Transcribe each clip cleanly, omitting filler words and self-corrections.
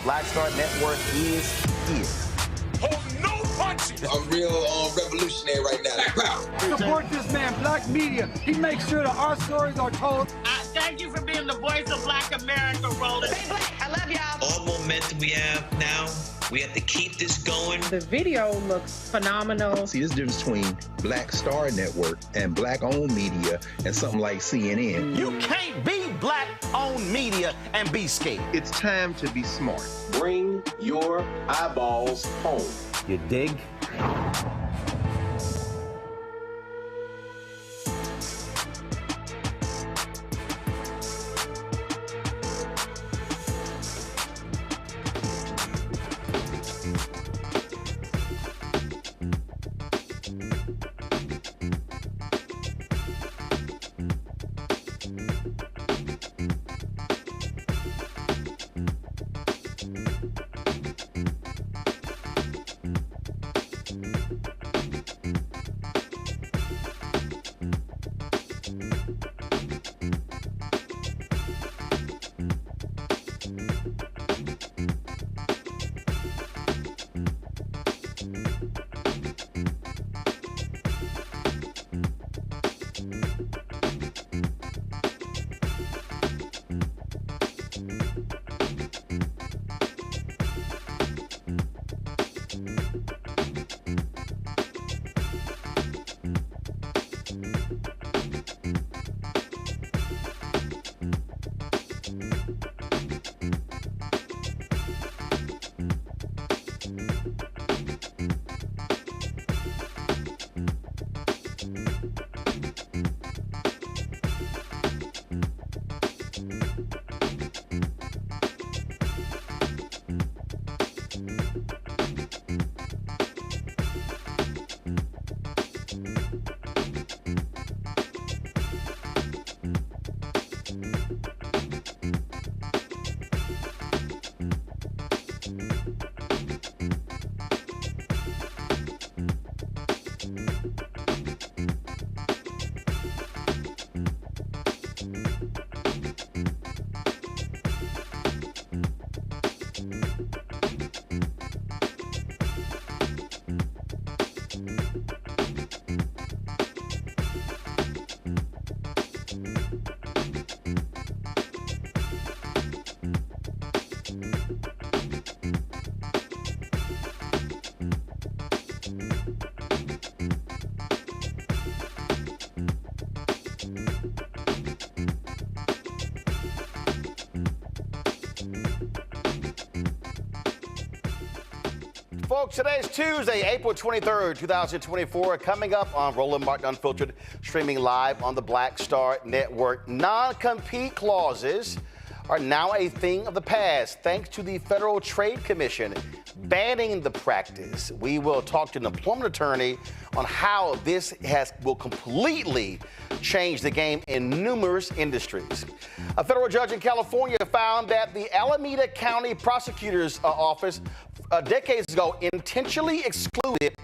Black Star Network is here. Hold no punches! I'm real revolutionary right now. Black power. Support this man, Black Media. He makes sure that our stories are told. Thank you for being the voice of Black America, Roland. Stay black. I love y'all. All momentum we have now, we have to keep this going. The video looks phenomenal. See, this difference between Black Star Network and Black-owned media and something like CNN. You can't be Black-owned media and be scared. It's time to be smart. Bring your eyeballs home. You dig? Folks, today is Tuesday, April 23rd, 2024. Coming up on Roland Martin Unfiltered, streaming live on the Black Star Network. Non-compete clauses are now a thing of the past, thanks to the Federal Trade Commission banning the practice. We will talk to an employment attorney on how this will completely change the game in numerous industries. A federal judge in California found that the Alameda County Prosecutor's Office decades ago intentionally excluded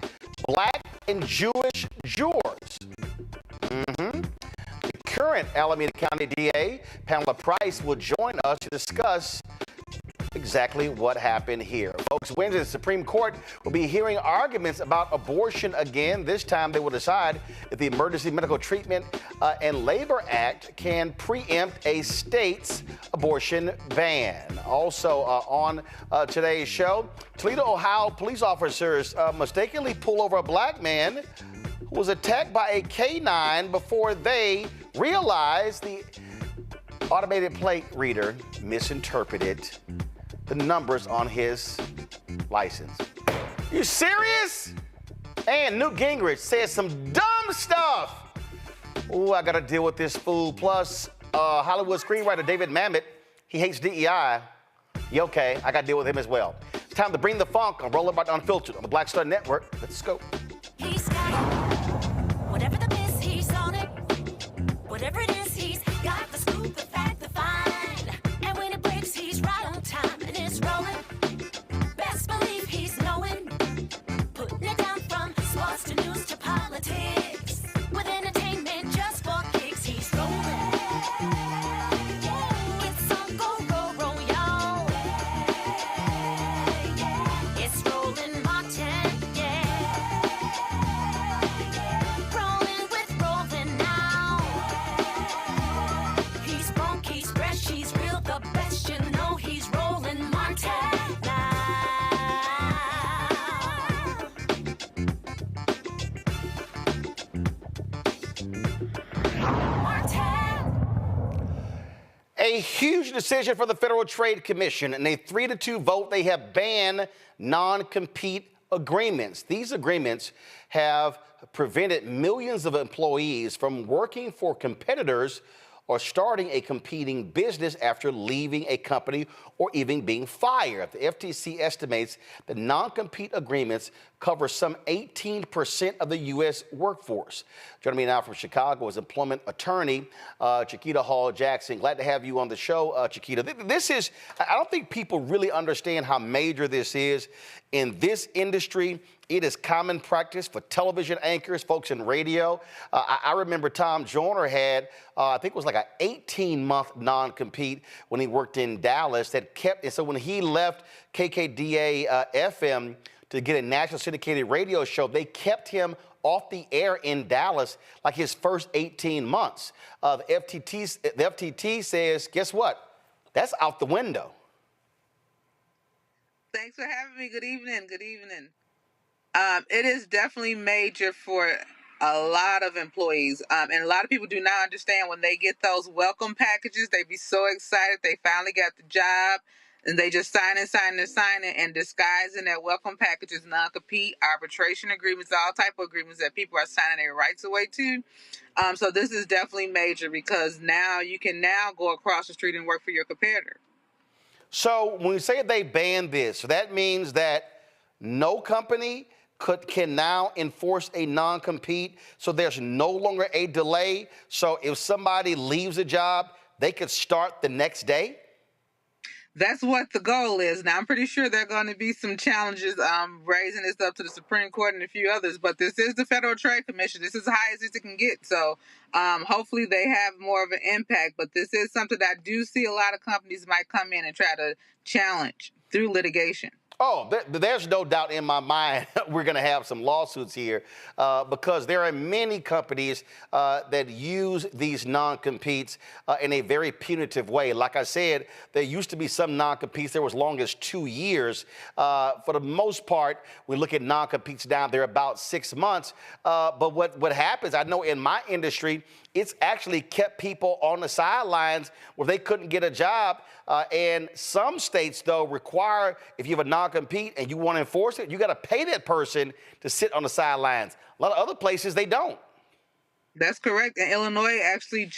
Black and Jewish jurors. The current Alameda County DA, Pamela Price, will join us to discuss exactly what happened here. Folks, Wednesday, the Supreme Court will be hearing arguments about abortion again. This time they will decide if the Emergency Medical Treatment and Labor Act can preempt a state's abortion ban. Also on today's show, Toledo, Ohio police officers mistakenly pull over a black man who was attacked by a K-9 before they realized the automated plate reader misinterpreted the numbers on his license. You serious? And Newt Gingrich says some dumb stuff. Oh, I gotta deal with this fool. Plus, Hollywood screenwriter David Mamet, he hates DEI. You okay? I gotta deal with him as well. It's time to bring the funk on Roland Martin Unfiltered on the Black Star Network. Let's go. He's got it. Whatever the miss, he's on it. Whatever it is, he's got the scoop, the fact, the find. And when it breaks, he's right on time and it's rolling. Best believe he's knowing. Putting it down from sports to news to politics. With entertainment just for kicks, he's rolling. It's on go, roll, y'all. It's Roland Martin, yeah. Rolling with Roland now. He's funky, he's fresh, he's real, the best, you know he's Roland Martin now. A huge decision for the Federal Trade Commission. In a 3-2 vote, they have banned non-compete agreements. These agreements have prevented millions of employees from working for competitors or starting a competing business after leaving a company or even being fired. The FTC estimates that non-compete agreements cover some 18% of the U.S. workforce. Joining me now from Chicago is employment attorney Chiquita Hall-Jackson. Glad to have you on the show, Chiquita. This is, I don't think people really understand how major this is. In this industry, it is common practice for television anchors, folks in radio. I remember Tom Joyner had, I think it was like an 18-month non-compete when he worked in Dallas that kept, and so when he left KKDA FM to get a national syndicated radio show, they kept him off the air in Dallas like his first 18 months. The FTC says, guess what? That's out the window. Thanks for having me. Good evening. Good evening. It is definitely major for a lot of employees. And a lot of people do not understand when they get those welcome packages, they be so excited they finally got the job. And they just sign it, and disguising that welcome packages, non-compete, arbitration agreements, all type of agreements that people are signing their rights away to. So this is definitely major because now you can now go across the street and work for your competitor. So when we say they banned this, so that means that no company can now enforce a non-compete. So there's no longer a delay. So if somebody leaves a job, they could start the next day. That's what the goal is. Now, I'm pretty sure there are going to be some challenges raising this up to the Supreme Court and a few others, but this is the Federal Trade Commission. This is the highest it can get. So hopefully they have more of an impact, but this is something that I do see a lot of companies might come in and try to challenge through litigation. Oh, there's no doubt in my mind we're going to have some lawsuits here because there are many companies that use these non-competes in a very punitive way. Like I said, there used to be some non-competes that were as long as 2 years. For the most part, we look at non-competes down there about 6 months. But what happens, I know in my industry, it's actually kept people on the sidelines where they couldn't get a job. And some states, though, require if you have a non-compete and you want to enforce it, you got to pay that person to sit on the sidelines. A lot of other places, they don't. That's correct. And Illinois actually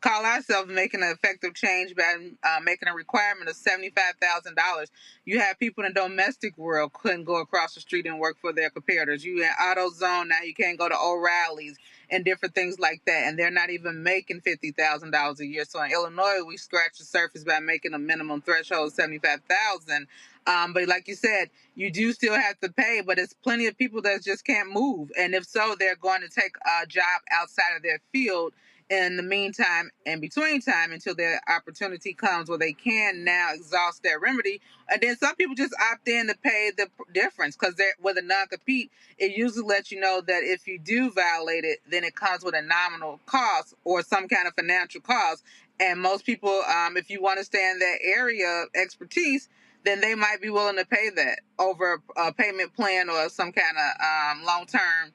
call ourselves making an effective change by making a requirement of $75,000. You have people in the domestic world couldn't go across the street and work for their competitors. You in AutoZone now, you can't go to O'Reilly's and different things like that. And they're not even making $50,000 a year. So in Illinois, we scratch the surface by making a minimum threshold of $75,000. But like you said, you do still have to pay, but it's plenty of people that just can't move. And if so, they're going to take a job outside of their field in the meantime, in between time, until their opportunity comes where they can now exhaust their remedy. And then some people just opt in to pay the difference because with a non-compete, it usually lets you know that if you do violate it, then it comes with a nominal cost or some kind of financial cost. And most people, if you want to stay in that area of expertise, then they might be willing to pay that over a payment plan or some kind of long-term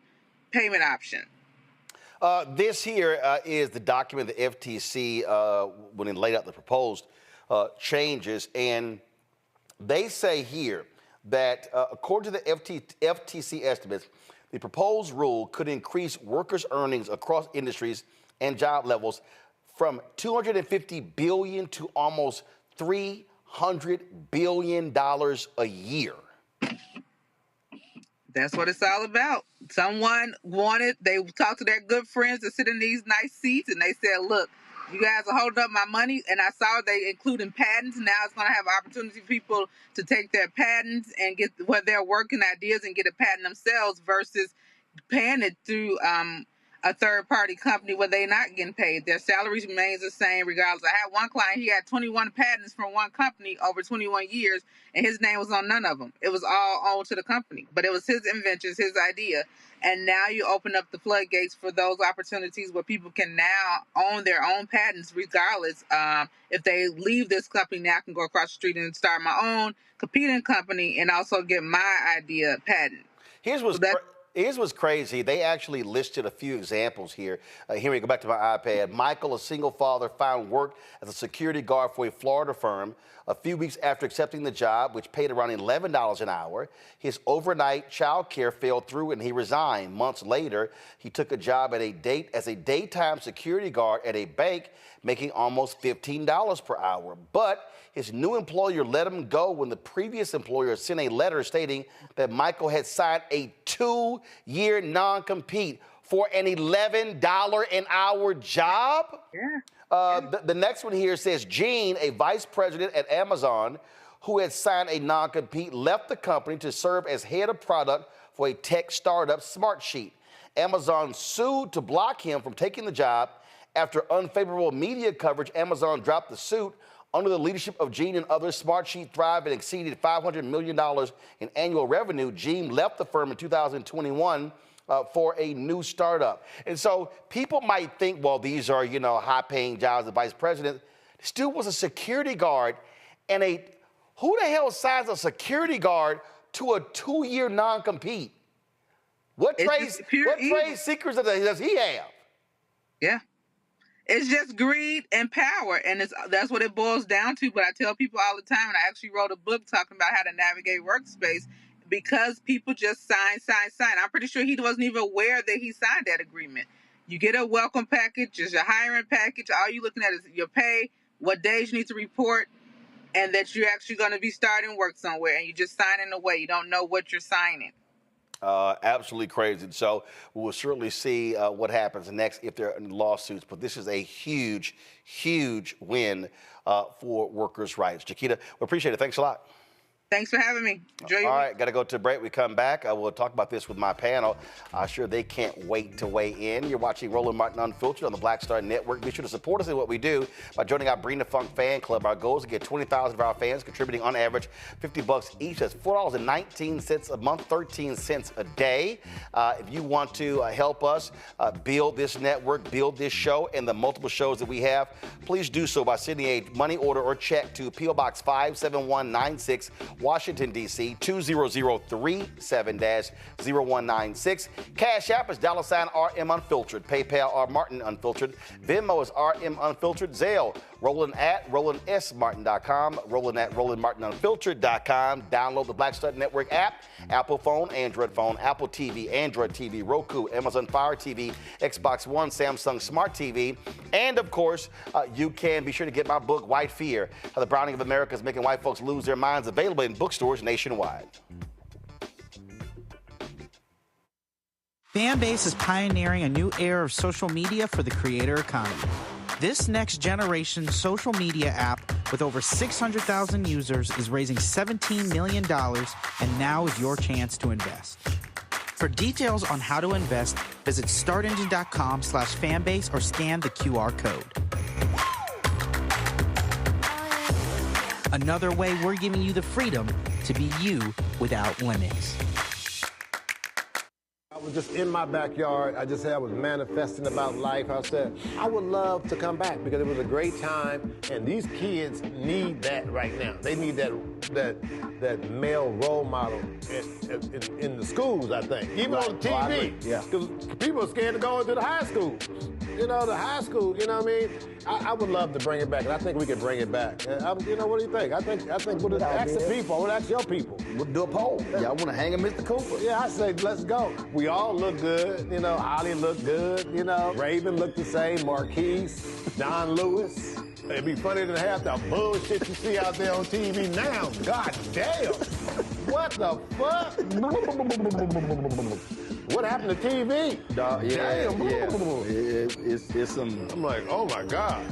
payment option. This here is the document the FTC, when it laid out the proposed changes. And they say here that according to the FTC estimates, the proposed rule could increase workers' earnings across industries and job levels from $250 billion to almost $300 billion a year. That's what it's all about. Someone they talked to their good friends to sit in these nice seats, and they said, look, you guys are holding up my money, and I saw they including patents. Now it's going to have opportunity for people to take their patents and get where they're working ideas and get a patent themselves versus paying it through a third-party company where they're not getting paid. Their salaries remains the same regardless. I had one client, he had 21 patents from one company over 21 years, and his name was on none of them. It was all owed to the company, but it was his inventions, his idea. And now you open up the floodgates for those opportunities where people can now own their own patents regardless. If they leave this company, now I can go across the street and start my own competing company and also get my idea patent. Here's what's crazy. They actually listed a few examples here. Here we go back to my iPad. Michael, a single father, found work as a security guard for a Florida firm a few weeks after accepting the job, which paid around $11 an hour. His overnight child care fell through and he resigned. Months later, he took a job as a daytime security guard at a bank, making almost $15 per hour. But his new employer let him go when the previous employer sent a letter stating that Michael had signed a 2-year non-compete for an $11 an hour job. The next one here says Gene, a vice president at Amazon, who had signed a non-compete, left the company to serve as head of product for a tech startup, Smartsheet. Amazon sued to block him from taking the job. After unfavorable media coverage, Amazon dropped the suit. Under the leadership of Gene and others, Smartsheet thrived and exceeded $500 million in annual revenue. Gene left the firm in 2021 for a new startup. And so people might think, well, these are, high-paying jobs. The vice president still was a security guard. And who the hell signs a security guard to a 2-year non-compete? What trade secrets does he have? Yeah. It's just greed and power, and that's what it boils down to. But I tell people all the time, and I actually wrote a book talking about how to navigate workspace, because people just sign. I'm pretty sure he wasn't even aware that he signed that agreement. You get a welcome package, just your hiring package. All you're looking at is your pay, what days you need to report, and that you're actually going to be starting work somewhere, and you just signing away. You don't know what you're signing. Absolutely crazy. So we'll certainly see what happens next if there are any lawsuits. But this is a huge, huge win for workers' rights. Chiquita, we appreciate it. Thanks a lot. Thanks for having me. Enjoy your All week. right, got to go to a break. We come back. I will talk about this with my panel. I'm sure they can't wait to weigh in. You're watching Roland Martin Unfiltered on the Black Star Network. Be sure to support us in what we do by joining our Bring the Funk fan club. Our goal is to get 20,000 of our fans contributing on average $50 each. That's $4.19 a month, 13 cents a day. If you want to help us build this network, build this show, and the multiple shows that we have, please do so by sending a money order or check to P.O. Box 57196, Washington, D.C., 20037-0196. Cash App is $RM Unfiltered. PayPal R Martin Unfiltered. Venmo is RM Unfiltered. Zelle, Roland at RolandSMartin.com. Roland at RolandMartinUnfiltered.com. Download the Black Star Network app. Apple phone, Android phone, Apple TV, Android TV, Roku, Amazon Fire TV, Xbox One, Samsung Smart TV. And, of course, you can be sure to get my book, White Fear, How the Browning of America is Making White Folks Lose Their Minds, available in bookstores nationwide. Fanbase is pioneering a new era of social media for the creator economy. This next generation social media app with over 600,000 users is raising $17 million, and now is your chance to invest. For details on how to invest, visit startengine.com/fanbase or scan the QR code. Another way we're giving you the freedom to be you without limits. I was just in my backyard. I was manifesting about life. I said, I would love to come back because it was a great time, and these kids need that right now. They need that male role model in the schools, I think. Even on TV. Because people are scared to go into the high schools. You know, the high school, you know what I mean? I would love to bring it back, and I think we can bring it back. What do you think? I think we'll ask the people. We'll ask your people. We'll do a poll. Y'all want to hang a Mr. Cooper? Yeah, I say let's go. We all look good. You know, Holly looked good. You know, Raven looked the same. Marquise, Don Lewis. It'd be funny to have the bullshit you see out there on TV now. God damn. What the fuck? What happened to TV? Damn. It's some... I'm like, oh my God.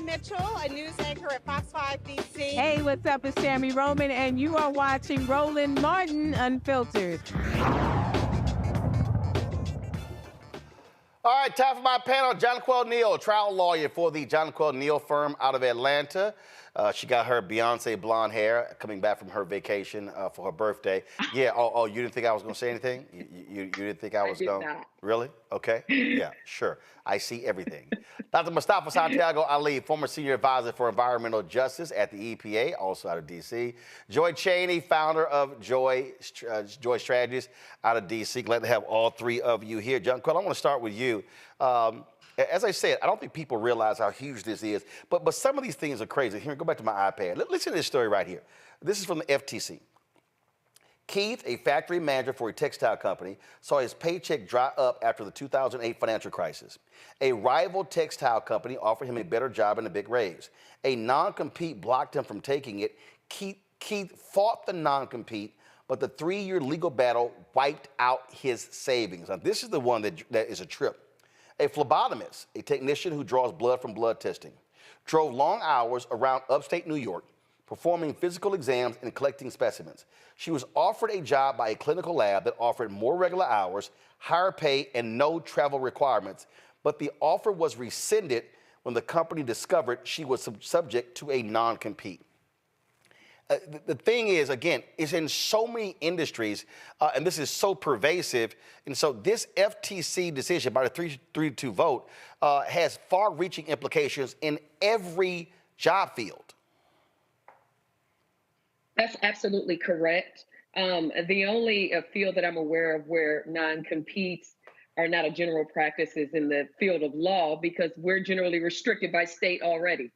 Mitchell, a news anchor at Fox 5 DC. Hey, what's up? It's Tammy Roman, and you are watching Roland Martin Unfiltered. All right, time for my panel. Jonquel Neal, trial lawyer for the Jonquel Neal firm out of Atlanta. She got her Beyonce blonde hair coming back from her vacation for her birthday. Yeah, oh, you didn't think I was going to say anything? You didn't think I was going to? Really? Okay. Yeah, sure. I see everything. Dr. Mustafa Santiago Ali, former senior advisor for environmental justice at the EPA, also out of D.C. Joy Chaney, founder of Joy Strategies out of D.C. Glad to have all three of you here. Jonquel, I want to start with you. As I said, I don't think people realize how huge this is, but some of these things are crazy. Here, go back to my iPad. Listen to this story right here. This is from the FTC. Keith, a factory manager for a textile company, saw his paycheck dry up after the 2008 financial crisis. A rival textile company offered him a better job and a big raise. A non-compete blocked him from taking it. Keith fought the non-compete, but the 3-year legal battle wiped out his savings. Now, this is the one that is a trip. A phlebotomist, a technician who draws blood from blood testing, drove long hours around upstate New York, performing physical exams and collecting specimens. She was offered a job by a clinical lab that offered more regular hours, higher pay, and no travel requirements. But the offer was rescinded when the company discovered she was subject to a non-compete. The thing is, again, it's in so many industries, and this is so pervasive. And so this FTC decision by the 3-2 vote has far-reaching implications in every job field. That's absolutely correct. The only field that I'm aware of where non-competes are not a general practice is in the field of law, because we're generally restricted by state already.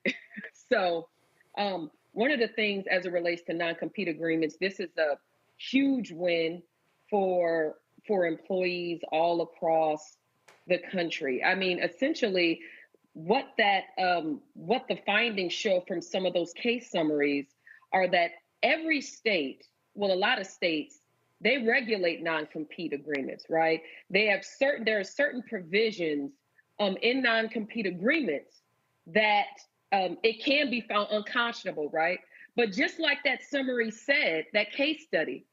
So one of the things as it relates to non-compete agreements, this is a huge win for employees all across the country. I mean, essentially, what the findings show from some of those case summaries are that every state, well, a lot of states, they regulate non-compete agreements, right? There are certain provisions in non-compete agreements that it can be found unconscionable, right? But just like that summary said, that case study,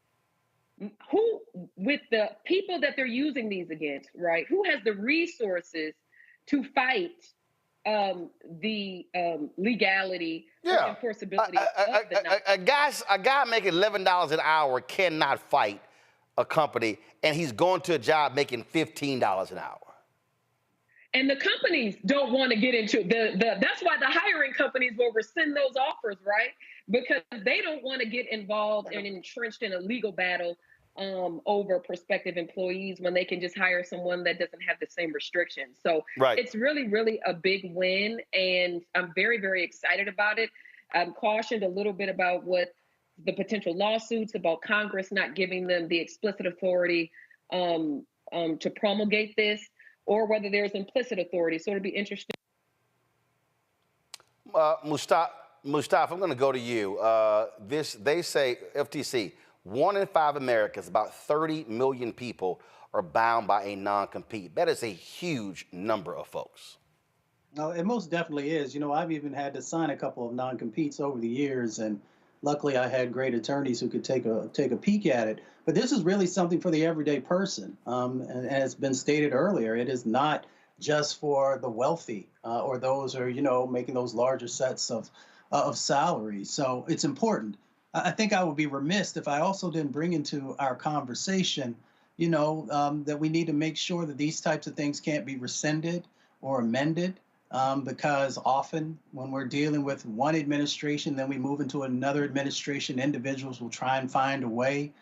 who, with the people that they're using these against, right? Who has the resources to fight the legality or enforceability of the a guy making $11 an hour cannot fight a company, and he's going to a job making $15 an hour. And the companies don't want to get into that's why the hiring companies will rescind those offers, right? Because they don't want to get involved and entrenched in a legal battle over prospective employees when they can just hire someone that doesn't have the same restrictions. So it's really, really a big win, and I'm very, very excited about it. I'm cautioned a little bit about what the potential lawsuits about Congress not giving them the explicit authority to promulgate this, or whether there's implicit authority. So it'll be interesting. Mustafa, I'm going to go to you. They say, FTC, 1 in 5 Americans, about 30 million people, are bound by a non-compete. That is a huge number of folks. No, it most definitely is. You know, I've even had to sign a couple of non-competes over the years, and luckily I had great attorneys who could take a peek at it. But this is really something for the everyday person. And as been stated earlier, it is not just for the wealthy or those who are, you know, making those larger sets of salaries. So it's important. I think I would be remiss if I also didn't bring into our conversation, you know, that we need to make sure that these types of things can't be rescinded or amended. Because often when we're dealing with one administration, then we move into another administration, individuals will try and find a way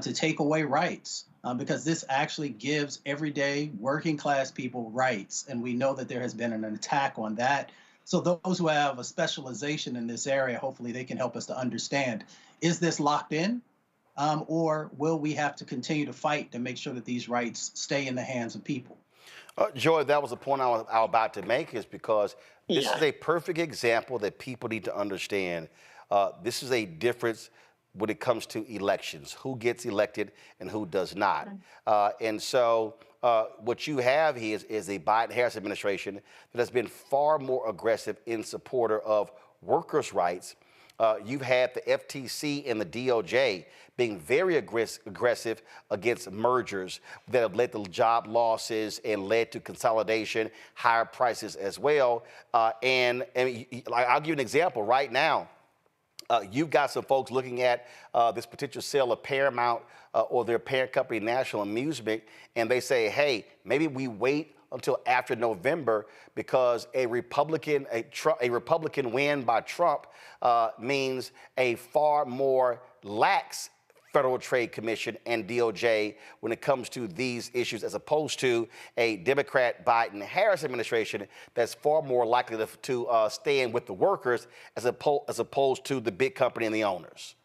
to take away rights, because this actually gives everyday working class people rights. And we know that there has been an attack on that. So those who have a specialization in this area, hopefully they can help us to understand, is this locked in? Or will we have to continue to fight to make sure that these rights stay in the hands of people? Joy, that was the point I was about to make, is because this is a perfect example that people need to understand. This is a difference when it comes to elections, who gets elected and who does not. And so what you have here is a Biden-Harris administration that has been far more aggressive in supporter of workers' rights. You've had the FTC and the DOJ being very aggressive against mergers that have led to job losses and led to consolidation, higher prices as well. And I'll give you an example right now. You've got some folks looking at this potential sale of Paramount or their parent company, National Amusement, and they say, hey, maybe we wait until after November, because a Republican win by Trump means a far more lax Federal Trade Commission and DOJ when it comes to these issues, as opposed to a Democrat Biden-Harris administration that's far more likely to stand with the workers as opposed to the big company and the owners.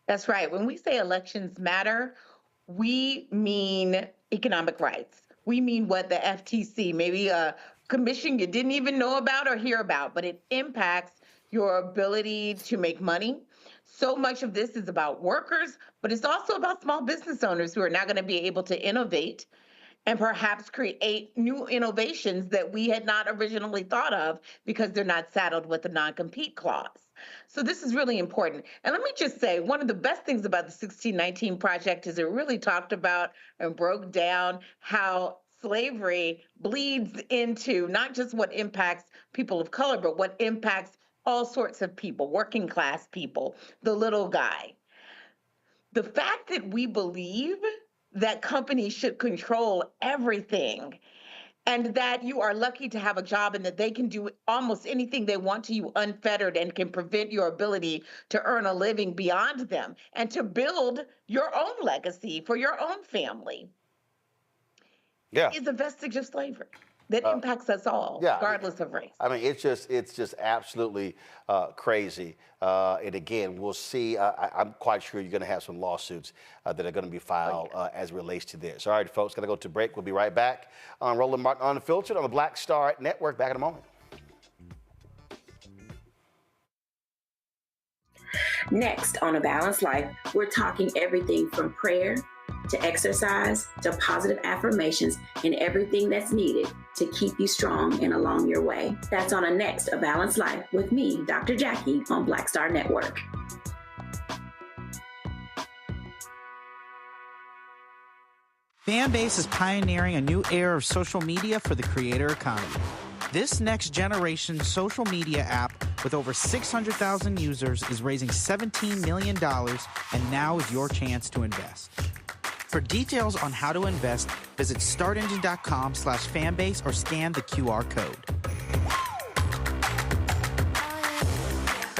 That's right. When we say elections matter, we mean economic rights. We mean what the FTC, maybe a commission you didn't even know about or hear about, but it impacts your ability to make money. So much of this is about workers, but it's also about small business owners who are now going to be able to innovate and perhaps create new innovations that we had not originally thought of because they're not saddled with the non-compete clause. So this is really important. And let me just say, one of the best things about the 1619 Project is it really talked about and broke down how slavery bleeds into not just what impacts people of color, but what impacts all sorts of people, working class people, the little guy. The fact that we believe that companies should control everything and that you are lucky to have a job and that they can do almost anything they want to you unfettered and can prevent your ability to earn a living beyond them and to build your own legacy for your own family is a vestige of slavery that impacts us all, regardless of race. I mean, it's just absolutely crazy. And again, we'll see. I'm quite sure you're going to have some lawsuits that are going to be filed as it relates to this. All right, folks, got to go to break. We'll be right back on Roland Martin Unfiltered on the Black Star Network. Back in a moment. Next on A Balanced Life, we're talking everything from prayer to exercise to positive affirmations and everything that's needed to keep you strong and along your way. That's on A Balanced Life with me, Dr. Jackie, on Black Star Network. Fanbase is pioneering a new era of social media for the creator economy. This next generation social media app with over 600,000 users is raising $17 million, and now is your chance to invest. For details on how to invest, visit startengine.com/fanbase or scan the QR code.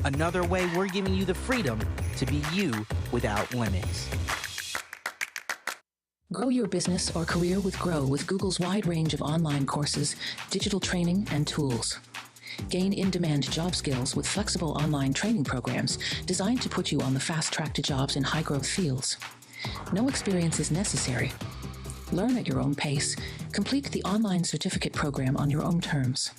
Another way we're giving you the freedom to be you without limits. Grow your business or career with Grow with Google's wide range of online courses, digital training, and tools. Gain in-demand job skills with flexible online training programs designed to put you on the fast track to jobs in high-growth fields. No experience is necessary. Learn at your own pace. Complete the online certificate program on your own terms.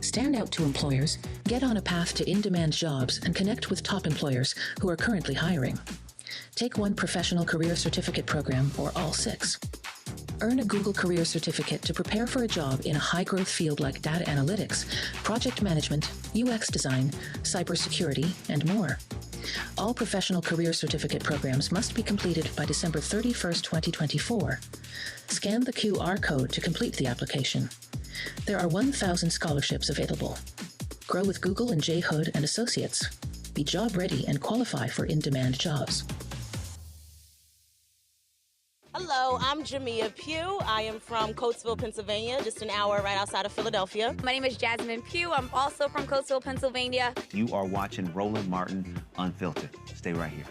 Stand out to employers, get on a path to in-demand jobs, and connect with top employers who are currently hiring. Take one professional career certificate program or all 6. Earn a Google Career Certificate to prepare for a job in a high-growth field like data analytics, project management, UX design, cybersecurity, and more. All professional career certificate programs must be completed by December 31st, 2024. Scan the QR code to complete the application. There are 1,000 scholarships available. Grow with Google and J. Hood and Associates. Be job ready and qualify for in-demand jobs. Hello, I'm Jamia Pugh. I am from Coatesville, Pennsylvania, just an hour right outside of Philadelphia. My name is Jasmine Pugh. I'm also from Coatesville, Pennsylvania. You are watching Roland Martin Unfiltered. Stay right here.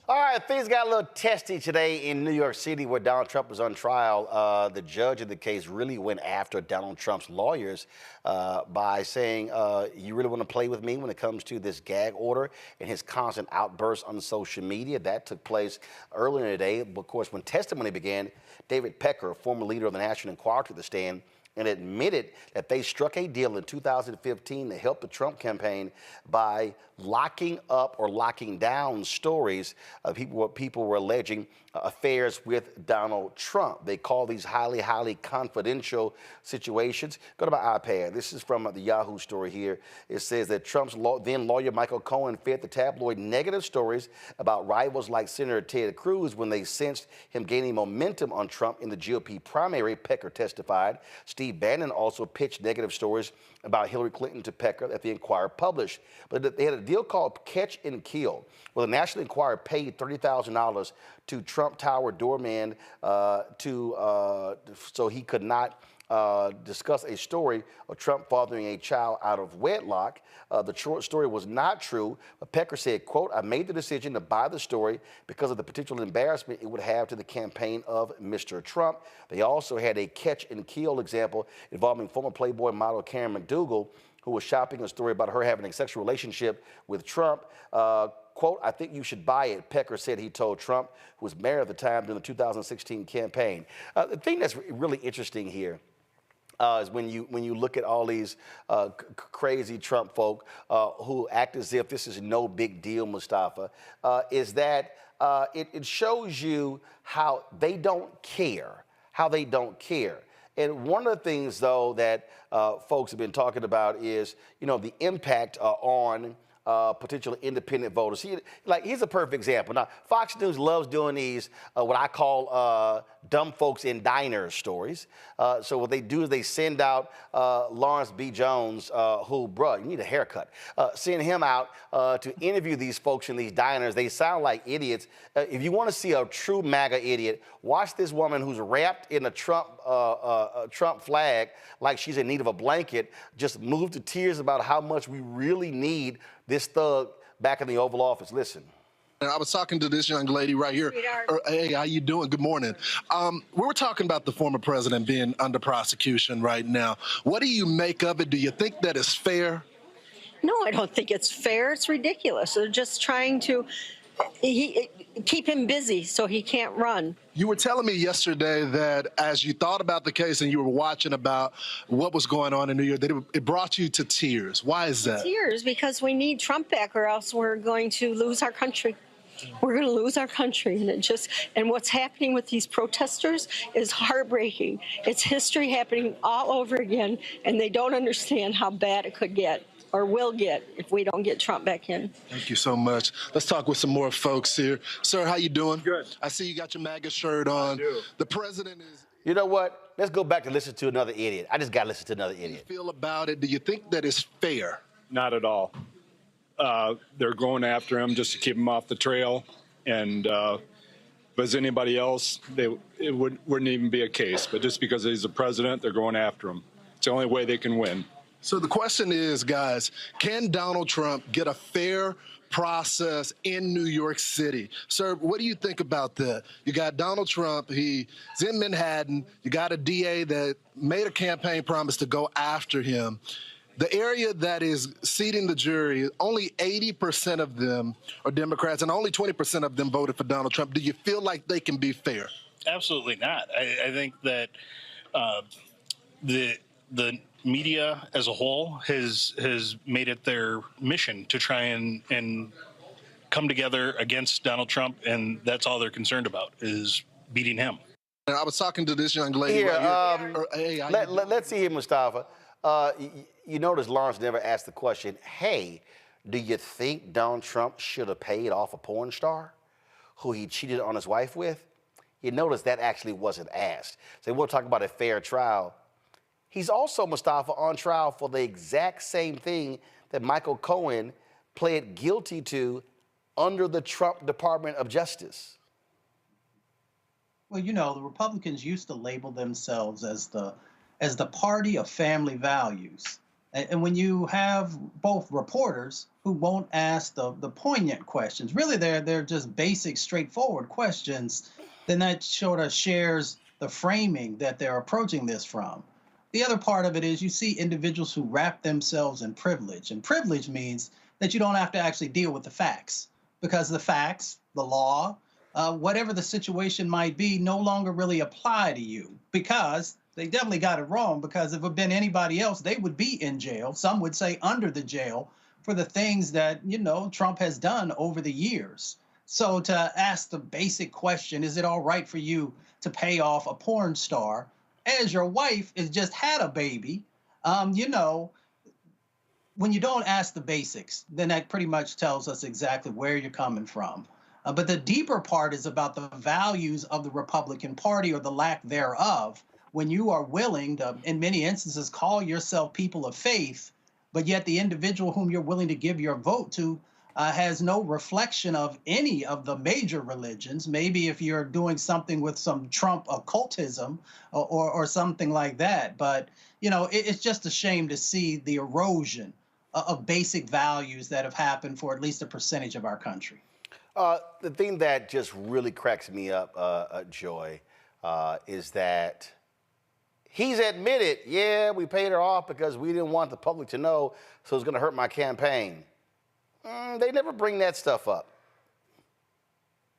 All right, things got a little testy today in New York City where Donald Trump was on trial. The judge of the case really went after Donald Trump's lawyers by saying, you really want to play with me when it comes to this gag order and his constant outbursts on social media. That took place earlier in the day. But of course, when testimony began, David Pecker, former leader of the National Enquirer, took the stand and admitted that they struck a deal in 2015 to help the Trump campaign by locking up or locking down stories of what people were alleging affairs with Donald Trump. They call these highly, highly confidential situations. Go to my iPad. This is from the Yahoo story here. It says that Trump's then lawyer Michael Cohen fed the tabloid negative stories about rivals like Senator Ted Cruz when they sensed him gaining momentum on Trump in the GOP primary, Pecker testified. Steve Bannon also pitched negative stories about Hillary Clinton to Pecker that the Enquirer published. But they had a deal called Catch and Kill, where the National Enquirer paid $30,000 to Trump Tower doorman so he could not discuss a story of Trump fathering a child out of wedlock. The short story was not true, but Pecker said, quote, I made the decision to buy the story because of the potential embarrassment it would have to the campaign of Mr. Trump. They also had a catch and kill example involving former Playboy model Karen McDougal, who was shopping a story about her having a sexual relationship with Trump. Quote, I think you should buy it, Pecker said he told Trump, who was mayor at the time during the 2016 campaign. The thing that's really interesting here is when you look at all these crazy Trump folk who act as if this is no big deal, Mustafa, is that it shows you how they don't care, And one of the things, though, that folks have been talking about is, the impact on potential independent voters. Here's a perfect example. Now, Fox News loves doing these, what I call dumb folks in diners stories. So what they do is they send out Lawrence B. Jones, who, you need a haircut. Send him out to interview these folks in these diners. They sound like idiots. If you want to see a true MAGA idiot, watch this woman who's wrapped in a Trump flag like she's in need of a blanket, just move to tears about how much we really need this thug back in the Oval Office. Listen. I was talking to this young lady right here. Hey, how you doing? Good morning. We were talking about the former president being under prosecution right now. What do you make of it? Do you think that is fair? No, I don't think it's fair. It's ridiculous. They're just trying to keep him busy so he can't run. You were telling me yesterday that as you thought about the case and you were watching about what was going on in New York, that it brought you to tears. Why is that? Tears, because we need Trump back or else we're going to lose our country. We're going to lose our country. And what's happening with these protesters is heartbreaking. It's history happening all over again, and they don't understand how bad it could get or will get if we don't get Trump back in. Thank you so much. Let's talk with some more folks here. Sir, how you doing? Good. I see you got your MAGA shirt on. I do. The president is... You know what? Let's go back and listen to another idiot. I just got to listen to another idiot. How do you feel about it? Do you think that it's fair? Not at all. They're going after him just to keep him off the trail. And if it was anybody else, it wouldn't even be a case. But just because he's the president, they're going after him. It's the only way they can win. So the question is, guys, can Donald Trump get a fair process in New York City? Sir, what do you think about that? You got Donald Trump, he's in Manhattan. You got a DA that made a campaign promise to go after him. The area that is seating the jury, only 80% of them are Democrats and only 20% of them voted for Donald Trump. Do you feel like they can be fair? Absolutely not. I think that the media as a whole has made it their mission to try and come together against Donald Trump, and that's all they're concerned about is beating him. I was talking to this young lady Here, right here. let's see here, Mustafa. You notice Lawrence never asked the question, hey, do you think Donald Trump should have paid off a porn star who he cheated on his wife with? You notice that actually wasn't asked. So we'll talk about a fair trial. He's also, Mustafa, on trial for the exact same thing that Michael Cohen pled guilty to under the Trump Department of Justice. Well, you know, the Republicans used to label themselves as the party of family values. And when you have both reporters who won't ask the poignant questions, really they're just basic, straightforward questions, then that sort of shares the framing that they're approaching this from. The other part of it is you see individuals who wrap themselves in privilege. And privilege means that you don't have to actually deal with the facts, because the facts, the law, whatever the situation might be, no longer really apply to you, because they definitely got it wrong, because if it had been anybody else, they would be in jail. Some would say under the jail for the things that, you know, Trump has done over the years. So to ask the basic question, is it all right for you to pay off a porn star as your wife has just had a baby? You know, when you don't ask the basics, then that pretty much tells us exactly where you're coming from. But the deeper part is about the values of the Republican Party, or the lack thereof, when you are willing to, in many instances, call yourself people of faith, but yet the individual whom you're willing to give your vote to has no reflection of any of the major religions. Maybe if you're doing something with some Trump occultism or something like that. But, you know, it's just a shame to see the erosion of basic values that have happened for at least a percentage of our country. The thing that just really cracks me up, Joy, is that he's admitted, yeah, we paid her off because we didn't want the public to know, so it's going to hurt my campaign. They never bring that stuff up.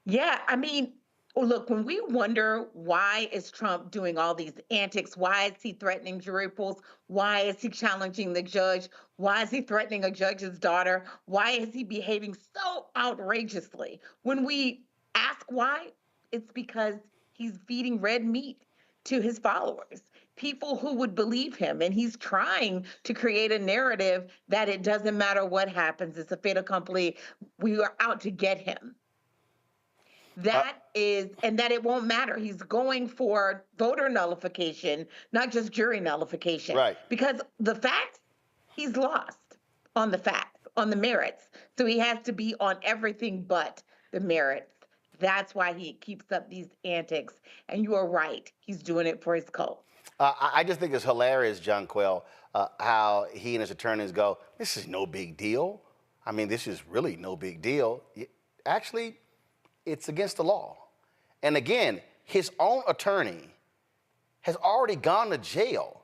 Yeah, I mean, look, when we wonder why is Trump doing all these antics, why is he threatening jury pools, why is he challenging the judge, why is he threatening a judge's daughter, why is he behaving so outrageously? When we ask why, it's because he's feeding red meat to his followers, people who would believe him. And he's trying to create a narrative that it doesn't matter what happens. It's a fait accompli. We are out to get him. That is, and that it won't matter. He's going for voter nullification, not just jury nullification. Right. Because the facts, he's lost on the facts, on the merits. So he has to be on everything but the merits. That's why he keeps up these antics. And you are right. He's doing it for his cult. I just think it's hilarious, John Quell, how he and his attorneys go, this is no big deal. I mean, this is really no big deal. Actually, it's against the law. And again, his own attorney has already gone to jail.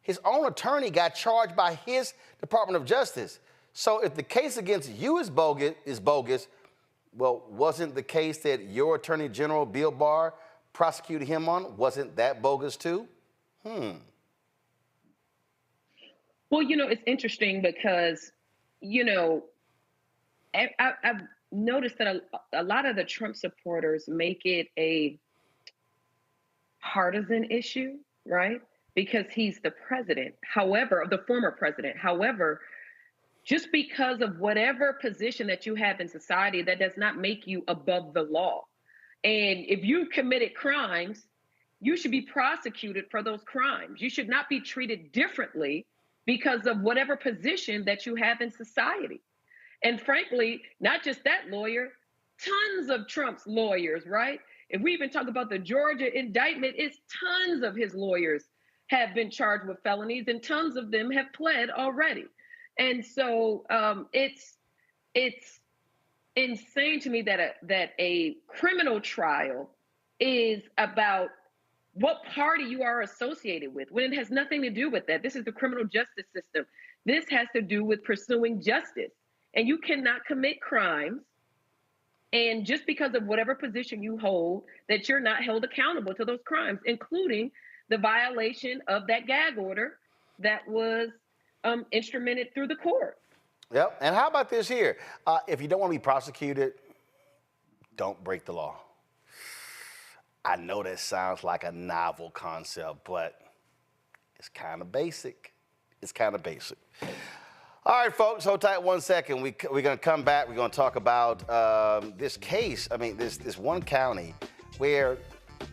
His own attorney got charged by his Department of Justice. So if the case against you is bogus, Well, wasn't the case that your Attorney General, Bill Barr, prosecuted him on, wasn't that bogus too? Well, it's interesting because, I've noticed that a lot of the Trump supporters make it a partisan issue, right? Because he's the president. However, the former president. However, just because of whatever position that you have in society, that does not make you above the law. And if you committed crimes, you should be prosecuted for those crimes. You should not be treated differently because of whatever position that you have in society. And frankly, not just that lawyer, tons of Trump's lawyers, right? If we even talk about the Georgia indictment, it's tons of his lawyers have been charged with felonies and tons of them have pled already. And so it's insane to me that a criminal trial is about what party you are associated with, when it has nothing to do with that. This is the criminal justice system. This has to do with pursuing justice. And you cannot commit crimes, and just because of whatever position you hold, that you're not held accountable to those crimes, including the violation of that gag order that was instrumented through the court. Yep. And how about this here? If you don't want to be prosecuted, don't break the law. I know that sounds like a novel concept, but it's kind of basic. It's kind of basic. All right, folks, hold tight 1 second. We're going to come back. We're going to talk about this case. I mean, this one county where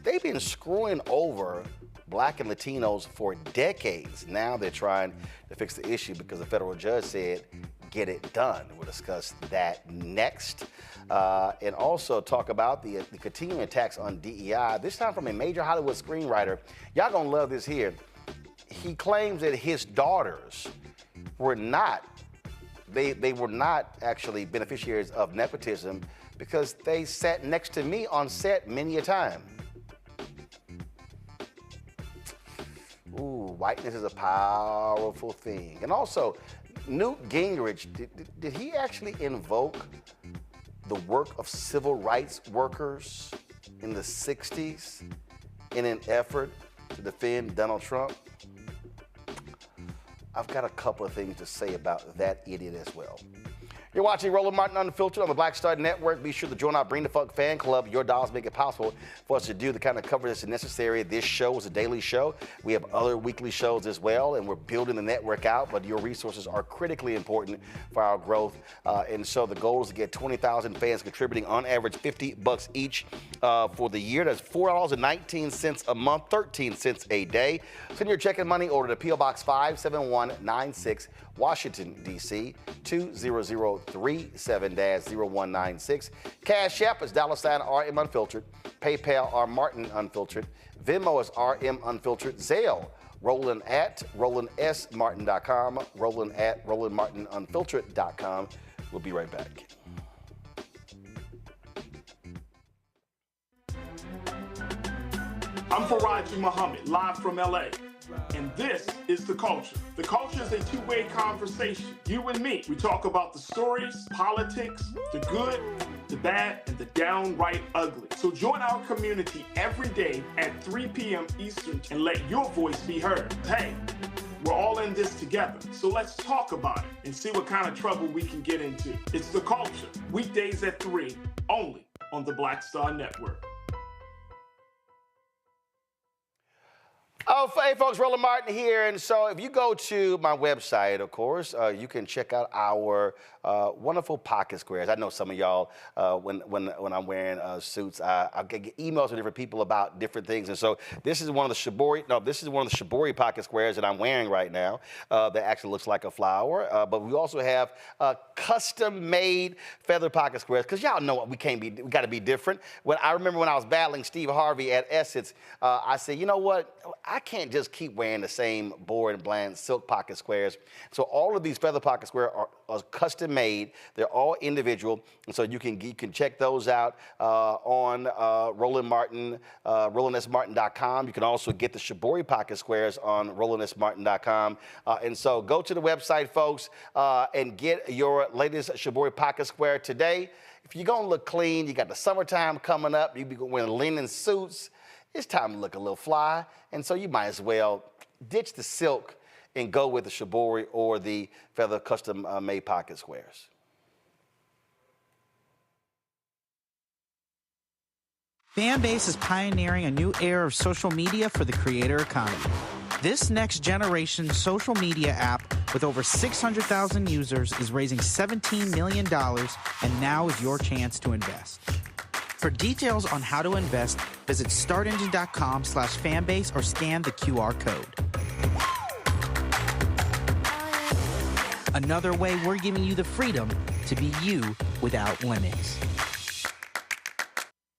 they've been screwing over Black and Latinos for decades. Now they're trying to fix the issue because the federal judge said, get it done. We'll discuss that next. And also talk about the continuing attacks on DEI, this time from a major Hollywood screenwriter. Y'all gonna love this here. He claims that his daughters were not, they were not actually beneficiaries of nepotism because they sat next to me on set many a time. Ooh, whiteness is a powerful thing. And also, Newt Gingrich, did he actually invoke the work of civil rights workers in the 60s in an effort to defend Donald Trump? I've got a couple of things to say about that idiot as well. You're watching Roland Martin Unfiltered on the Black Star Network. Be sure to join our Bring the Fuck fan club. Your dollars make it possible for us to do the kind of coverage that's necessary. This show is a daily show. We have other weekly shows as well, and we're building the network out, but your resources are critically important for our growth. And so the goal is to get 20,000 fans contributing on average $50 each for the year. That's $4.19 a month, 13 cents a day. Send your check and money order to P.O. Box 57196, Washington, D.C., 20037-0196. Cash App is $RM Unfiltered. PayPal R Martin Unfiltered. Venmo is RM Unfiltered. Zelle, Roland at RolandSMartin.com. Roland at RolandMartinUnfiltered.com. We'll be right back. I'm Faraji Muhammad, live from LA. And this is The Culture. The Culture is a two-way conversation. You and me. We talk about the stories, politics, the good, the bad, and the downright ugly. So join our community every day at 3 p.m. Eastern and let your voice be heard. Hey, we're all in this together. So let's talk about it and see what kind of trouble we can get into. It's The Culture, weekdays at 3, only on the Black Star Network. Oh, hey folks, Roland Martin here. And so if you go to my website, of course, you can check out our wonderful pocket squares. I know some of y'all, when I'm wearing suits, I get emails from different people about different things. And so this is one of the Shibori pocket squares that I'm wearing right now that actually looks like a flower. But we also have custom-made feather pocket squares, because y'all know we got to be different. I remember when I was battling Steve Harvey at Essence, I said, you know what? I can't just keep wearing the same boring, bland silk pocket squares. So all of these feather pocket squares are custom made. They're all individual. And so you can check those out on RolandSMartin.com. You can also get the Shibori pocket squares on RolandSMartin.com. And so go to the website, folks, and get your latest Shibori pocket square today. if you're gonna look clean, you got the summertime coming up, you be wearing linen suits, it's time to look a little fly. And so you might as well ditch the silk and go with the shibori or the feather custom made pocket squares. Fanbase is pioneering a new era of social media for the creator economy. This next generation social media app with over 600,000 users is raising $17 million, and now is your chance to invest. For details on how to invest, visit startengine.com/fanbase or scan the QR code. Another way we're giving you the freedom to be you without limits.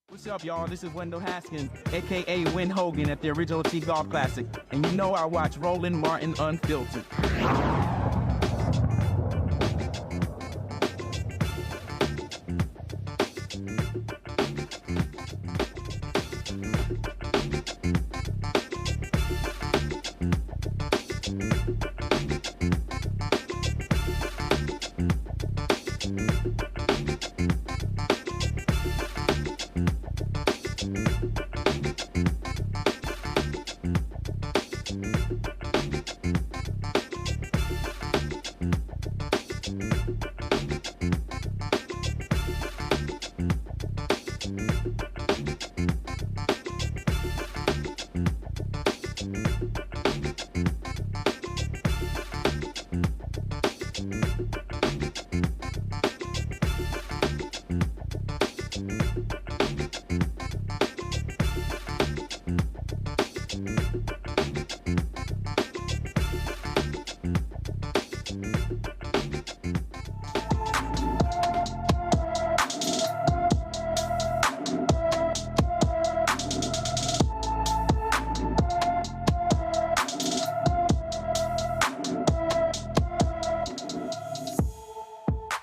What's up, y'all? This is Wendell Haskins, a.k.a. Win Hogan at the Original T Golf Classic. And you know I watch Roland Martin Unfiltered.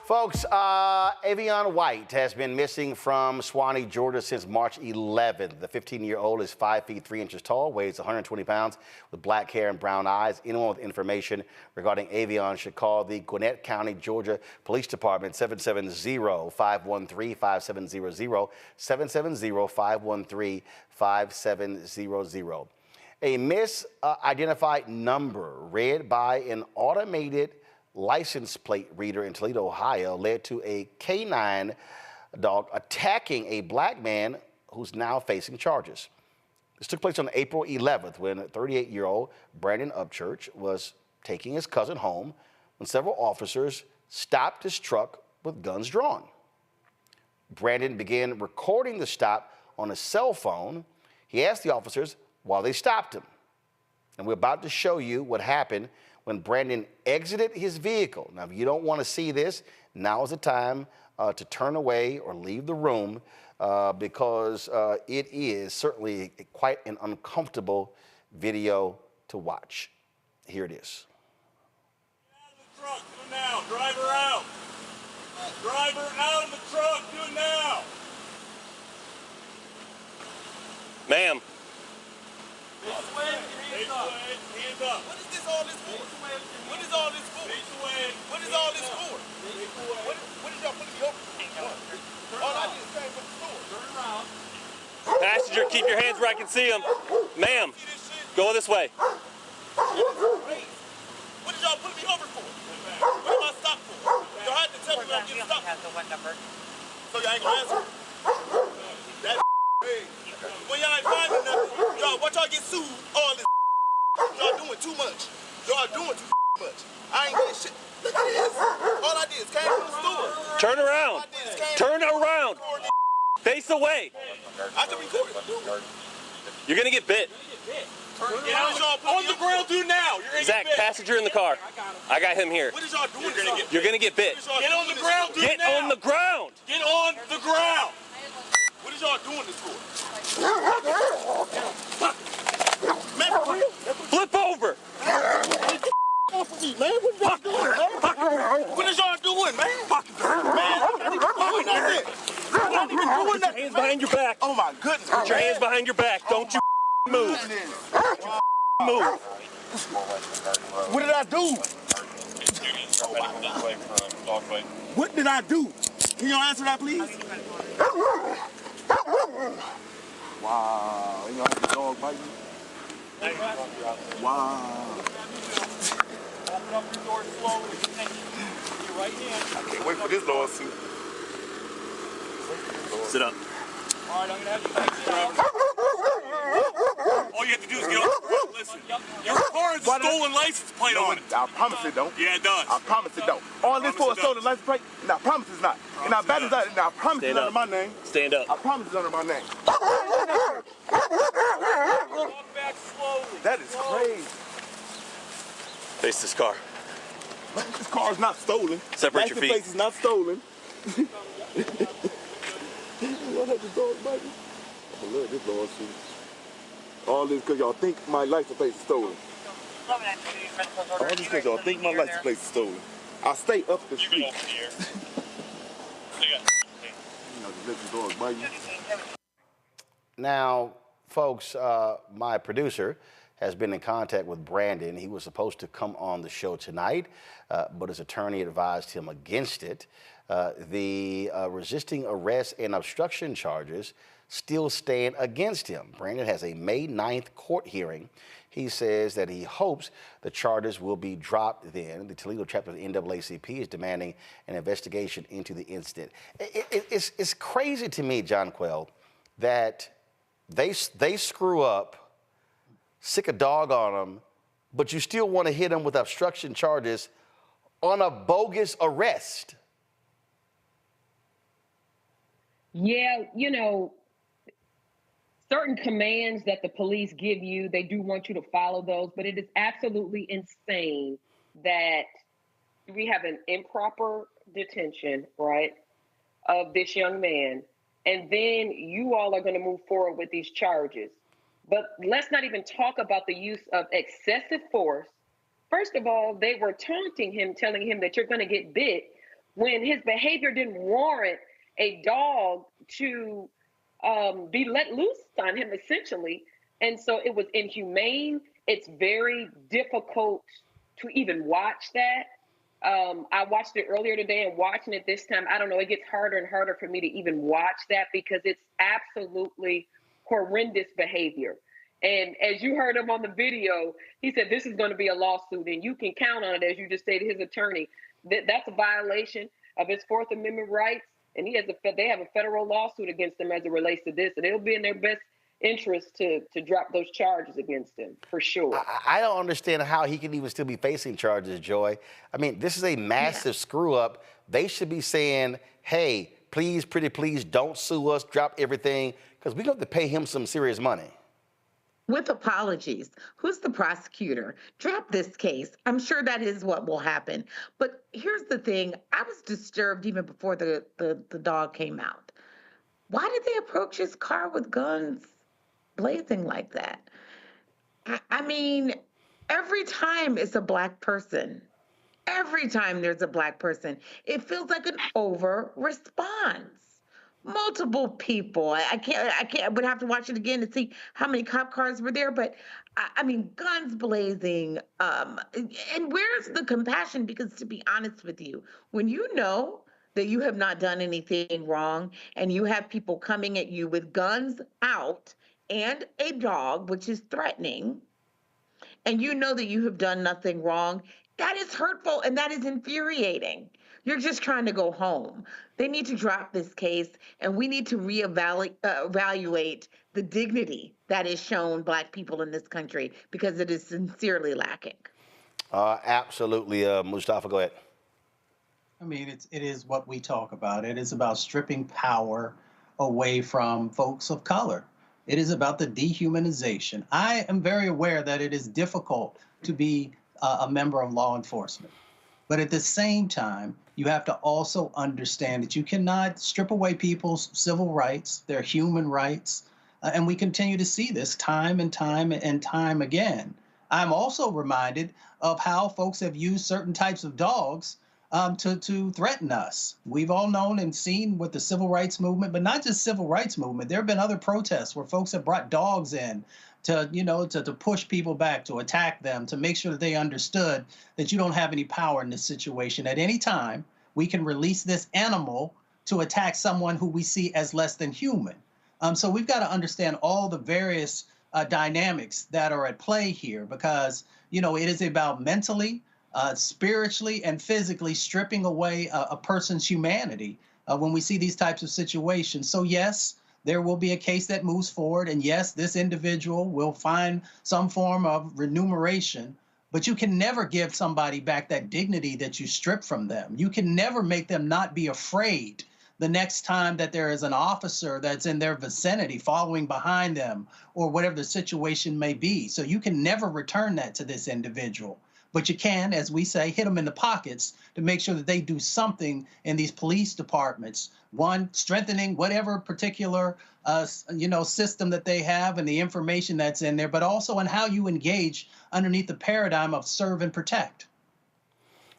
Folks, Avion White has been missing from Suwanee, Georgia since March 11th. The 15-year-old is 5 feet 3 inches tall, weighs 120 pounds, with black hair and brown eyes. Anyone with information regarding Avion should call the Gwinnett County, Georgia Police Department, 770-513-5700, 770-513-5700. A misidentified number read by an automated license plate reader in Toledo, Ohio, led to a canine dog attacking a black man who's now facing charges. This took place on April 11th when 38-year-old Brandon Upchurch was taking his cousin home when several officers stopped his truck with guns drawn. Brandon began recording the stop on a cell phone. He asked the officers why they stopped him. And we're about to show you what happened when Brandon exited his vehicle. Now, if you don't want to see this, now is the time to turn away or leave the room because it is certainly quite an uncomfortable video to watch. Here it is. Get out of the truck, do it now. Driver out. Driver out of the truck, do it now. Ma'am. Hands up. What is this all this for? What is all this for? What is all this for? What is y'all putting me over for? All I did is came from the store. Turn around. Passenger, keep your hands where I can see them. Ma'am, go this way. What did y'all put me over for? What am I stopped for? Y'all had to tell me I'm getting stopped. So y'all ain't gonna answer? That's big. When y'all ain't finding nothing, y'all, watch y'all get sued, all this. Y'all doing too much. Y'all doing too much. I ain't getting shit. Look at this. All I did is came from the store. Turn around. Turn around. Face away. I can record it. You're gonna get bit. On the ground, do now. Zach, passenger in the car. I got him here. What is y'all doing? You're gonna get bit. Get on the ground. Get on the ground. Get on the ground. What is y'all doing this for? Flip over. Off of me, man. What y'all doing, man? What is y'all doing, man? Man, I'm not even doing nothing. I'm not even doing nothing. Put your hands behind your back. Oh my goodness. Put your hands behind your back. Don't you move. Move. What did I do? What did I do? Can you answer that, please? Wow. You know how the dog bite me? Wow. Open up your door slowly. Your right hand. I can't wait for this lawsuit. Sit up. All right, I'm going to have you back down. All you have to do is get up. Listen, your car has a stolen license plate on it. I promise it don't. Yeah, it does. I promise it don't. All this for a stolen license plate? And I promise it's not. And I bet it's not. And I promise it's under my name. Stand up. I promise it's under my name. Walk back slowly. That is crazy. Face this car. This car is not stolen. Separate your feet. License plate is not stolen. Y'all have the dog bite me. I love this lawsuit. All this because y'all think my license plate is stolen. All this because y'all think my license plate is stolen. I stay up the street. Now, folks, my producer has been in contact with Brandon. He was supposed to come on the show tonight, but his attorney advised him against it. The resisting arrest and obstruction charges still stand against him. Brandon has a May 9th court hearing. He says that he hopes the charges will be dropped then. The Toledo chapter of the NAACP is demanding an investigation into the incident. It's crazy to me, John Quell, that they screw up, sick a dog on them, but you still want to hit them with obstruction charges on a bogus arrest. Yeah, you know, certain commands that the police give you, they do want you to follow those, but it is absolutely insane that we have an improper detention, right, of this young man, and then you all are going to move forward with these charges. But let's not even talk about the use of excessive force. First of all, they were taunting him, telling him that you're going to get bit when his behavior didn't warrant a dog to be let loose on him, essentially. And so it was inhumane. It's very difficult to even watch that. I watched it earlier today, and watching it this time, I don't know, it gets harder and harder for me to even watch that because it's absolutely horrendous behavior. And as you heard him on the video, he said this is going to be a lawsuit, and you can count on it, as you just stated, his attorney. That's a violation of his Fourth Amendment rights. And they have a federal lawsuit against him as it relates to this. And it'll be in their best interest to drop those charges against him, for sure. I don't understand how he can even still be facing charges, Joy. I mean, this is a massive screw up. They should be saying, hey, please, pretty please, don't sue us, drop everything, because we're going to have to pay him some serious money. With apologies. Who's the prosecutor? Drop this case. I'm sure that is what will happen. But here's the thing. I was disturbed even before the dog came out. Why did they approach his car with guns blazing like that? I mean, every time it's a Black person, every time there's a Black person, it feels like an over response. Multiple people. I would have to watch it again to see how many cop cars were there. But I mean, guns blazing. And where's the compassion? Because to be honest with you, when you know that you have not done anything wrong and you have people coming at you with guns out and a dog, which is threatening, and you know that you have done nothing wrong, that is hurtful and that is infuriating. You're just trying to go home. They need to drop this case, and we need to evaluate the dignity that is shown Black people in this country because it is sincerely lacking. Absolutely. Mustafa, go ahead. I mean, it is what we talk about. It is about stripping power away from folks of color. It is about the dehumanization. I am very aware that it is difficult to be a member of law enforcement. But at the same time, you have to also understand that you cannot strip away people's civil rights, their human rights, and we continue to see this time and time and time again. I'm also reminded of how folks have used certain types of dogs to threaten us. We've all known and seen with the civil rights movement, but not just civil rights movement. There have been other protests where folks have brought dogs in to push people back, to attack them, to make sure that they understood that you don't have any power in this situation. At any time, we can release this animal to attack someone who we see as less than human. So we've got to understand all the various dynamics that are at play here, because, it is about mentally, spiritually, and physically stripping away a person's humanity when we see these types of situations. So yes, there will be a case that moves forward, and yes, this individual will find some form of remuneration, but you can never give somebody back that dignity that you strip from them. You can never make them not be afraid the next time that there is an officer that's in their vicinity following behind them, or whatever the situation may be. So you can never return that to this individual. But you can, as we say, hit them in the pockets to make sure that they do something in these police departments. One, strengthening whatever particular system that they have and the information that's in there, but also in how you engage underneath the paradigm of serve and protect.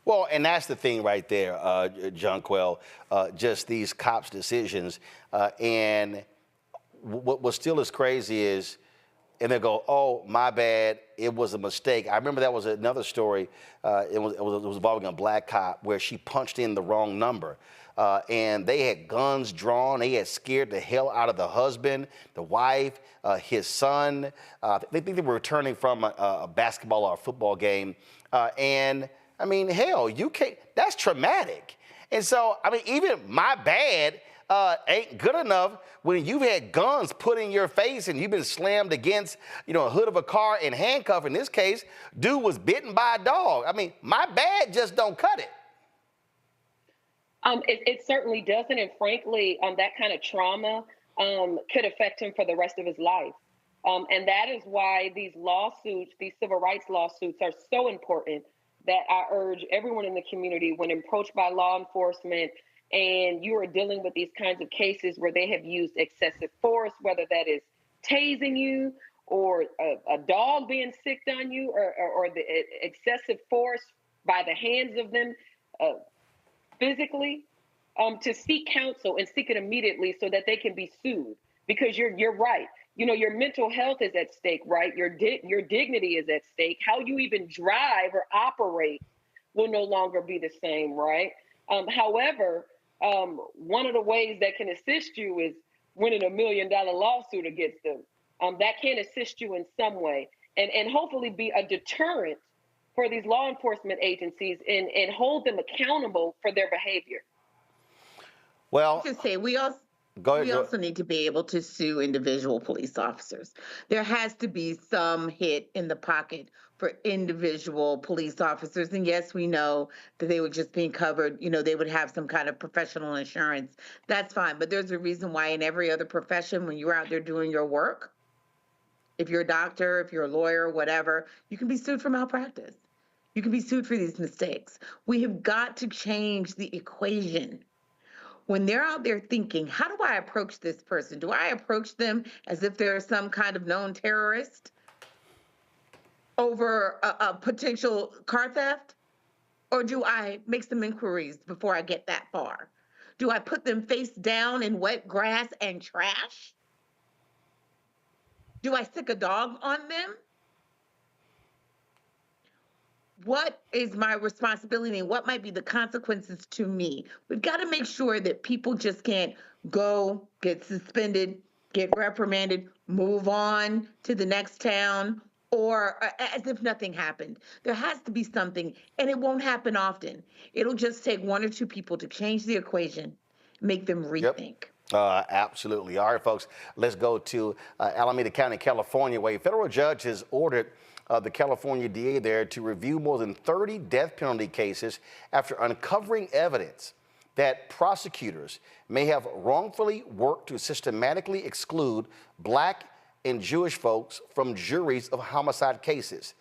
Well, and that's the thing right there, Jonquel, just these cops' decisions. And what still is crazy is, and they go, oh, my bad, it was a mistake. I remember that was another story. It was involving a black cop where she punched in the wrong number. And they had guns drawn. They had scared the hell out of the husband, the wife, his son. They think they were returning from a basketball or a football game. And I mean, hell, you can't, that's traumatic. And so, I mean, even my bad ain't good enough when you've had guns put in your face and you've been slammed against, a hood of a car and handcuffed. In this case, dude was bitten by a dog. I mean, my bad just don't cut it. It certainly doesn't. And frankly, that kind of trauma could affect him for the rest of his life. And that is why these lawsuits, these civil rights lawsuits, are so important, that I urge everyone in the community, when approached by law enforcement and you are dealing with these kinds of cases where they have used excessive force, whether that is tasing you or a dog being sicked on you, or the excessive force by the hands of them physically, to seek counsel and seek it immediately so that they can be sued. Because you're right. Your mental health is at stake, right? Your dignity is at stake. How you even drive or operate will no longer be the same, right? However, one of the ways that can assist you is winning $1 million lawsuit against them. That can assist you in some way, and hopefully be a deterrent for these law enforcement agencies and hold them accountable for their behavior. Well, I just say we also need to be able to sue individual police officers. There has to be some hit in the pocket for individual police officers. And yes, we know that they were just being covered. They would have some kind of professional insurance. That's fine. But there's a reason why in every other profession, when you're out there doing your work, if you're a doctor, if you're a lawyer, whatever, you can be sued for malpractice. You can be sued for these mistakes. We have got to change the equation. When they're out there thinking, how do I approach this person? Do I approach them as if they're some kind of known terrorist over a potential car theft? Or do I make some inquiries before I get that far? Do I put them face down in wet grass and trash? Do I stick a dog on them? What is my responsibility and what might be the consequences to me? We've got to make sure that people just can't go, get suspended, get reprimanded, move on to the next town, or as if nothing happened. There has to be something, and it won't happen often. It'll just take one or two people to change the equation, make them rethink. Yep. Absolutely. All right, folks, let's go to Alameda County, California, where a federal judge has ordered the California DA there to review more than 30 death penalty cases after uncovering evidence that prosecutors may have wrongfully worked to systematically exclude Black and Jewish folks from juries of homicide cases.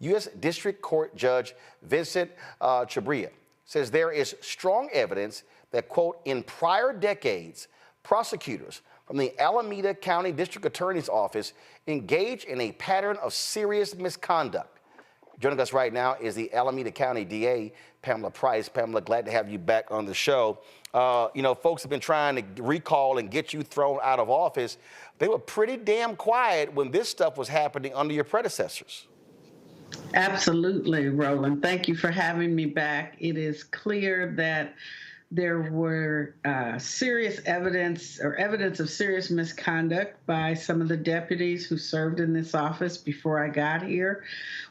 U.S. District Court Judge Vincent Chabria says there is strong evidence that, quote, in prior decades, prosecutors from the Alameda County District Attorney's Office engage in a pattern of serious misconduct. Joining us right now is the Alameda County DA, Pamela Price. Pamela, glad to have you back on the show. Folks have been trying to recall and get you thrown out of office. They were pretty damn quiet when this stuff was happening under your predecessors. Absolutely, Roland. Thank you for having me back. It is clear that there were serious evidence or evidence of serious misconduct by some of the deputies who served in this office before I got here.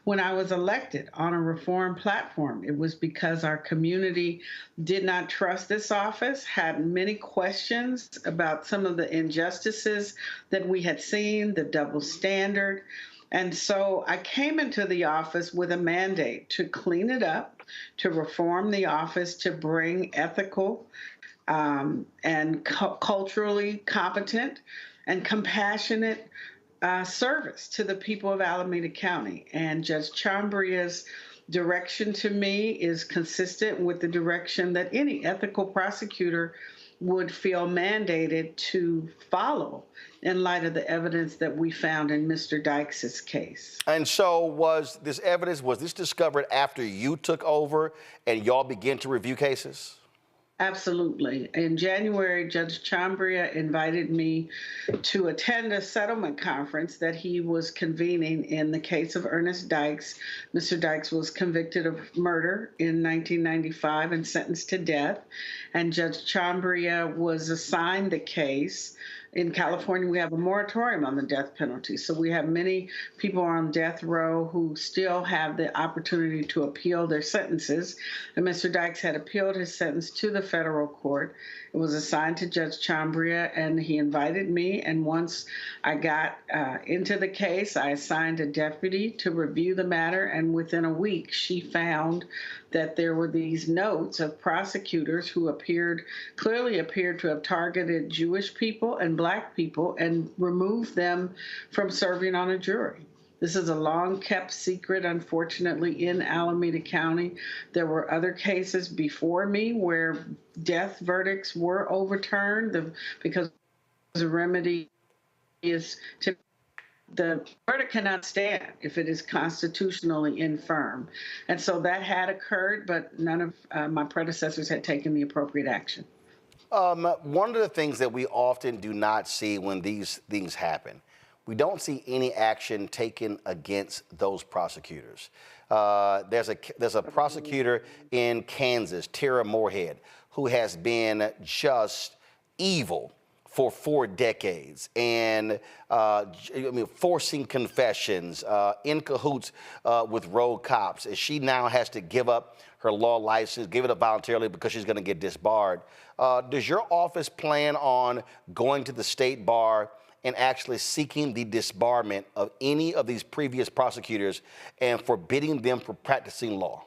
When I was elected on a reform platform, it was because our community did not trust this office, had many questions about some of the injustices that we had seen, the double standard. And so I came into the office with a mandate to clean it up, to reform the office, to bring ethical and culturally competent and compassionate service to the people of Alameda County. And Judge Chambria's direction to me is consistent with the direction that any ethical prosecutor would feel mandated to follow in light of the evidence that we found in Mr. Dykes' case. And so was this discovered after you took over and y'all began to review cases? Absolutely. In January, Judge Chambria invited me to attend a settlement conference that he was convening in the case of Ernest Dykes. Mr. Dykes was convicted of murder in 1995 and sentenced to death. And Judge Chambria was assigned the case. In California, we have a moratorium on the death penalty. So we have many people on death row who still have the opportunity to appeal their sentences. And Mr. Dykes had appealed his sentence to the federal court. It was assigned to Judge Chambria, and he invited me. And once I got into the case, I assigned a deputy to review the matter. And within a week, she found that there were these notes of prosecutors who clearly appeared to have targeted Jewish people and Black people and removed them from serving on a jury. This is a long-kept secret, unfortunately, in Alameda County. There were other cases before me where death verdicts were overturned because the remedy is to the verdict cannot stand if it is constitutionally infirm. And so that had occurred, but none of my predecessors had taken the appropriate action. One of the things that we often do not see when these things happen, we don't see any action taken against those prosecutors. There's a prosecutor in Kansas, Tara Moorhead, who has been just evil for 4 decades and forcing confessions, in cahoots with road cops. And she now has to give up her law license, give it up voluntarily because she's going to get disbarred. Does your office plan on going to the state bar and actually seeking the disbarment of any of these previous prosecutors and forbidding them from practicing law?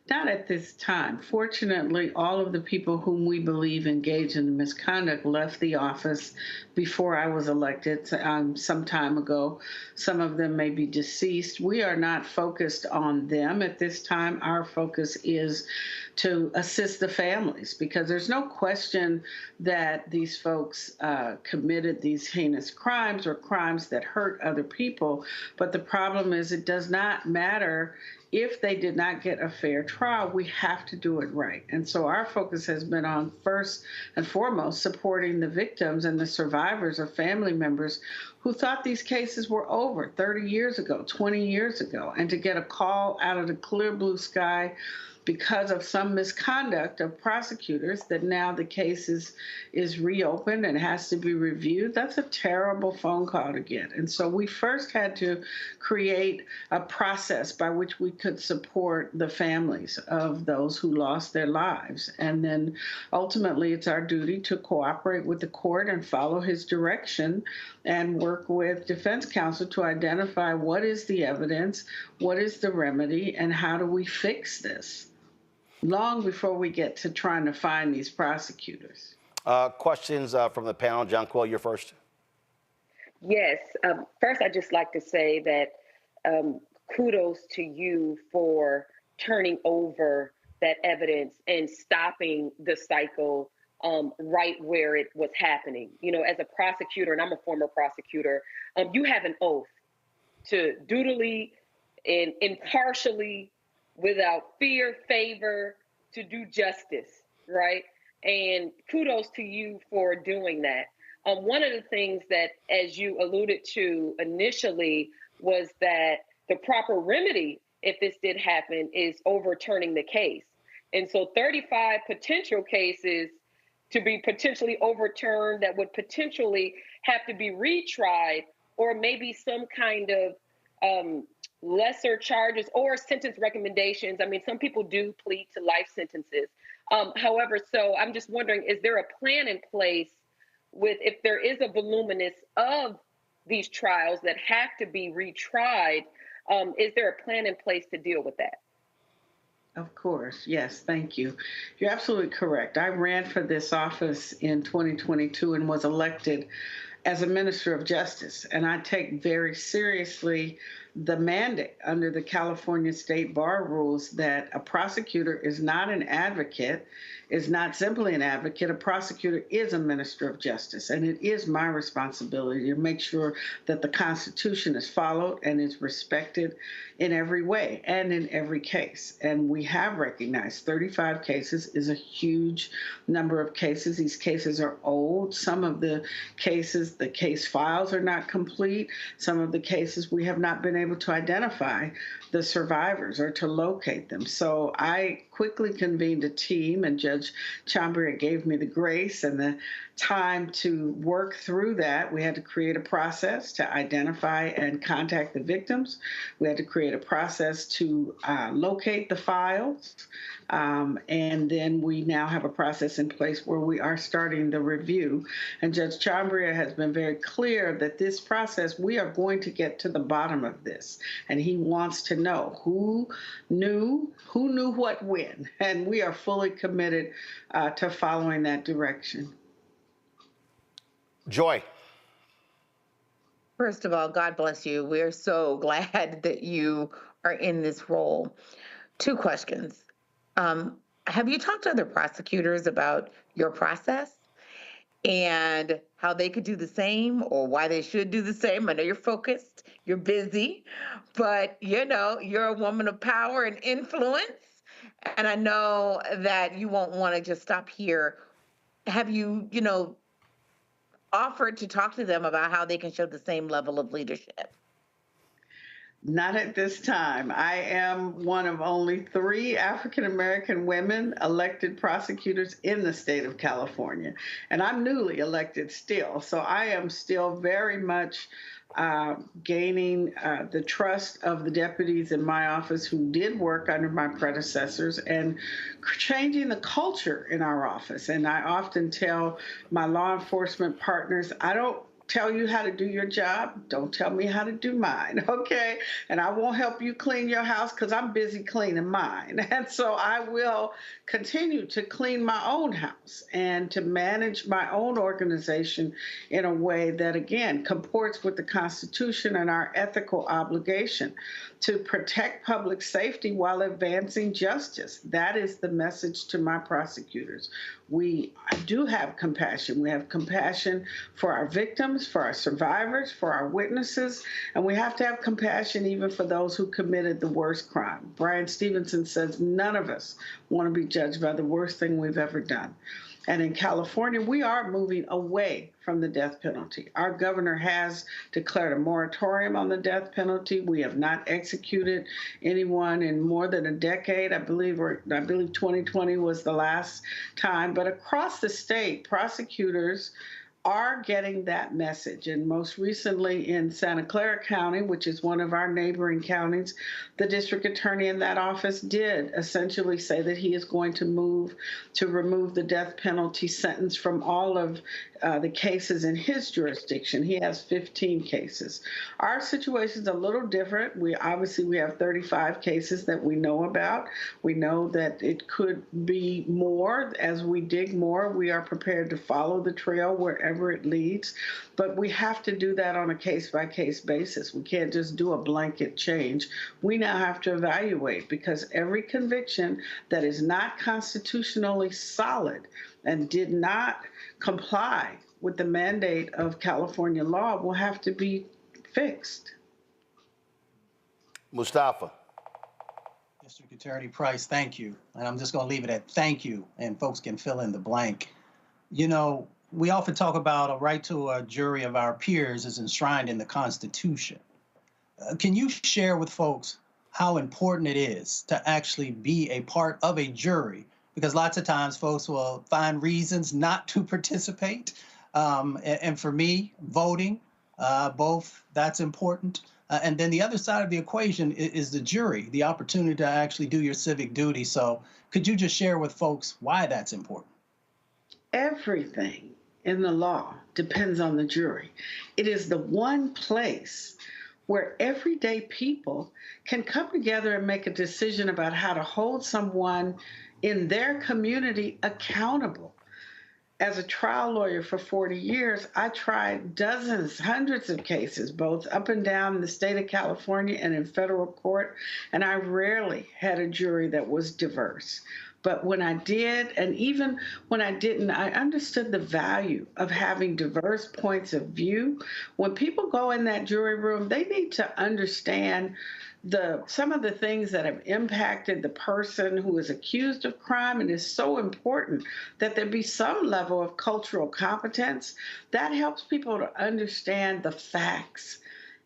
Not at this time. Fortunately, all of the people whom we believe engaged in the misconduct left the office before I was elected some time ago. Some of them may be deceased. We are not focused on them at this time. Our focus is to assist the families, because there's no question that these folks committed these heinous crimes or crimes that hurt other people. But the problem is it does not matter if they did not get a fair trial. We have to do it right. And so our focus has been on, first and foremost, supporting the victims and the survivors of family members who thought these cases were over 30 years ago, 20 years ago, and to get a call out of the clear blue sky because of some misconduct of prosecutors that now the case is reopened and has to be reviewed. That's a terrible phone call to get. And so we first had to create a process by which we could support the families of those who lost their lives. And then ultimately it's our duty to cooperate with the court and follow his direction and work with defense counsel to identify what is the evidence, what is the remedy, and how do we fix this long before we get to trying to find these prosecutors. Questions from the panel. John Quill, you're first. Yes. First, I'd just like to say that kudos to you for turning over that evidence and stopping the cycle right where it was happening. You know, as a prosecutor, and I'm a former prosecutor, you have an oath to dutifully and impartially, without fear, favor, to do justice, right? And kudos to you for doing that. One of the things that, as you alluded to initially, was that the proper remedy, if this did happen, is overturning the case. And so 35 potential cases to be potentially overturned that would potentially have to be retried, or maybe some kind of lesser charges or sentence recommendations. I mean, some people do plead to life sentences. However, so I'm just wondering, is there a plan in place with, if there is a voluminous of these trials that have to be retried, is there a plan in place to deal with that? Of course. Yes. Thank you. You're absolutely correct. I ran for this office in 2022 and was elected as a minister of justice. And I take very seriously the mandate under the California state bar rules that a prosecutor is not an advocate, is not simply an advocate. A prosecutor is a minister of justice. And it is my responsibility to make sure that the Constitution is followed and is respected in every way and in every case. And we have recognized 35 cases is a huge number of cases. These cases are old. Some of the cases, the case files are not complete. Some of the cases we have not been able to identify the survivors or to locate them. So I quickly convened a team, and Judge Chambria gave me the grace and the time to work through that. We had to create a process to identify and contact the victims. We had to create a process to locate the files. And then we now have a process in place where we are starting the review. And Judge Chambria has been very clear that this process, we are going to get to the bottom of this. And he wants to know who knew what when. And we are fully committed to following that direction. Joy. First of all, God bless you. We're so glad that you are in this role. 2 questions. Have you talked to other prosecutors about your process and how they could do the same, or why they should do the same? I know you're focused, you're busy, but you're a woman of power and influence. And I know that you won't want to just stop here. Have you, offered to talk to them about how they can show the same level of leadership? Not at this time. I am one of only 3 African-American women elected prosecutors in the state of California. And I'm newly elected still. So I am still very much gaining the trust of the deputies in my office who did work under my predecessors and changing the culture in our office. And I often tell my law enforcement partners, I don't tell you how to do your job. Don't tell me how to do mine, okay? And I won't help you clean your house because I'm busy cleaning mine. And so I will continue to clean my own house and to manage my own organization in a way that, again, comports with the Constitution and our ethical obligation to protect public safety while advancing justice. That is the message to my prosecutors. We do have compassion. We have compassion for our victims, for our survivors, for our witnesses, and we have to have compassion even for those who committed the worst crime. Brian Stevenson says none of us want to be judged by the worst thing we've ever done. And in California, we are moving away from the death penalty. Our governor has declared a moratorium on the death penalty. We have not executed anyone in more than a decade. I believe 2020 was the last time. But across the state, prosecutors are getting that message. And most recently in Santa Clara County, which is one of our neighboring counties, the district attorney in that office did essentially say that he is going to move to remove the death penalty sentence from all of the cases in his jurisdiction. He has 15 cases. Our situation's a little different. We have 35 cases that we know about. We know that it could be more. As we dig more, we are prepared to follow the trail wherever it leads. But we have to do that on a case-by-case basis. We can't just do a blanket change. We now have to evaluate, because every conviction that is not constitutionally solid and did not comply with the mandate of California law will have to be fixed. Mustafa. District Attorney Price, thank you. And I'm just going to leave it at thank you, and folks can fill in the blank. We often talk about a right to a jury of our peers is enshrined in the Constitution. Can you share with folks how important it is to actually be a part of a jury, because lots of times folks will find reasons not to participate. And for me, voting, both, that's important. And then the other side of the equation is the jury, the opportunity to actually do your civic duty. So could you just share with folks why that's important? Everything in the law depends on the jury. It is the one place where everyday people can come together and make a decision about how to hold someone in their community accountable. As a trial lawyer for 40 years, I tried dozens, hundreds of cases, both up and down the state of California and in federal court, and I rarely had a jury that was diverse. But when I did, and even when I didn't, I understood the value of having diverse points of view. When people go in that jury room, they need to understand some of the things that have impacted the person who is accused of crime. And it's so important that there be some level of cultural competence that helps people to understand the facts.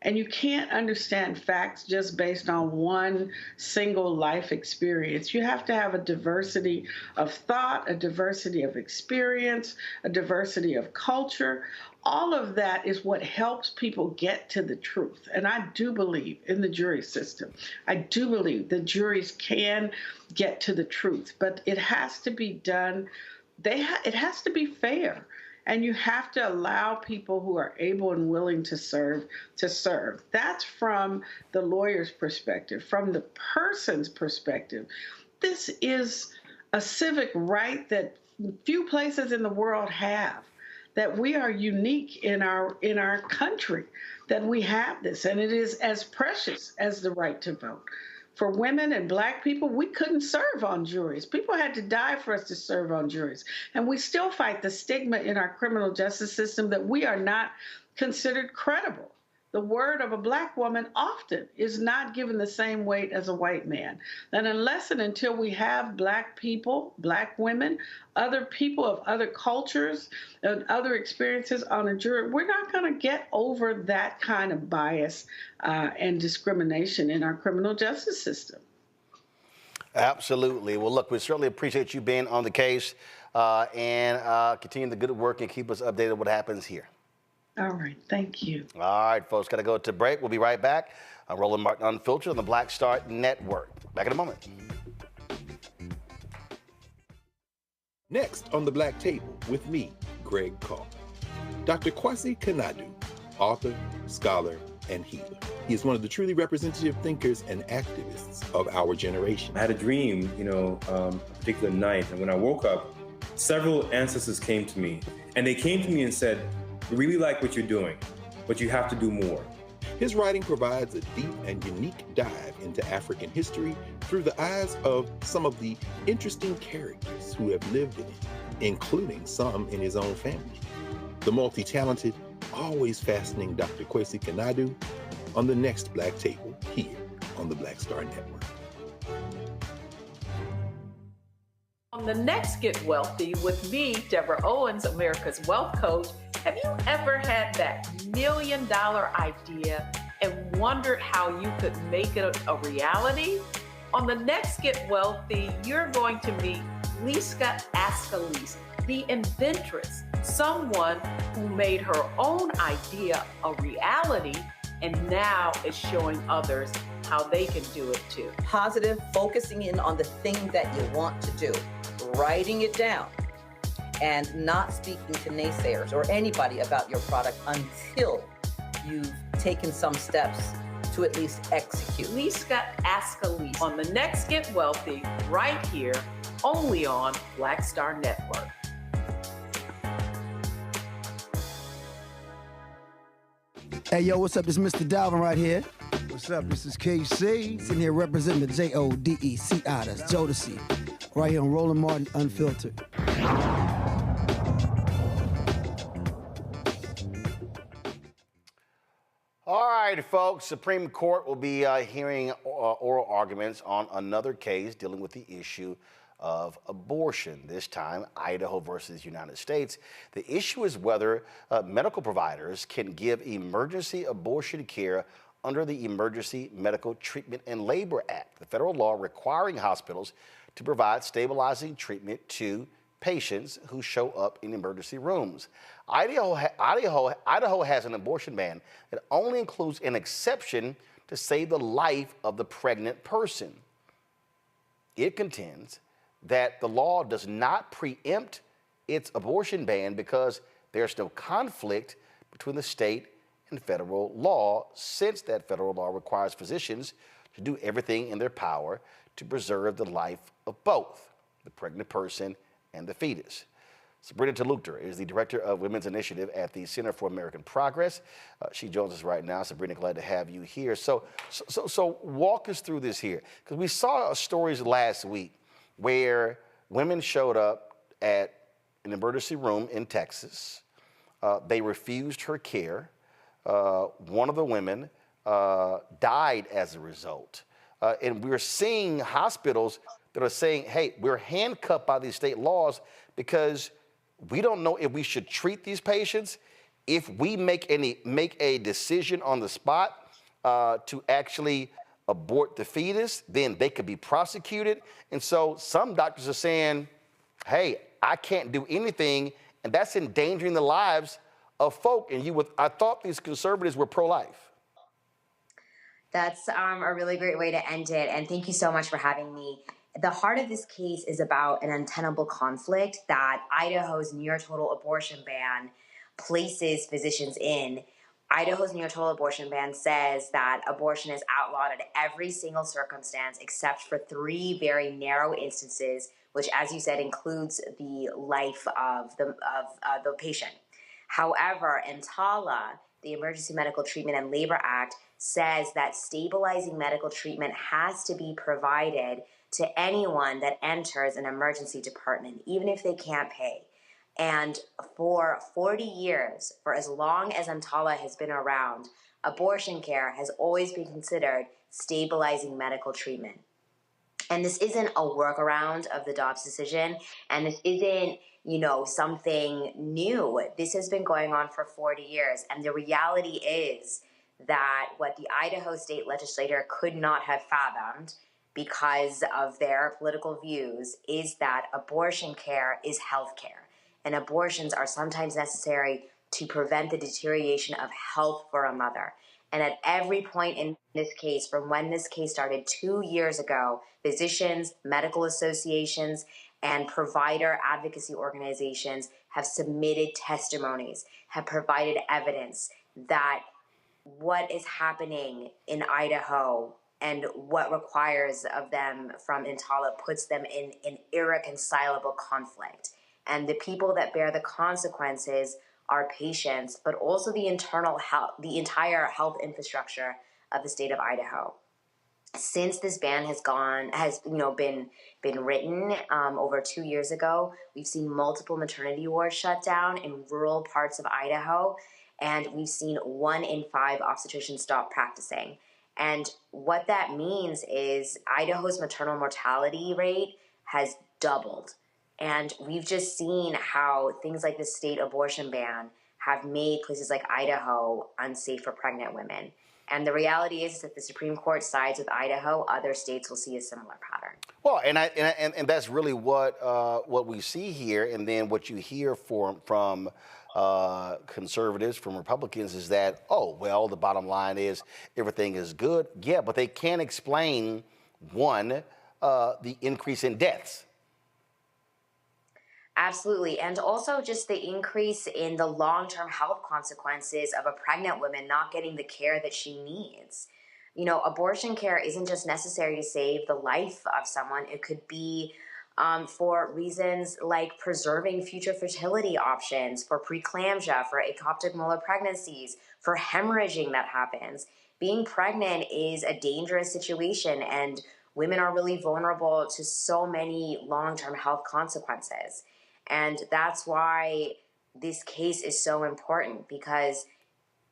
And you can't understand facts just based on one single life experience. You have to have a diversity of thought, a diversity of experience, a diversity of culture. All of that is what helps people get to the truth. And I do believe in the jury system. I do believe that juries can get to the truth, but it has to be done. It has to be fair. And you have to allow people who are able and willing to serve to serve. That's from the lawyer's perspective. From the person's perspective, this is a civic right that few places in the world have, that we are unique in our country, that we have this, and it is as precious as the right to vote. For women and Black people, we couldn't serve on juries. People had to die for us to serve on juries. And we still fight the stigma in our criminal justice system that we are not considered credible. The word of a Black woman often is not given the same weight as a white man. And unless and until we have Black people, Black women, other people of other cultures and other experiences on a jury, we're not going to get over that kind of bias and discrimination in our criminal justice system. Absolutely. Well, look, we certainly appreciate you being on the case and continue the good work and keep us updated on what happens here. All right. Thank you. All right, folks, got to go to break. We'll be right back. I'm Roland Martin Unfiltered on the Black Star Network. Back in a moment. Next on the Black Table with me, Greg Carr. Dr. Kwasi Kanadu, author, scholar, and healer. He is one of the truly representative thinkers and activists of our generation. I had a dream, a particular night, and when I woke up, several ancestors came to me, and they came to me and said, "We really like what you're doing, but you have to do more." His writing provides a deep and unique dive into African history through the eyes of some of the interesting characters who have lived in it, including some in his own family. The multi-talented, always fascinating Dr. Kwasi Kanadu on the next Black Table here on the Black Star Network. On the next Get Wealthy with me, Deborah Owens, America's Wealth Coach. Have you ever had that $1 million idea and wondered how you could make it a reality? On the next Get Wealthy, you're going to meet Liska Askalise, the inventress, someone who made her own idea a reality and now is showing others how they can do it too. Positive, focusing in on the thing that you want to do, writing it down, and not speaking to naysayers or anybody about your product until you've taken some steps to at least execute. Liska Askalise on the next Get Wealthy, right here, only on Black Star Network. Hey, yo, what's up? This is Mr. Dalvin right here. What's up? This is KC. Sitting here representing the Jodeci, that's Jodeci. Right here on Roland Martin Unfiltered. All right, folks, Supreme Court will be hearing oral arguments on another case dealing with the issue of abortion, this time Idaho versus United States. The issue is whether medical providers can give emergency abortion care under the Emergency Medical Treatment and Labor Act, the federal law requiring hospitals to provide stabilizing treatment to patients who show up in emergency rooms. Idaho has an abortion ban that only includes an exception to save the life of the pregnant person. It contends that the law does not preempt its abortion ban because there's no conflict between the state and federal law, since that federal law requires physicians to do everything in their power to preserve the life of both the pregnant person and the fetus. Sabrina Talukder is the Director of Women's Initiative at the Center for American Progress. She joins us right now. Sabrina, glad to have you here. So walk us through this here, because we saw stories last week where women showed up at an emergency room in Texas. They refused her care. One of the women died as a result. And we're seeing hospitals that are saying, hey, we're handcuffed by these state laws because we don't know if we should treat these patients. If we make a decision on the spot to actually abort the fetus, then they could be prosecuted. And so some doctors are saying, hey, I can't do anything, and that's endangering the lives of folk. And I thought these conservatives were pro-life. That's a really great way to end it, and thank you so much for having me. The heart of this case is about an untenable conflict that Idaho's near total abortion ban places physicians in. Idaho's near total abortion ban says that abortion is outlawed in every single circumstance except for 3 very narrow instances, which, as you said, includes the life of the patient. However, EMTALA, the Emergency Medical Treatment and Labor Act, says that stabilizing medical treatment has to be provided to anyone that enters an emergency department, even if they can't pay. And for 40 years, for as long as EMTALA has been around, abortion care has always been considered stabilizing medical treatment. And this isn't a workaround of the Dobbs decision, and this isn't, something new. This has been going on for 40 years, and the reality is that what the Idaho state legislature could not have fathomed because of their political views is that abortion care is health care, and abortions are sometimes necessary to prevent the deterioration of health for a mother. And at every point in this case, from when this case started 2 years ago, physicians, medical associations, and provider advocacy organizations have submitted testimonies, have provided evidence that what is happening in Idaho and what requires of them from EMTALA puts them in an irreconcilable conflict. And the people that bear the consequences are patients, but also the entire health infrastructure of the state of Idaho. Since this ban has been written over 2 years ago, we've seen multiple maternity wards shut down in rural parts of Idaho, and we've seen 1 in 5 obstetricians stop practicing. And what that means is Idaho's maternal mortality rate has doubled. And we've just seen how things like the state abortion ban have made places like Idaho unsafe for pregnant women. And the reality is that the Supreme Court sides with Idaho. Other states will see a similar pattern. Well, and that's really what we see here. And then what you hear from conservatives, from Republicans, is that, oh, well, the bottom line is everything is good. Yeah, but they can't explain, one, the increase in deaths. Absolutely. And also just the increase in the long-term health consequences of a pregnant woman not getting the care that she needs. Abortion care isn't just necessary to save the life of someone. It could be for reasons like preserving future fertility options, for preeclampsia, for ectopic molar pregnancies, for hemorrhaging that happens. Being pregnant is a dangerous situation, and women are really vulnerable to so many long-term health consequences. And that's why this case is so important, because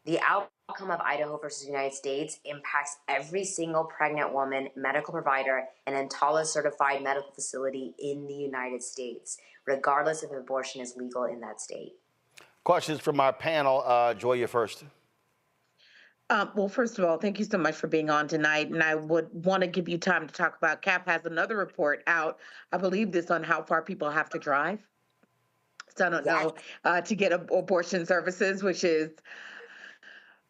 the outcome of Idaho versus the United States impacts every single pregnant woman, medical provider, and EMTALA certified medical facility in the United States, regardless if abortion is legal in that state. Questions from our panel. Joy, you first. Well, first of all, thank you so much for being on tonight. And I would want to give you time to talk about CAP has another report out, I believe this on how far people have to drive. So I don't know, to get abortion services, which is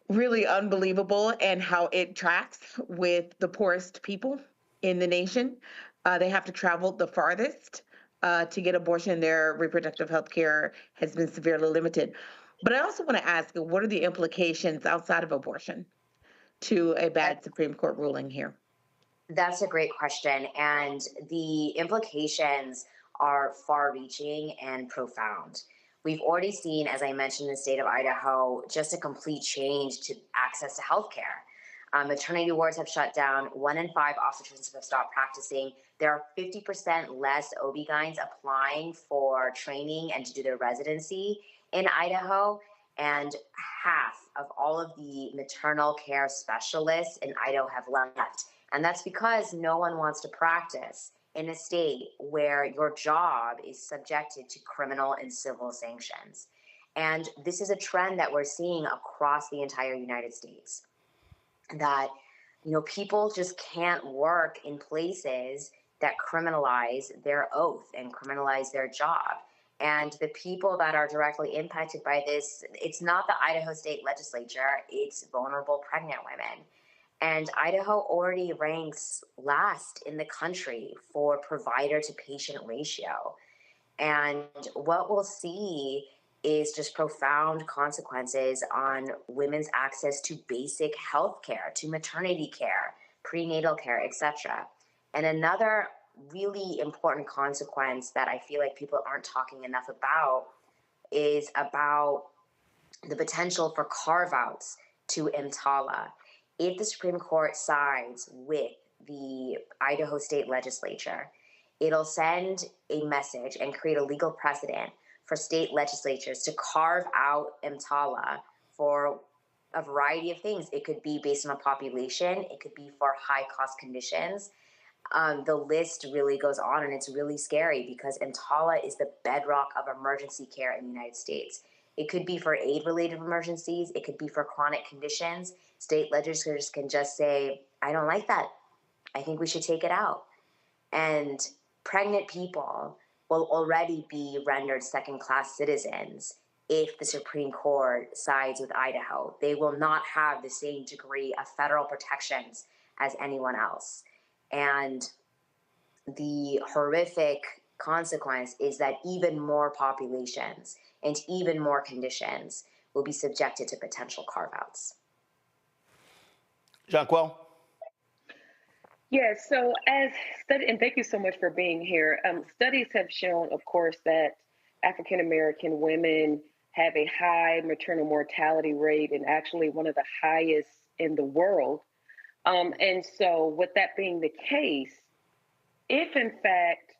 really unbelievable, and how it tracks with the poorest people in the nation. They have to travel the farthest to get abortion. Their reproductive health care has been severely limited. But I also want to ask, what are the implications outside of abortion to a bad Supreme Court ruling here? That's a great question. And the implications are far reaching and profound. We've already seen, as I mentioned, in the state of Idaho, just a complete change to access to healthcare. Maternity wards have shut down. 1 in 5 obstetricians have stopped practicing. There are 50% less OB-GYNs applying for training and to do their residency in Idaho. And half of all of the maternal care specialists in Idaho have left. And that's because no one wants to practice in a state where your job is subjected to criminal and civil sanctions. And this is a trend that we're seeing across the entire United States. That, people just can't work in places that criminalize their oath and criminalize their job. And the people that are directly impacted by this, it's not the Idaho State Legislature, it's vulnerable pregnant women. And Idaho already ranks last in the country for provider to patient ratio. And what we'll see is just profound consequences on women's access to basic health care, to maternity care, prenatal care, etc. And another really important consequence that I feel like people aren't talking enough about is about the potential for carve-outs to EMTALA. If the Supreme Court sides with the Idaho State Legislature, it'll send a message and create a legal precedent for state legislatures to carve out EMTALA for a variety of things. It could be based on a population. It could be for high-cost conditions. The list really goes on, and it's really scary because EMTALA is the bedrock of emergency care in the United States. It could be for aid-related emergencies. It could be for chronic conditions. State legislatures can just say, I don't like that. I think we should take it out. And pregnant people will already be rendered second-class citizens if the Supreme Court sides with Idaho. They will not have the same degree of federal protections as anyone else. And the horrific consequence is that even more populations and even more conditions will be subjected to potential carve-outs. Jonquil? Yes, so and thank you so much for being here. Studies have shown, of course, that African-American women have a high maternal mortality rate and actually one of the highest in the world. And so with that being the case, if in fact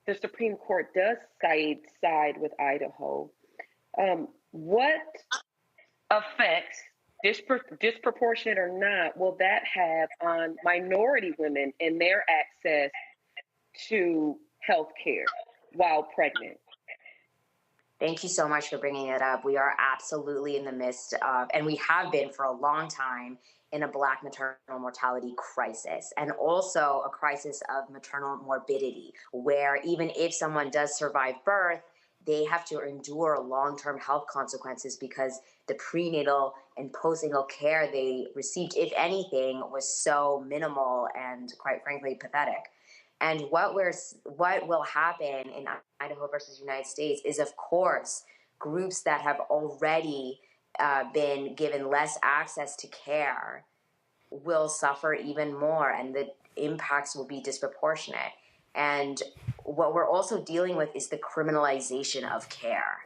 the Supreme Court does side with Idaho, what effects, disproportionate or not, will that have on minority women and their access to health care while pregnant? Thank you so much for bringing it up. We are absolutely in the midst of, and we have been for a long time, in a Black maternal mortality crisis, and also a crisis of maternal morbidity, where even if someone does survive birth, they have to endure long-term health consequences because the prenatal and postnatal care they received, if anything, was so minimal and, quite frankly, pathetic. And what will happen in Idaho versus United States is, of course, groups that have already been given less access to care will suffer even more, and the impacts will be disproportionate. And what we're also dealing with is the criminalization of care.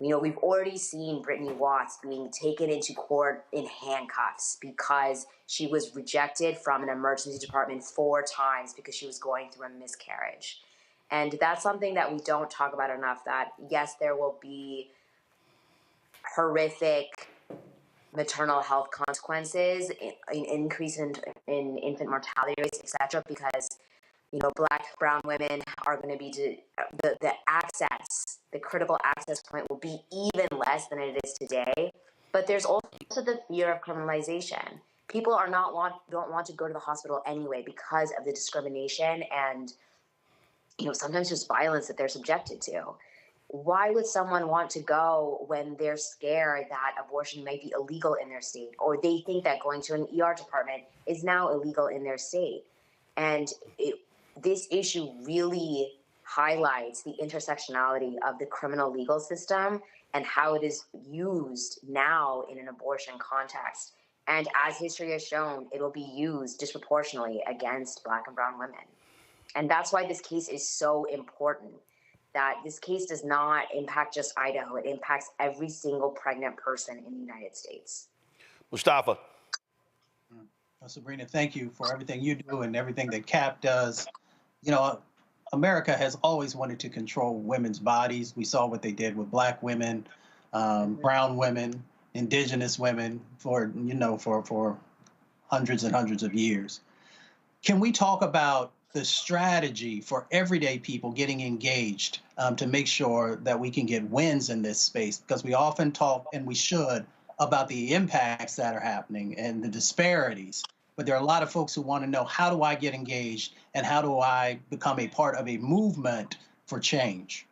We've already seen Brittany Watts being taken into court in handcuffs because she was rejected from an emergency department 4 times because she was going through a miscarriage. And that's something that we don't talk about enough, that yes, there will be horrific maternal health consequences, an increase in infant mortality rates, etc., because Black, brown women are going to be the access, the critical access point will be even less than it is today. But there's also the fear of criminalization. People don't want to go to the hospital anyway because of the discrimination and, sometimes just violence that they're subjected to. Why would someone want to go when they're scared that abortion might be illegal in their state, or they think that going to an ER department is now illegal in their state? And this issue really highlights the intersectionality of the criminal legal system and how it is used now in an abortion context. And as history has shown, it will be used disproportionately against Black and brown women. And that's why this case is so important, that this case does not impact just Idaho. It impacts every single pregnant person in the United States. Mustafa. Sabrina, thank you for everything you do and everything that CAP does. America has always wanted to control women's bodies. We saw what they did with Black women, brown women, indigenous women for hundreds and hundreds of years. Can we talk about the strategy for everyday people getting engaged to make sure that we can get wins in this space? Because we often talk, and we should, about the impacts that are happening and the disparities. But there are a lot of folks who want to know, how do I get engaged and how do I become a part of a movement for change?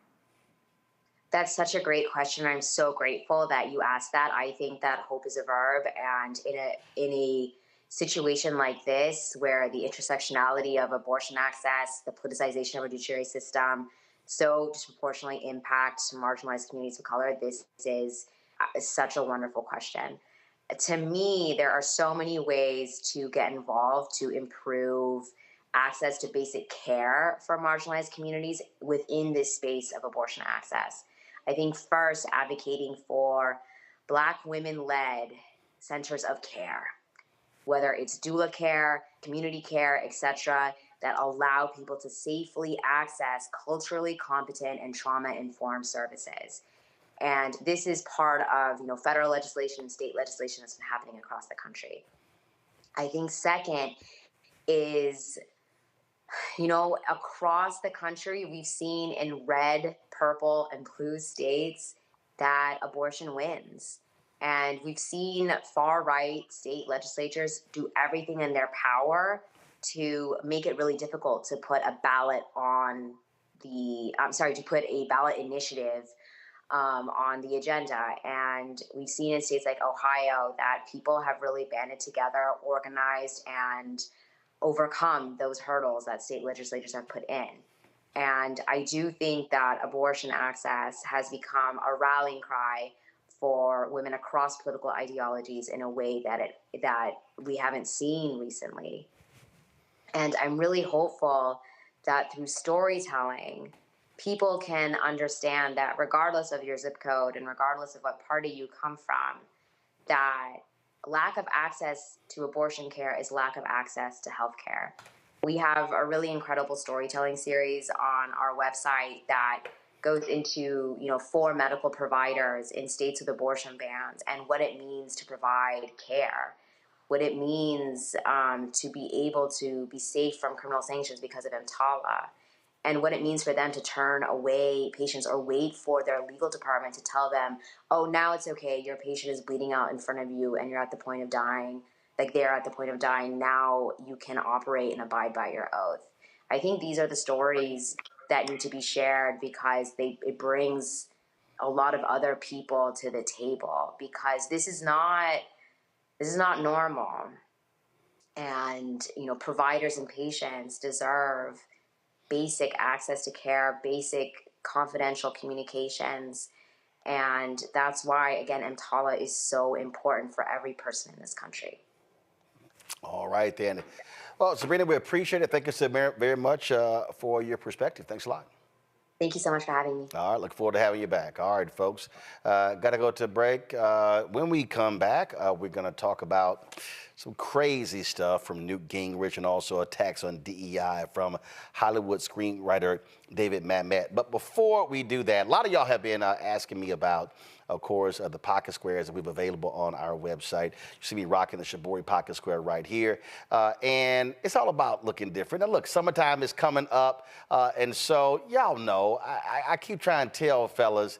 That's such a great question. I'm so grateful that you asked that. I think that hope is a verb, and in a situation like this, where the intersectionality of abortion access, the politicization of our judiciary system so disproportionately impacts marginalized communities of color, this is such a wonderful question. To me, there are so many ways to get involved to improve access to basic care for marginalized communities within this space of abortion access. I think first, advocating for Black women-led centers of care, whether it's doula care, community care, etc., that allow people to safely access culturally competent and trauma-informed services. And this is part of, federal legislation and state legislation that's been happening across the country. I think second is, across the country, we've seen in red, purple, and blue states that abortion wins. And we've seen far-right state legislatures do everything in their power to make it really difficult to put a ballot initiative on the agenda. And we've seen in states like Ohio that people have really banded together, organized, and overcome those hurdles that state legislatures have put in. And I do think that abortion access has become a rallying cry for women across political ideologies in a way that we haven't seen recently. And I'm really hopeful that through storytelling, people can understand that regardless of your zip code and regardless of what party you come from, that lack of access to abortion care is lack of access to health care. We have a really incredible storytelling series on our website that goes into, 4 medical providers in states with abortion bans and what it means to provide care, what it means to be able to be safe from criminal sanctions because of EMTALA, and what it means for them to turn away patients or wait for their legal department to tell them, oh, now it's okay, your patient is bleeding out in front of you and you're at the point of dying, like they're at the point of dying, now you can operate and abide by your oath. I think these are the stories that need to be shared because it brings a lot of other people to the table, because this is not normal. And, providers and patients deserve basic access to care, basic confidential communications. And that's why, again, EMTALA is so important for every person in this country. All right, then. Well, Sabrina, we appreciate it. Thank you so very much for your perspective. Thanks a lot. Thank you so much for having me. All right, look forward to having you back. All right, folks, got to go to a break. When we come back, we're going to talk about some crazy stuff from Newt Gingrich and also attacks on DEI from Hollywood screenwriter David Mamet. But before we do that, a lot of y'all have been asking me about, of course, the pocket squares that we have available on our website. You see me rocking the Shibori pocket square right here. And it's all about looking different. Now, look, summertime is coming up. And so y'all know, I keep trying to tell fellas,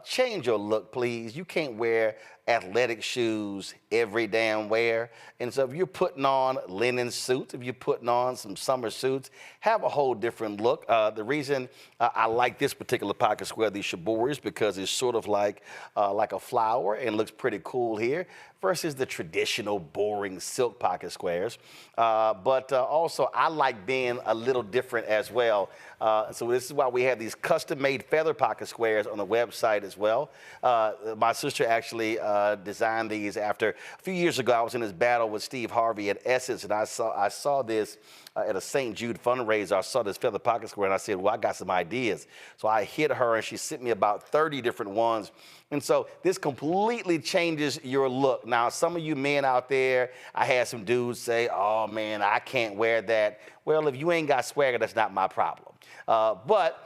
change your look, please. You can't wear athletic shoes every damn wear. And so if you're putting on linen suits, if you're putting on some summer suits, have a whole different look. The reason I like this particular pocket square, the Shibori, is because it's sort of like a flower and looks pretty cool here versus the traditional boring silk pocket squares. But also I like being a little different as well. So this is why we have these custom-made feather pocket squares on the website as well. My sister actually designed these after a few years ago. I was in this battle with Steve Harvey at Essence, and I saw this at a St. Jude fundraiser. I saw this feather pocket square, and I said, well, I got some ideas. So I hit her, and she sent me about 30 different ones. And so this completely changes your look. Now, some of you men out there, I had some dudes say, oh, man, I can't wear that. Well, if you ain't got swagger, that's not my problem. But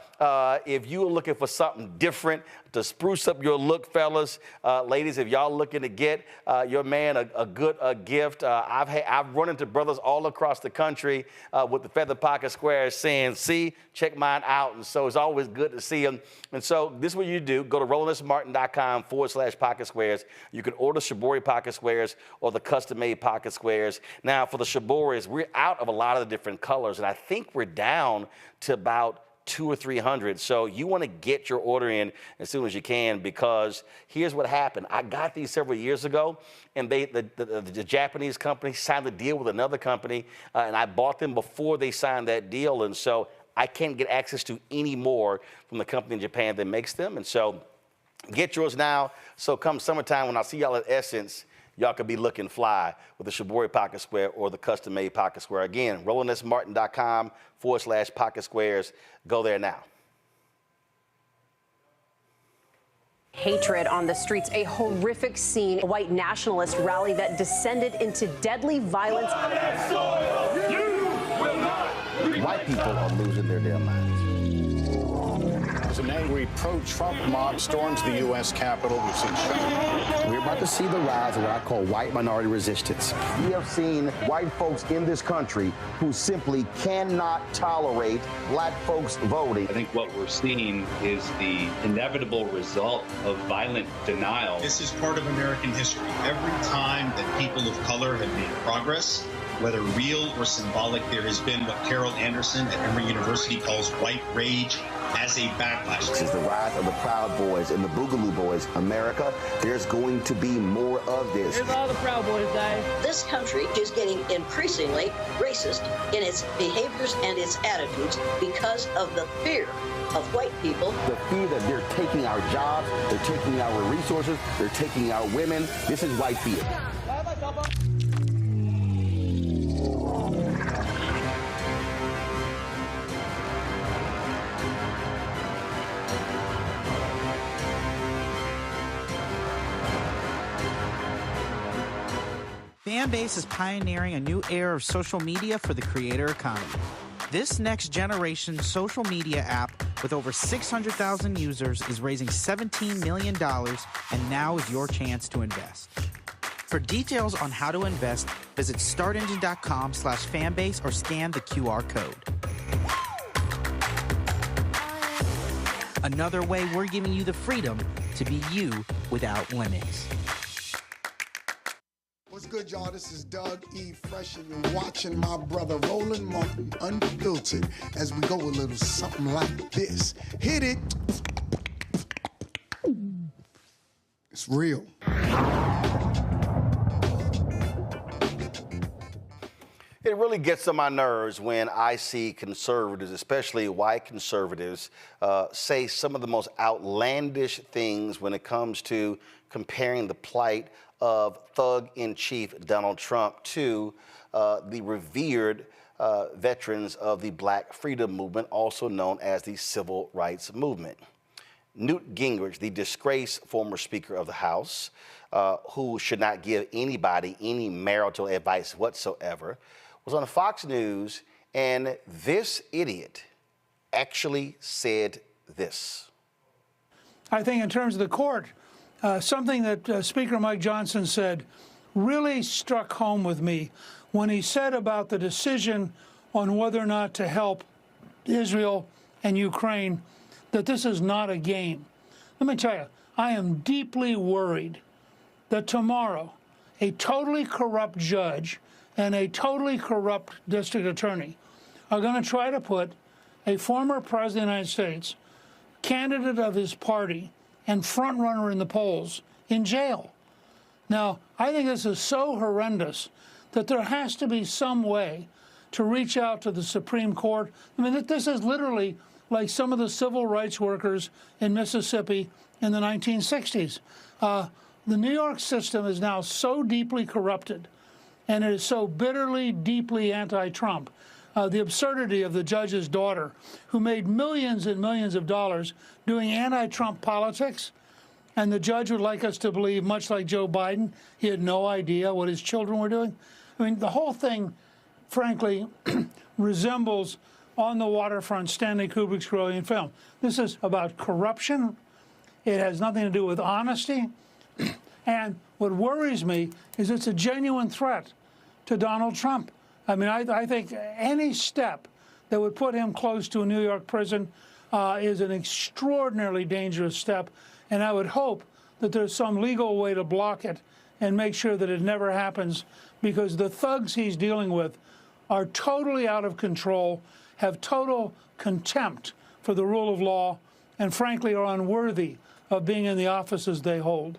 if you're looking for something different to spruce up your look, fellas, ladies, if y'all looking to get your man a good gift, I've run into brothers all across the country with the feather pocket squares saying, see, check mine out. And so it's always good to see them. And so this is what you do. Go to RolandSMartin.com/pocket squares. You can order Shibori pocket squares or the custom-made pocket squares. Now, for the Shiboris, we're out of a lot of the different colors, and I think we're down to about 200 or 300. So you want to get your order in as soon as you can, because here's what happened. I got these several years ago, and the Japanese company signed a deal with another company, and I bought them before they signed that deal. And so I can't get access to any more from the company in Japan that makes them. And so get yours now. So come summertime, when I see y'all at Essence, y'all could be looking fly with the Shibori pocket square or the custom-made pocket square. Again, RolandSMartin.com/pocket squares. Go there now. Hatred on the streets, a horrific scene, a white nationalist rally that descended into deadly violence. White people are losing their damn minds. An angry pro-Trump mob storms the U.S. Capitol. We've seen shots. We're about to see the rise of what I call white minority resistance. We have seen white folks in this country who simply cannot tolerate black folks voting. I think what we're seeing is the inevitable result of violent denial. This is part of American history. Every time that people of color have made progress, whether real or symbolic, there has been what Carol Anderson at Emory University calls white rage as a backlash. This is the rise of the Proud Boys and the Boogaloo Boys. America, there's going to be more of this. Here's all the Proud Boys, guys. This country is getting increasingly racist in its behaviors and its attitudes because of the fear of white people. The fear that they're taking our jobs, they're taking our resources, they're taking our women. This is white fear. Fanbase is pioneering a new era of social media for the creator economy. This next generation social media app with over 600,000 users is raising $17 million, and now is your chance to invest. For details on how to invest, visit startengine.com/fanbase or scan the QR code. Another way we're giving you the freedom to be you without limits. What's good, y'all? This is Doug E. Fresh, and you're watching my brother Roland Martin Unfiltered as we go a little something like this. Hit it. It's real. It really gets on my nerves when I see conservatives, especially white conservatives, say some of the most outlandish things when it comes to comparing the plight of thug-in-chief Donald Trump to the revered veterans of the Black Freedom Movement, also known as the Civil Rights Movement. Newt Gingrich, the disgraced former Speaker of the House, who should not give anybody any marital advice whatsoever, was on Fox News, and this idiot actually said this. I think in terms of the court, something that Speaker Mike Johnson said really struck home with me when he said about the decision on whether or not to help Israel and Ukraine, that this is not a game. Let me tell you, I am deeply worried that tomorrow a totally corrupt judge and a totally corrupt district attorney are going to try to put a former president of the United States, candidate of his party, and front runner in the polls in jail. Now, I think this is so horrendous that there has to be some way to reach out to the Supreme Court. I mean, this is literally like some of the civil rights workers in Mississippi in the 1960s. The New York system is now so deeply corrupted, and it is so bitterly, deeply anti-Trump. The absurdity of the judge's daughter, who made millions and millions of dollars doing anti-Trump politics, and the judge would like us to believe, much like Joe Biden, he had no idea what his children were doing. I mean, the whole thing, frankly, resembles On the Waterfront, Stanley Kubrick's brilliant film. This is about corruption. It has nothing to do with honesty. And what worries me is it's a genuine threat to Donald Trump. I mean, I think any step that would put him close to a New York prison is an extraordinarily dangerous step. And I would hope that there's some legal way to block it and make sure that it never happens, because the thugs he's dealing with are totally out of control, have total contempt for the rule of law, and frankly are unworthy of being in the offices they hold.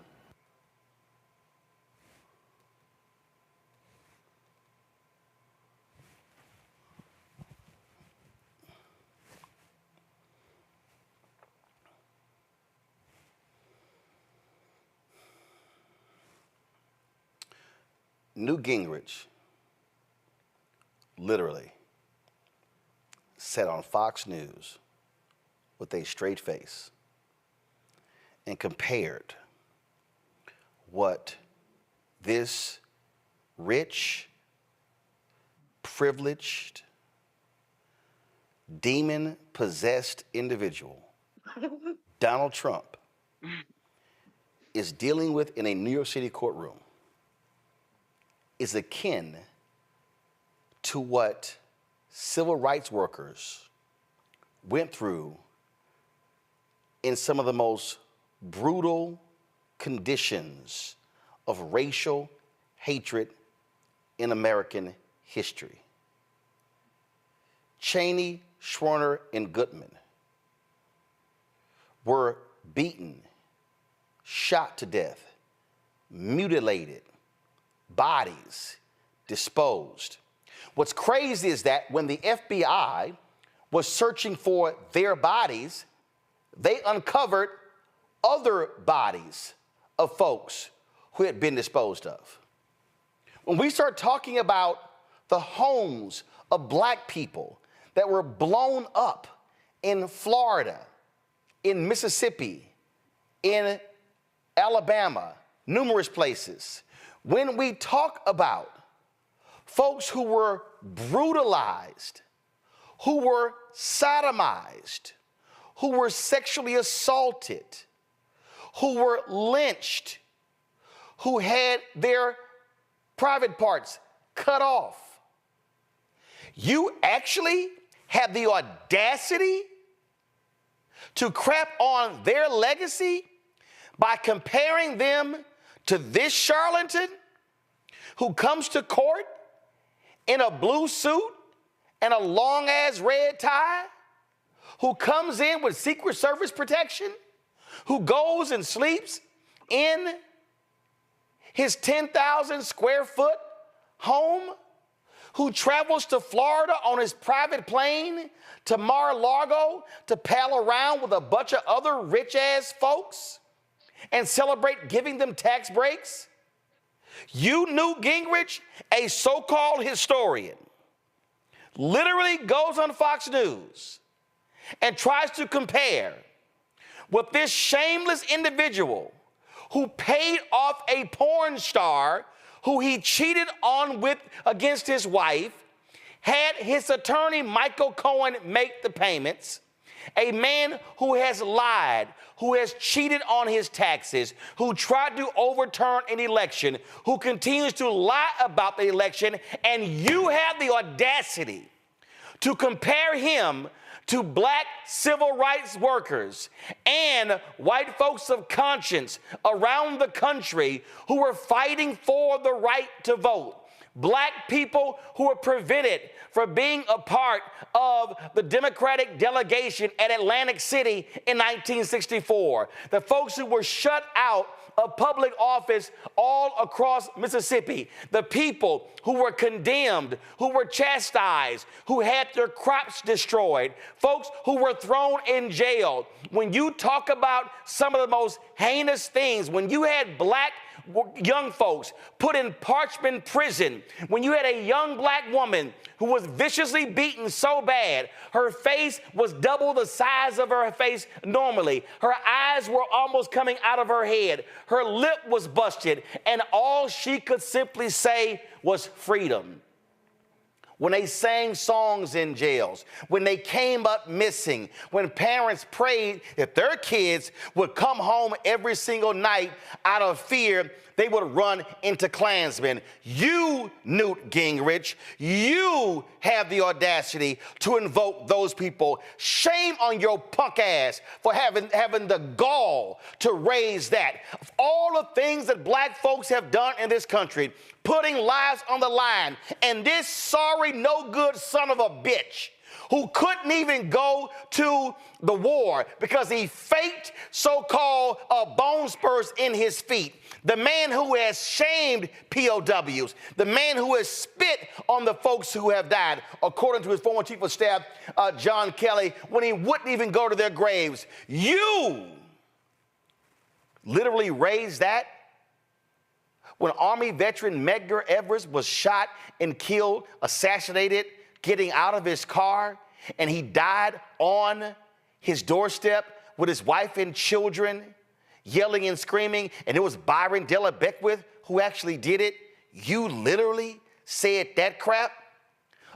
Newt Gingrich literally said on Fox News with a straight face and compared what this rich, privileged, demon-possessed individual, Donald Trump, is dealing with in a New York City courtroom is akin to what civil rights workers went through in some of the most brutal conditions of racial hatred in American history. Cheney, Schwerner, and Goodman were beaten, shot to death, mutilated, bodies disposed. What's crazy is that when the FBI was searching for their bodies, they uncovered other bodies of folks who had been disposed of. When we start talking about the homes of black people that were blown up in Florida, in Mississippi, in Alabama, numerous places, when we talk about folks who were brutalized, who were sodomized, who were sexually assaulted, who were lynched, who had their private parts cut off, you actually have the audacity to crap on their legacy by comparing them to this charlatan who comes to court in a blue suit and a long-ass red tie, who comes in with Secret Service protection, who goes and sleeps in his 10,000 square foot home, who travels to Florida on his private plane to Mar-a-Lago to pal around with a bunch of other rich-ass folks and celebrate giving them tax breaks? You, Newt Gingrich, a so-called historian, literally goes on Fox News and tries to compare what this shameless individual who paid off a porn star who he cheated on with against his wife, had his attorney Michael Cohen make the payments, a man who has lied, who has cheated on his taxes, who tried to overturn an election, who continues to lie about the election, and you have the audacity to compare him to black civil rights workers and white folks of conscience around the country who were fighting for the right to vote. Black people who were prevented from being a part of the Democratic delegation at Atlantic City in 1964. The folks who were shut out of public office all across Mississippi. The people who were condemned, who were chastised, who had their crops destroyed, folks who were thrown in jail. When you talk about some of the most heinous things, when you had black young folks put in Parchment prison, when you had a young black woman who was viciously beaten so bad, her face was double the size of her face normally. Her eyes were almost coming out of her head. Her lip was busted, and all she could simply say was freedom. When they sang songs in jails, when they came up missing, when parents prayed that their kids would come home every single night out of fear, they would run into Klansmen. You, Newt Gingrich, you have the audacity to invoke those people. Shame on your punk ass for having the gall to raise that. Of all the things that black folks have done in this country, putting lives on the line, and this sorry, no good son of a bitch who couldn't even go to the war because he faked so-called bone spurs in his feet. The man who has shamed POWs, the man who has spit on the folks who have died, according to his former chief of staff, John Kelly, when he wouldn't even go to their graves. You literally raised that? When Army veteran Medgar Evers was shot and killed, assassinated, getting out of his car, and he died on his doorstep with his wife and children, yelling and screaming, and it was Byron Della Beckwith who actually did it. You literally said that crap?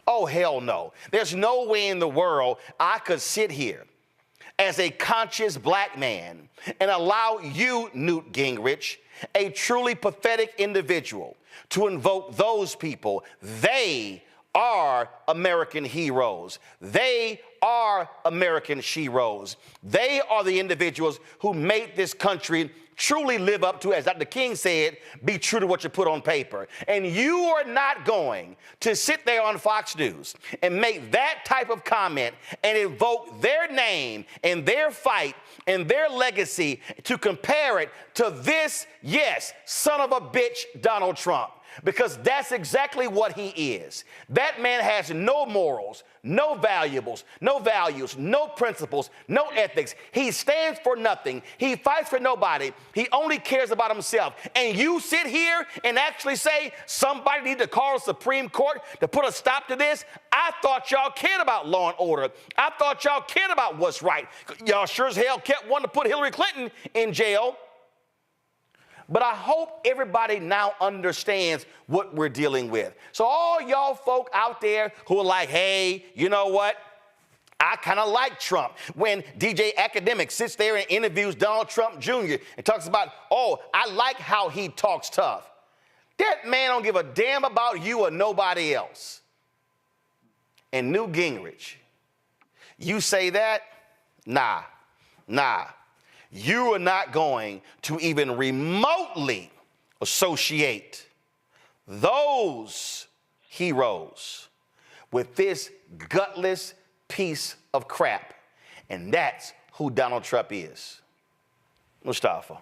Oh, hell no. There's no way in the world I could sit here as a conscious black man and allow you, Newt Gingrich, a truly pathetic individual, to invoke those people. They are American heroes. They are American sheroes. They are the individuals who made this country truly live up to, as Dr. King said, be true to what you put on paper. And you are not going to sit there on Fox News and make that type of comment and invoke their name and their fight and their legacy to compare it to this, yes, son of a bitch, Donald Trump. Because that's exactly what he is. That man has no morals, no values, no principles, no ethics. He stands for nothing. He fights for nobody. He only cares about himself. And you sit here and actually say somebody needs to call the Supreme Court to put a stop to this? I thought y'all cared about law and order. I thought y'all cared about what's right. Y'all sure as hell kept wanting to put Hillary Clinton in jail. But I hope everybody now understands what we're dealing with. So all y'all folk out there who are like, hey, you know what? I kind of like Trump. When DJ Academic sits there and interviews Donald Trump Jr. and talks about, oh, I like how he talks tough. That man don't give a damn about you or nobody else. And Newt Gingrich, you say that? Nah. You are not going to even remotely associate those heroes with this gutless piece of crap. And that's who Donald Trump is. Mustafa.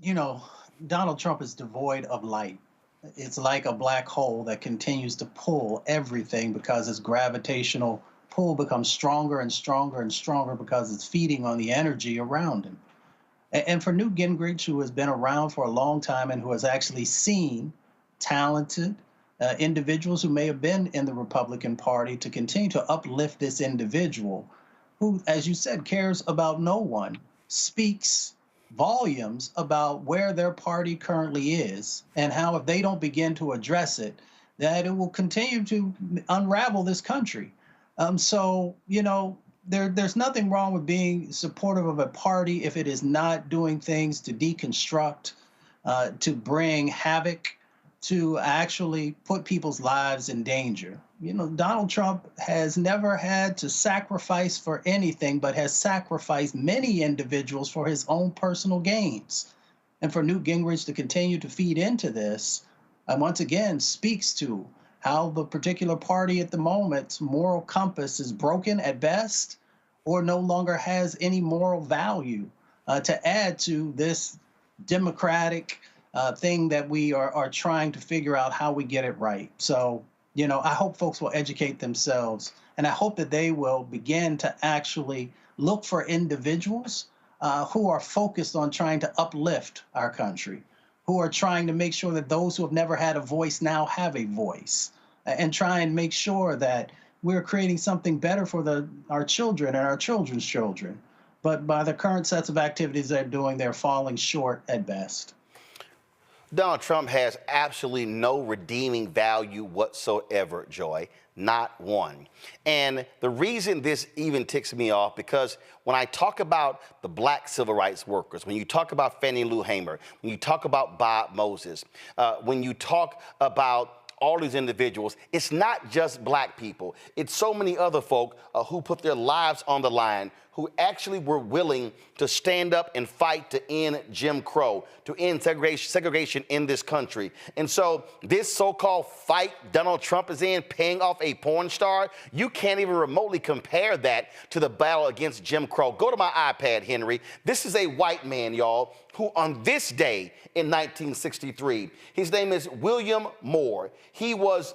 You know, Donald Trump is devoid of light. It's like a black hole that continues to pull everything because its gravitational pull becomes stronger and stronger and stronger because it's feeding on the energy around him. And for Newt Gingrich, who has been around for a long time and who has actually seen talented individuals who may have been in the Republican Party, to continue to uplift this individual who, as you said, cares about no one, speaks volumes about where their party currently is and how if they don't begin to address it, that it will continue to unravel this country. So, you know, there's nothing wrong with being supportive of a party if it is not doing things to deconstruct, to bring havoc to actually put people's lives in danger. You know, Donald Trump has never had to sacrifice for anything, but has sacrificed many individuals for his own personal gains. And for Newt Gingrich to continue to feed into this, once again, speaks to how the particular party at the moment's moral compass is broken at best, or no longer has any moral value to add to this democratic thing that we are trying to figure out how we get it right. So, you know, I hope folks will educate themselves, and I hope that they will begin to actually look for individuals who are focused on trying to uplift our country, who are trying to make sure that those who have never had a voice now have a voice, and try and make sure that we're creating something better for our children and our children's children. But by the current sets of activities they're doing, they're falling short at best. Donald Trump has absolutely no redeeming value whatsoever, Joy. Not one. And the reason this even ticks me off, because when I talk about the black civil rights workers, when you talk about Fannie Lou Hamer, when you talk about Bob Moses, when you talk about all these individuals, it's not just black people. It's so many other folk who put their lives on the line, who actually were willing to stand up and fight to end Jim Crow, to end segregation in this country. And so this so-called fight Donald Trump is in, paying off a porn star, you can't even remotely compare that to the battle against Jim Crow. Go to my iPad, Henry. This is a white man, y'all, who on this day in 1963, his name is William Moore. He was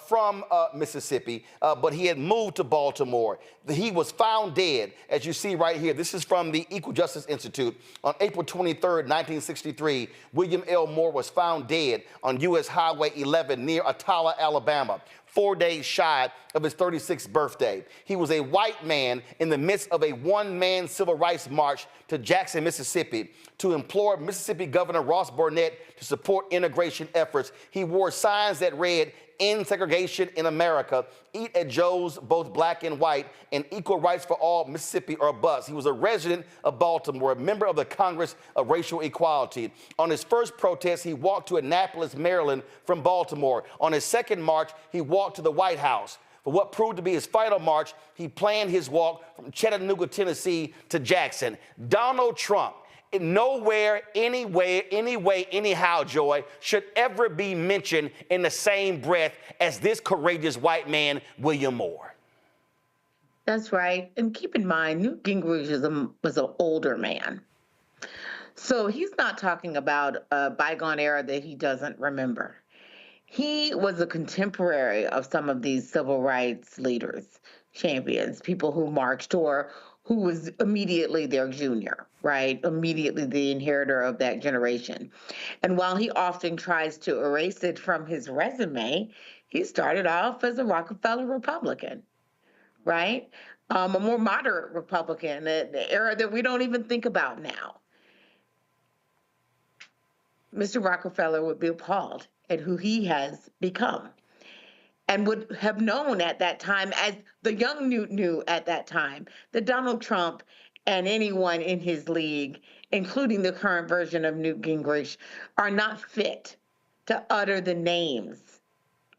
from Mississippi, but he had moved to Baltimore. He was found dead, as you see right here. This is from the Equal Justice Institute. On April 23rd, 1963, William L. Moore was found dead on U.S. Highway 11 near Attala, Alabama, 4 days shy of his 36th birthday. He was a white man in the midst of a one-man civil rights march to Jackson, Mississippi, to implore Mississippi Governor Ross Barnett to support integration efforts. He wore signs that read, "End segregation in America, eat at Joe's, both black and white, and equal rights for all, Mississippi or bust." He was a resident of Baltimore, a member of the Congress of Racial Equality. On his first protest, he walked to Annapolis, Maryland from Baltimore. On his second march, he walked to the White House. For what proved to be his final march, he planned his walk from Chattanooga, Tennessee to Jackson. Donald Trump, nowhere, anywhere, anyway, anyhow, Joy, should ever be mentioned in the same breath as this courageous white man, William Moore. That's right. And keep in mind, Newt Gingrich was an older man. So he's not talking about a bygone era that he doesn't remember. He was a contemporary of some of these civil rights leaders, champions, people who marched, or who was immediately their junior, right? Immediately the inheritor of that generation. And while he often tries to erase it from his resume, he started off as a Rockefeller Republican, right? A more moderate Republican, the era that we don't even think about now. Mr. Rockefeller would be appalled at who he has become, and would have known at that time, as the young Newt knew at that time, that Donald Trump and anyone in his league, including the current version of Newt Gingrich, are not fit to utter the names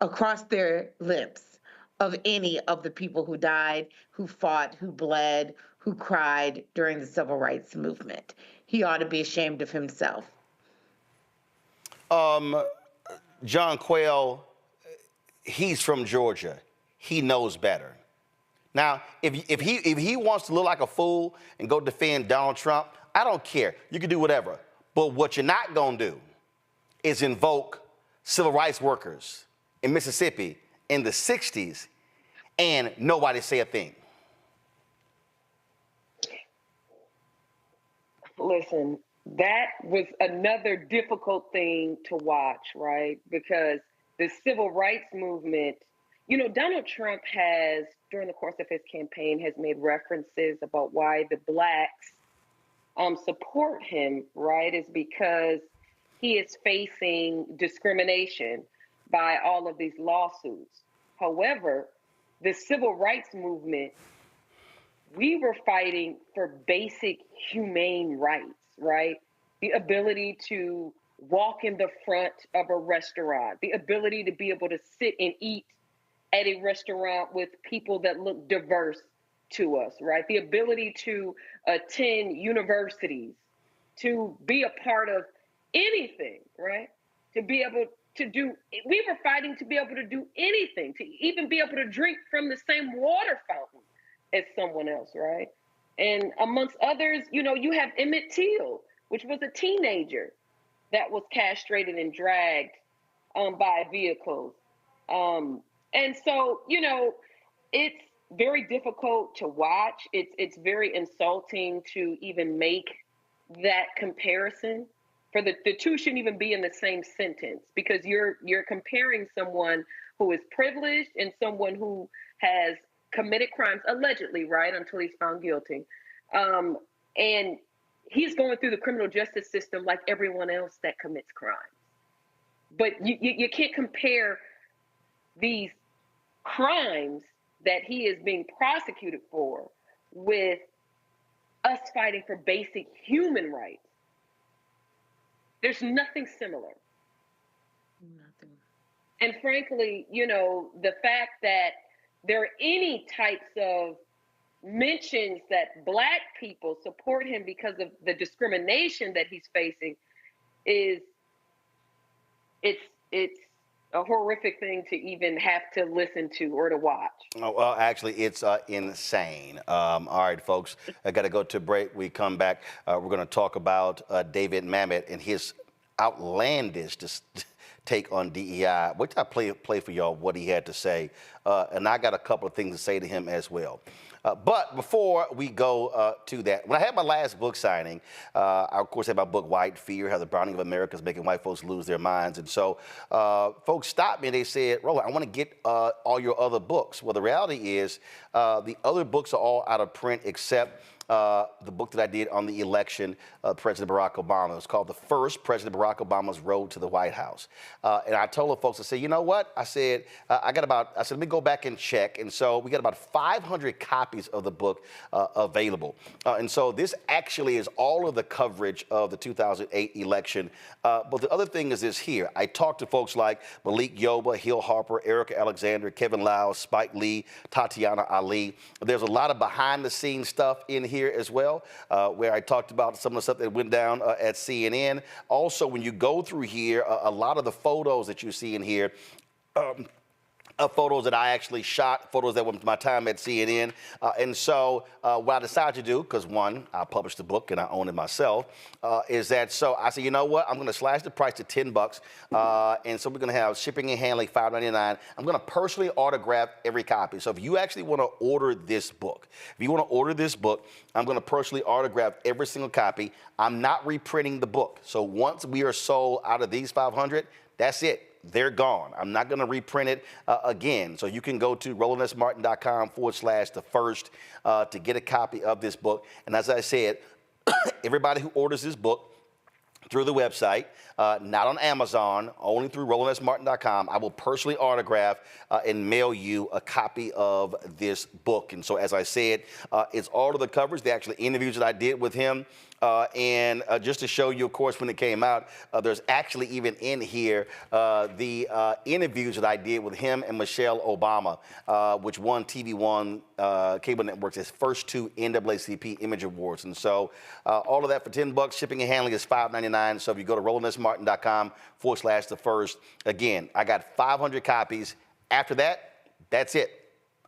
across their lips of any of the people who died, who fought, who bled, who cried during the civil rights movement. He ought to be ashamed of himself. John Quayle, he's from Georgia. He knows better. Now, if he wants to look like a fool and go defend Donald Trump, I don't care. You can do whatever. But what you're not going to do is invoke civil rights workers in Mississippi in the 60s and nobody say a thing. Listen, that was another difficult thing to watch, right? Because the civil rights movement, you know, Donald Trump has, during the course of his campaign, has made references about why the blacks support him, right? Is because he is facing discrimination by all of these lawsuits. However, the civil rights movement, we were fighting for basic humane rights, right? The ability to walk in the front of a restaurant, the ability to be able to sit and eat at a restaurant with people that look diverse to us, right? The ability to attend universities, to be a part of anything, right? To be able to do, we were fighting to be able to do anything, to even be able to drink from the same water fountain as someone else, right? And amongst others, you know, you have Emmett Till, which was a teenager that was castrated and dragged by vehicles. And so, you know, it's very difficult to watch. It's very insulting to even make that comparison. For the two shouldn't even be in the same sentence, because you're comparing someone who is privileged and someone who has committed crimes, allegedly, right, until he's found guilty. And he's going through the criminal justice system like everyone else that commits crimes. But you can't compare these crimes that he is being prosecuted for with us fighting for basic human rights. There's nothing similar. Nothing. And frankly, you know, the fact that there are any types of mentions that Black people support him because of the discrimination that he's facing is, it's a horrific thing to even have to listen to or to watch. Oh, well, actually, it's insane. All right, folks, I got to go to a break. We come back. We're going to talk about David Mamet and his outlandish take on DEI. Wait till I play for y'all what he had to say. And I got a couple of things to say to him as well. But before we go to that, when I had my last book signing, I, of course, had my book, White Fear, How the Browning of America is Making White Folks Lose Their Minds. And so folks stopped me and they said, Roland, I want to get all your other books. Well, the reality is the other books are all out of print except the book that I did on the election of President Barack Obama. It's called The First President Barack Obama's Road to the White House. And I told the folks, I said, you know what? I said, let me go back and check. And so we got about 500 copies of the book available. And so this actually is all of the coverage of the 2008 election. But the other thing is this here. I talked to folks like Malik Yoba, Hill Harper, Erica Alexander, Kevin Lau, Spike Lee, Tatiana Ali. There's a lot of behind the scenes stuff in here as well, where I talked about some of the stuff that went down at CNN. Also, when you go through here, a lot of the photos that you see in here, photos that I actually shot, photos that were my time at CNN. And so what I decided to do, because one, I published the book and I own it myself, is that so I said, you know what, I'm going to slash the price to $10. And so we're going to have shipping and handling $5.99. I'm going to personally autograph every copy. So if you actually want to order this book, I'm going to personally autograph every single copy. I'm not reprinting the book. So once we are sold out of these 500, that's it. They're gone. I'm not going to reprint it again. So you can go to RolandSMartin.com/the-first to get a copy of this book. And as I said, everybody who orders this book through the website, not on Amazon, only through RolandSMartin.com, I will personally autograph and mail you a copy of this book. And so, as I said, it's all of the coverage, the actual interviews that I did with him. And just to show you, of course, when it came out, there's actually even in here the interviews that I did with him and Michelle Obama, which won TV One cable networks its first 2 NAACP Image Awards. And so all of that for $10. Shipping and handling is $5.99. So if you go to RolandSMartin.com/the-first, again, I got 500 copies. After that, that's it.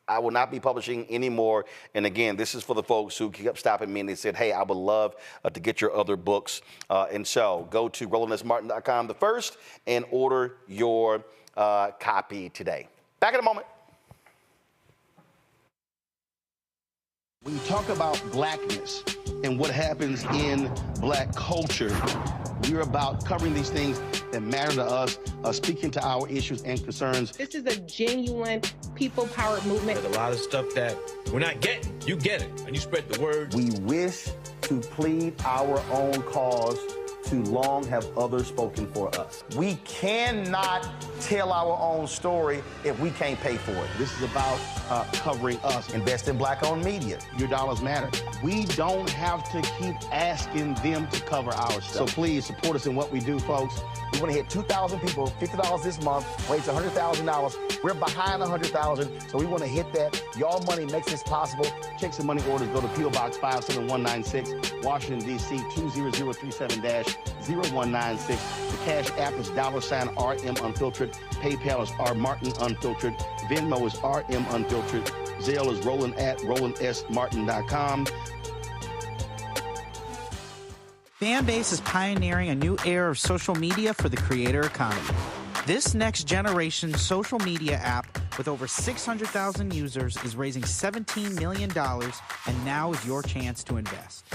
I will not be publishing anymore. And again, this is for the folks who kept stopping me and they said, hey, I would love to get your other books. And so go to RolandSMartin.com/the-first and order your copy today. Back in a moment. When you talk about blackness and what happens in Black culture, we're about covering these things that matter to us, speaking to our issues and concerns. This is a genuine people-powered movement. There's a lot of stuff that we're not getting. You get it, and you spread the word. We wish to plead our own cause too long have others spoken for us. We cannot tell our own story if we can't pay for it. This is about covering us. Invest in Black-owned media. Your dollars matter. We don't have to keep asking them to cover our stuff. So please support us in what we do, folks. We want to hit 2,000 people, $50 this month, raise $100,000. We're behind 100,000, so we want to hit that. Y'all money makes this possible. Check some money orders. Go to P.O. Box 57196, Washington, D.C. 20037-0196. The Cash App is $RM Unfiltered. PayPal is R Martin Unfiltered. Venmo is RM Unfiltered. Zelle is Roland at RolandSMartin.com. Fanbase is pioneering a new era of social media for the creator economy. This next generation social media app with over 600,000 users is raising $17 million, and now is your chance to invest.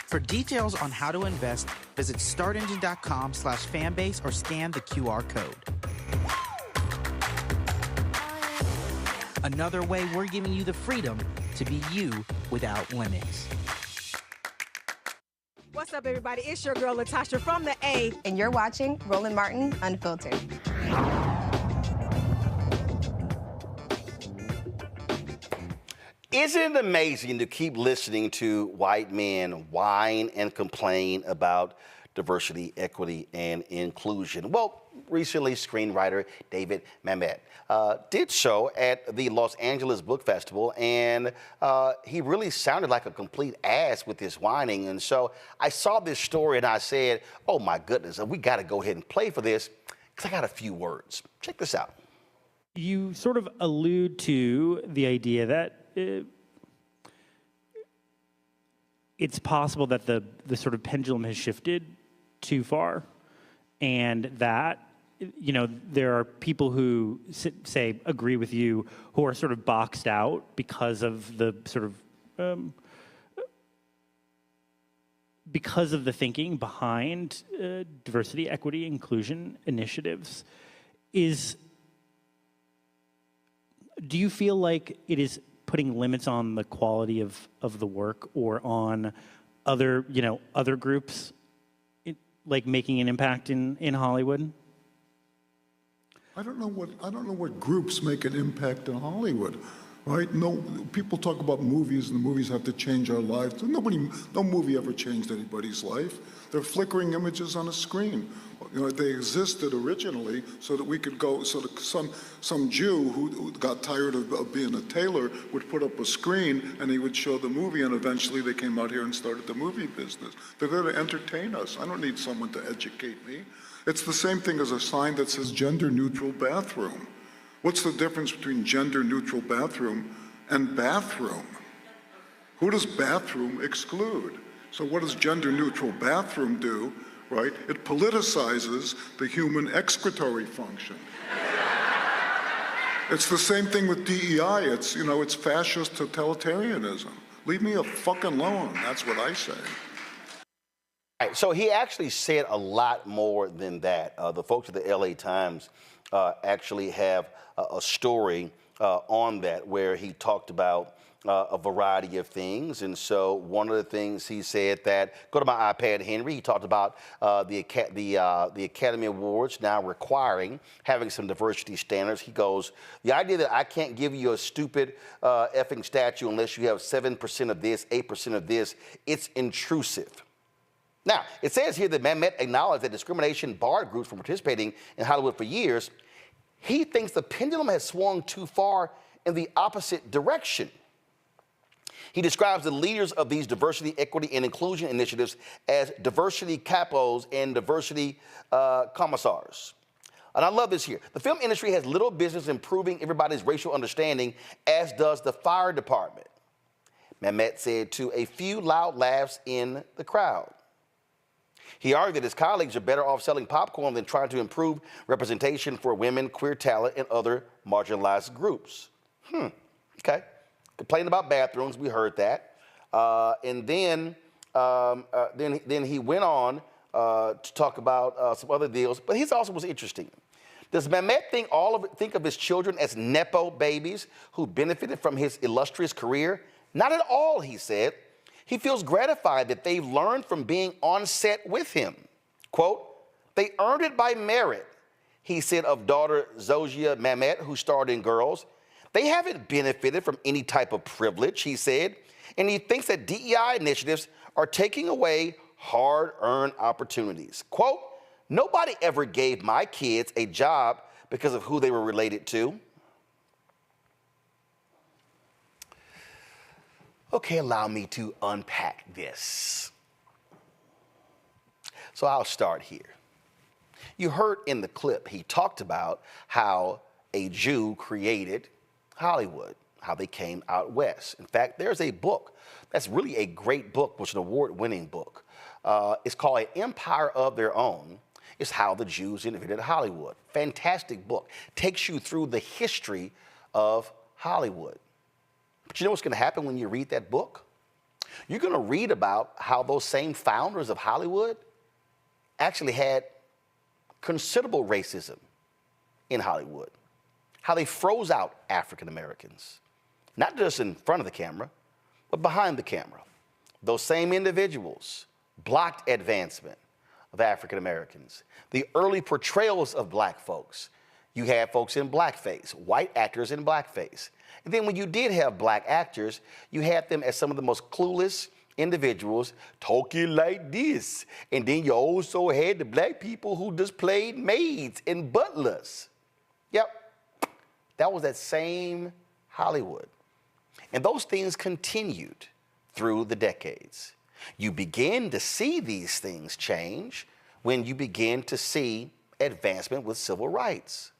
For details on how to invest, visit startengine.com/fanbase or scan the QR code. Another way we're giving you the freedom to be you without limits. What's up, everybody? It's your girl, Latasha from the A. And you're watching Roland Martin Unfiltered. Isn't it amazing to keep listening to white men whine and complain about diversity, equity, and inclusion? Well, recently, screenwriter David Mamet did so at the Los Angeles Book Festival, and he really sounded like a complete ass with his whining. And so I saw this story and I said, oh my goodness, we got to go ahead and play for this because I got a few words. Check this out. You sort of allude to the idea that it's possible that the sort of pendulum has shifted too far, and that, you know, there are people who say agree with you who are sort of boxed out because of the sort of because of the thinking behind diversity, equity, inclusion initiatives. Do you feel like it is putting limits on the quality of the work, or on other groups like making an impact in Hollywood? I don't know what groups make an impact in Hollywood, right? No, people talk about movies, and the movies have to change our lives. No movie ever changed anybody's life. They're flickering images on a screen. You know, they existed originally so that we could go, so that some Jew who got tired of being a tailor would put up a screen and he would show the movie, and eventually they came out here and started the movie business. They're there to entertain us. I don't need someone to educate me. It's the same thing as a sign that says gender-neutral bathroom. What's the difference between gender-neutral bathroom and bathroom? Who does bathroom exclude? So what does gender-neutral bathroom do? Right? It politicizes the human excretory function. It's the same thing with DEI. It's fascist totalitarianism. Leave me a fucking alone. That's what I say. All right, so he actually said a lot more than that. The folks at the LA Times actually have a story on that where he talked about a variety of things. And so one of the things he said that, go to my iPad, Henry, he talked about the Academy Awards now requiring having some diversity standards. He goes, the idea that I can't give you a stupid effing statue unless you have 7% of this, 8% of this, it's intrusive. Now, it says here that Mamet acknowledged that discrimination barred groups from participating in Hollywood for years. He thinks the pendulum has swung too far in the opposite direction. He describes the leaders of these diversity, equity, and inclusion initiatives as diversity capos and diversity commissars. And I love this here. The film industry has little business improving everybody's racial understanding, as does the fire department, Mamet said to a few loud laughs in the crowd. He argued that his colleagues are better off selling popcorn than trying to improve representation for women, queer talent, and other marginalized groups. Okay. Complaining about bathrooms, we heard that. And then he went on to talk about some other deals, but his also was interesting. Does Mamet think of his children as Nepo babies who benefited from his illustrious career? Not at all, he said. He feels gratified that they've learned from being on set with him. Quote, they earned it by merit, he said of daughter Zojia Mamet, who starred in Girls. They haven't benefited from any type of privilege, he said, and he thinks that DEI initiatives are taking away hard-earned opportunities. Quote, nobody ever gave my kids a job because of who they were related to. Okay, allow me to unpack this. So I'll start here. You heard in the clip, he talked about how a Jew created Hollywood, how they came out west. In fact, there's a book that's really a great book, which is an award-winning book. It's called An Empire of Their Own. It's how the Jews invented Hollywood. Fantastic book. Takes you through the history of Hollywood. But you know what's going to happen when you read that book? You're going to read about how those same founders of Hollywood actually had considerable racism in Hollywood. How they froze out African Americans, not just in front of the camera, but behind the camera. Those same individuals blocked advancement of African Americans. The early portrayals of black folks, you had folks in blackface, white actors in blackface. And then when you did have black actors, you had them as some of the most clueless individuals talking like this. And then you also had the black people who just played maids and butlers. Yep, that was that same Hollywood. And those things continued through the decades. You begin to see these things change when you begin to see advancement with civil rights.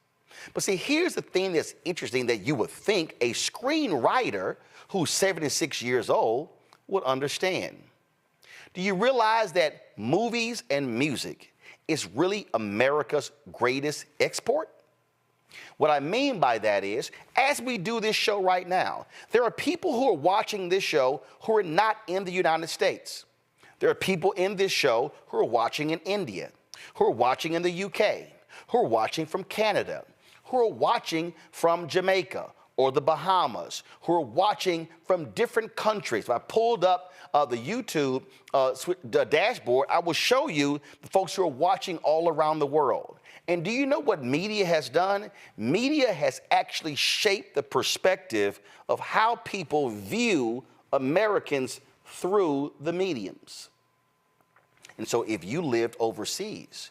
But see, here's the thing that's interesting that you would think a screenwriter who's 76 years old would understand. Do you realize that movies and music is really America's greatest export? What I mean by that is, as we do this show right now, there are people who are watching this show who are not in the United States. There are people in this show who are watching in India, who are watching in the UK, who are watching from Canada, who are watching from Jamaica or the Bahamas, who are watching from different countries. If I pulled up the YouTube the dashboard, I will show you the folks who are watching all around the world. And do you know what media has done? Media has actually shaped the perspective of how people view Americans through the mediums. And so if you lived overseas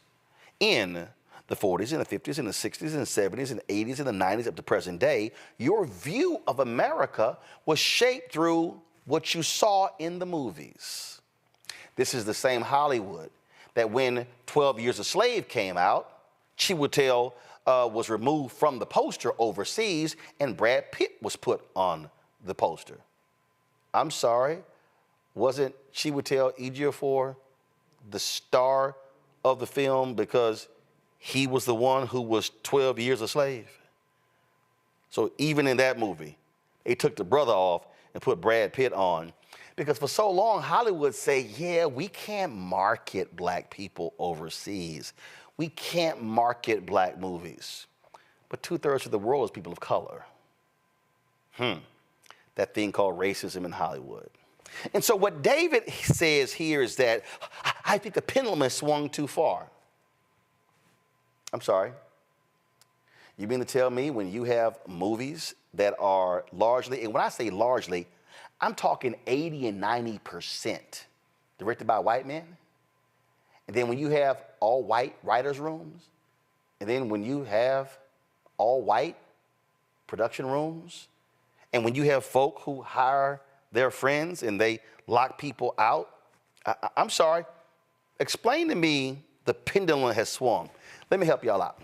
in the 40s and the 50s and the 60s and the 70s and the 80s and the 90s up to present day, your view of America was shaped through what you saw in the movies. This is the same Hollywood that when 12 Years a Slave came out, Chiwetel was removed from the poster overseas and Brad Pitt was put on the poster. I'm sorry, wasn't Chiwetel Ejiofor the star of the film because he was the one who was 12 years a slave? So even in that movie, they took the brother off and put Brad Pitt on because for so long, Hollywood say, yeah, we can't market black people overseas. We can't market black movies. But 2/3 of the world is people of color. That thing called racism in Hollywood. And so what David says here is that I think the pendulum has swung too far. I'm sorry. You mean to tell me when you have movies that are largely, and when I say largely, I'm talking 80 and 90% directed by white men? And then when you have all white writers' rooms, and then when you have all white production rooms, and when you have folk who hire their friends and they lock people out, I'm sorry, explain to me the pendulum has swung. Let me help y'all out.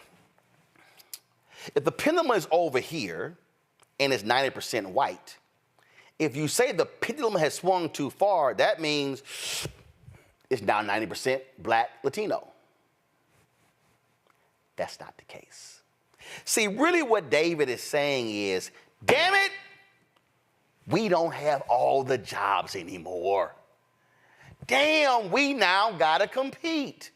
If the pendulum is over here and it's 90% white, if you say the pendulum has swung too far, that means it's now 90% black Latino. That's not the case. See, really what David is saying is, damn it, we don't have all the jobs anymore. Damn, we now gotta compete.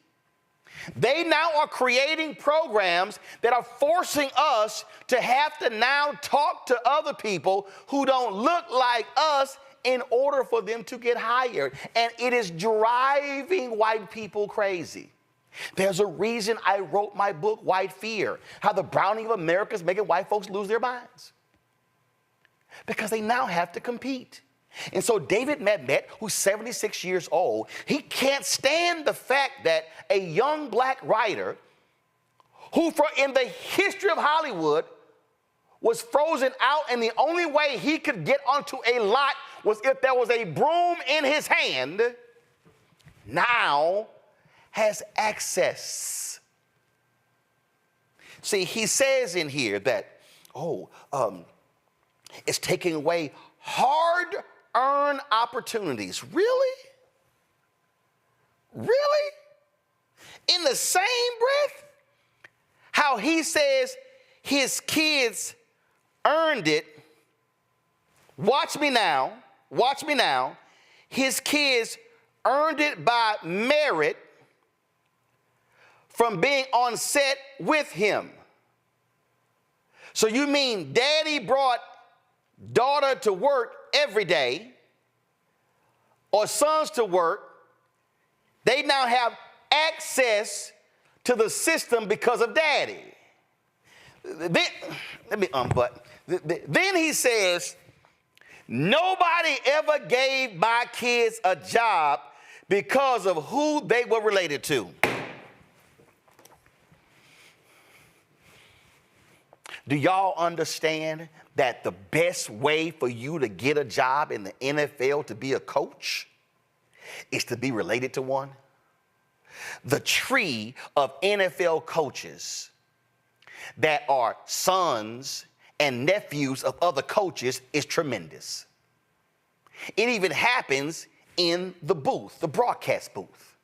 They now are creating programs that are forcing us to have to now talk to other people who don't look like us in order for them to get hired. And it is driving white people crazy. There's a reason I wrote my book, White Fear, how the browning of America is making white folks lose their minds. Because they now have to compete. And so David Mamet, who's 76 years old, he can't stand the fact that a young black writer who in the history of Hollywood was frozen out, and the only way he could get onto a lot was if there was a broom in his hand, now has access. See, he says in here that, it's taking away hard-earned opportunities. Really? Really? In the same breath, how he says his kids earned it. Watch me now. His kids earned it by merit from being on set with him. So you mean daddy brought daughter to work every day, or sons to work, they now have access to the system because of daddy. Then he says, nobody ever gave my kids a job because of who they were related to. Do y'all understand that the best way for you to get a job in the NFL to be a coach is to be related to one? The tree of NFL coaches that are sons and nephews of other coaches is tremendous. It even happens in the booth, the broadcast booth.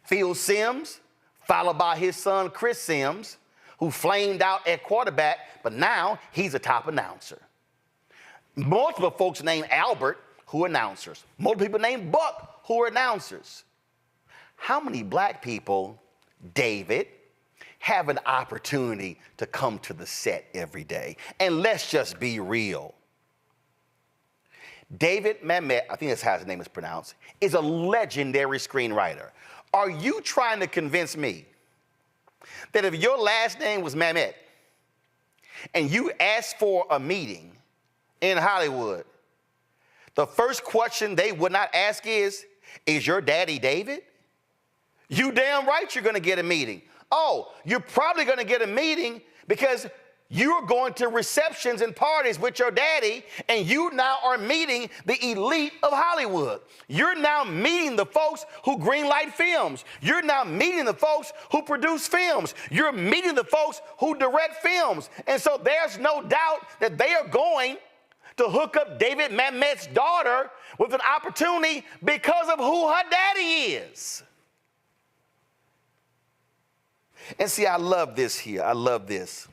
Phil Simms, followed by his son Chris Simms, who flamed out at quarterback, but now he's a top announcer. Multiple folks named Albert who are announcers. Multiple people named Buck who are announcers. How many black people, David, have an opportunity to come to the set every day? And let's just be real. David Mamet, I think that's how his name is pronounced, is a legendary screenwriter. Are you trying to convince me that if your last name was Mamet and you asked for a meeting in Hollywood, the first question they would not ask is your daddy David? You damn right you're going to get a meeting. Oh, you're probably going to get a meeting because you're going to receptions and parties with your daddy, and you now are meeting the elite of Hollywood. You're now meeting the folks who greenlight films. You're now meeting the folks who produce films. You're meeting the folks who direct films. And so there's no doubt that they are going to hook up David Mamet's daughter with an opportunity because of who her daddy is. And see, I love this here. I love this.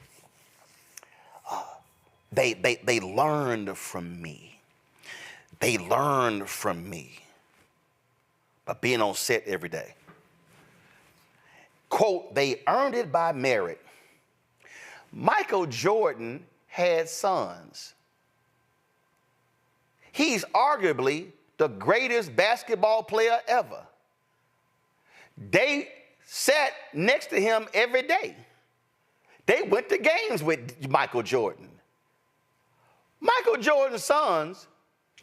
They learned from me. They learned from me by being on set every day. Quote, they earned it by merit. Michael Jordan had sons. He's arguably the greatest basketball player ever. They sat next to him every day. They went to games with Michael Jordan. Michael Jordan's sons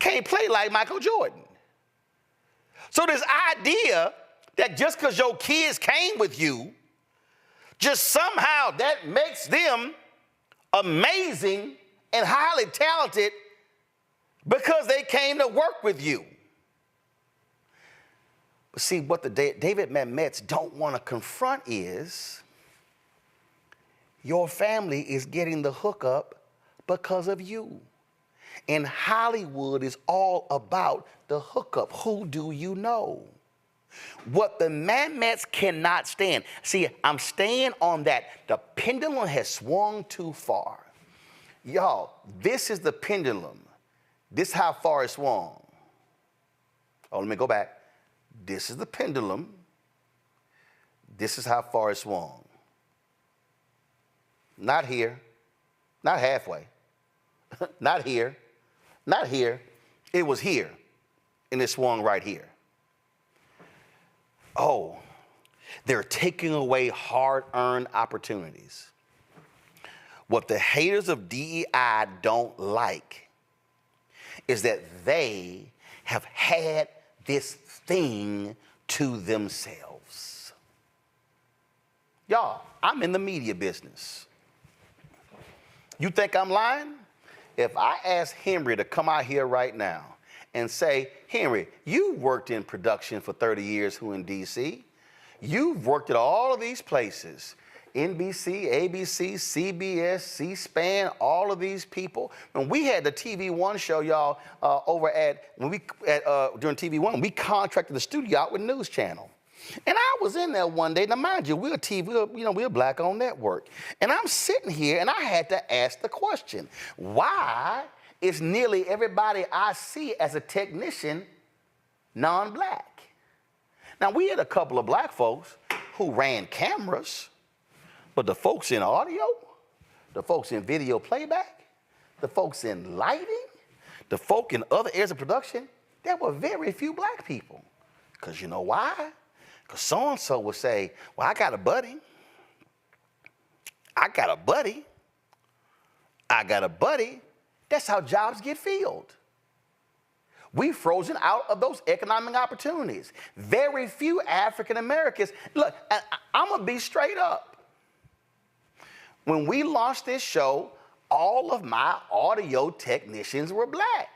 can't play like Michael Jordan. So this idea that just because your kids came with you, just somehow that makes them amazing and highly talented because they came to work with you. But see, what the David Mamets don't want to confront is your family is getting the hookup because of you. And Hollywood is all about the hookup. Who do you know? What the Mamets cannot stand. See, I'm staying on that. The pendulum has swung too far. Y'all, this is the pendulum. This is how far it swung. Oh, let me go back. This is the pendulum. This is how far it swung. Not here, not halfway, not here, not here. It was here, and it swung right here. Oh, They're taking away hard-earned opportunities. What the haters of DEI don't like is that they have had this thing to themselves. Y'all, I'm in the media business. You think I'm lying? If I ask Henry to come out here right now and say, Henry, you worked in production for 30 years who in D.C., you've worked at all of these places, NBC, ABC, CBS, C-SPAN, all of these people. When we had the TV One show, y'all, during TV One, we contracted the studio out with News Channel. And I was in there one day. Now, mind you, we're a black-owned network. And I'm sitting here, and I had to ask the question, why is nearly everybody I see as a technician non-black? Now, we had a couple of black folks who ran cameras, but the folks in audio, the folks in video playback, the folks in lighting, the folk in other areas of production, there were very few black people. Because you know why? Because so-and-so would say, well, I got a buddy. I got a buddy. I got a buddy. That's how jobs get filled. We've frozen out of those economic opportunities. Very few African Americans. Look, I'm going to be straight up. When we launched this show, all of my audio technicians were black.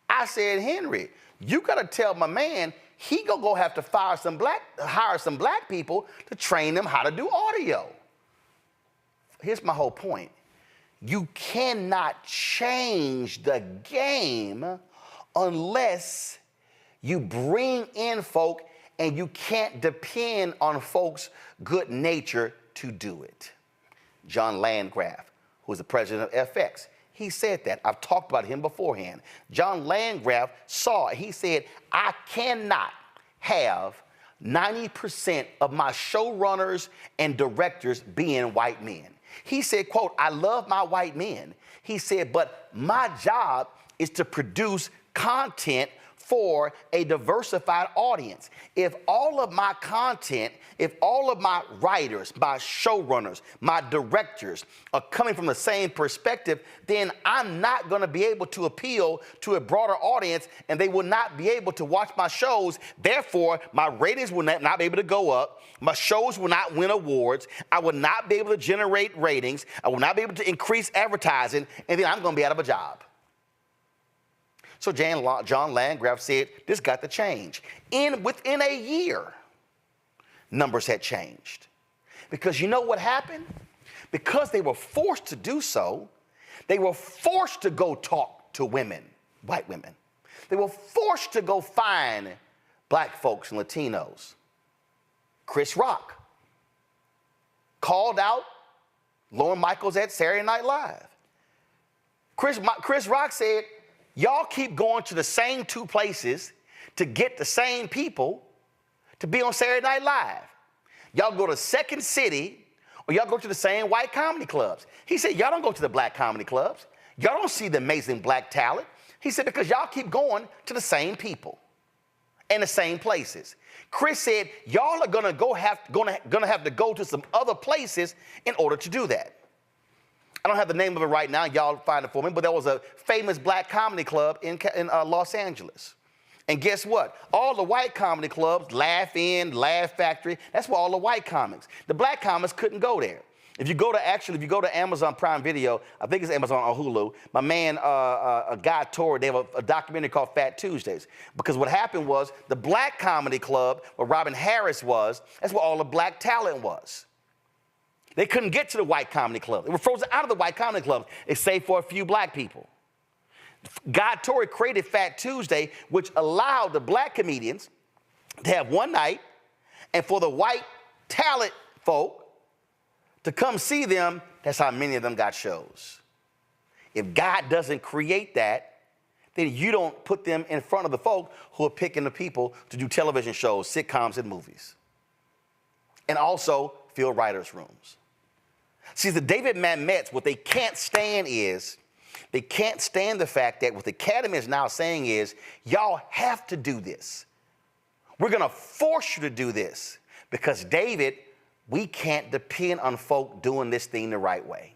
I said, Henry, you got to tell my man he gonna go have to hire some black people to train them how to do audio. Here's my whole point. You cannot change the game unless you bring in folk, and you can't depend on folks' good nature to do it. John Landgraf, who is the president of FX, he said that. I've talked about him beforehand. John Landgraf saw it. He said, I cannot have 90% of my showrunners and directors being white men. He said, quote, I love my white men. He said, but my job is to produce content for a diversified audience. If all of my content, if all of my writers, my showrunners, my directors are coming from the same perspective, then I'm not going to be able to appeal to a broader audience, and they will not be able to watch my shows. Therefore, my ratings will not be able to go up. My shows will not win awards. I will not be able to generate ratings. I will not be able to increase advertising, and then I'm going to be out of a job. So John Landgraf said, this got to change. Within a year, numbers had changed. Because you know what happened? Because they were forced to do so, they were forced to go talk to women, white women. They were forced to go find black folks and Latinos. Chris Rock called out Lorne Michaels at Saturday Night Live. Chris Rock said, y'all keep going to the same two places to get the same people to be on Saturday Night Live. Y'all go to Second City, or y'all go to the same white comedy clubs. He said, y'all don't go to the black comedy clubs. Y'all don't see the amazing black talent. He said, because y'all keep going to the same people and the same places. Chris said, y'all are gonna have to go to some other places in order to do that. I don't have the name of it right now. Y'all find it for me. But there was a famous black comedy club in Los Angeles. And guess what? All the white comedy clubs, Laugh In, Laugh Factory, that's where all the white comics. The black comics couldn't go there. If you go to Amazon Prime Video, I think it's Amazon or Hulu, my man, Guy Torrey, they have a documentary called Fat Tuesdays. Because what happened was the black comedy club where Robin Harris was, that's where all the black talent was. They couldn't get to the white comedy club. They were frozen out of the white comedy club, except for a few black people. Guy Torrey created Fat Tuesday, which allowed the black comedians to have one night, and for the white talent folk to come see them. That's how many of them got shows. If God doesn't create that, then you don't put them in front of the folk who are picking the people to do television shows, sitcoms, and movies. And also fill writers' rooms. See, the David Mamets, what they can't stand is, they can't stand the fact that what the Academy is now saying is, y'all have to do this. We're going to force you to do this Because David, we can't depend on folk doing this thing the right way.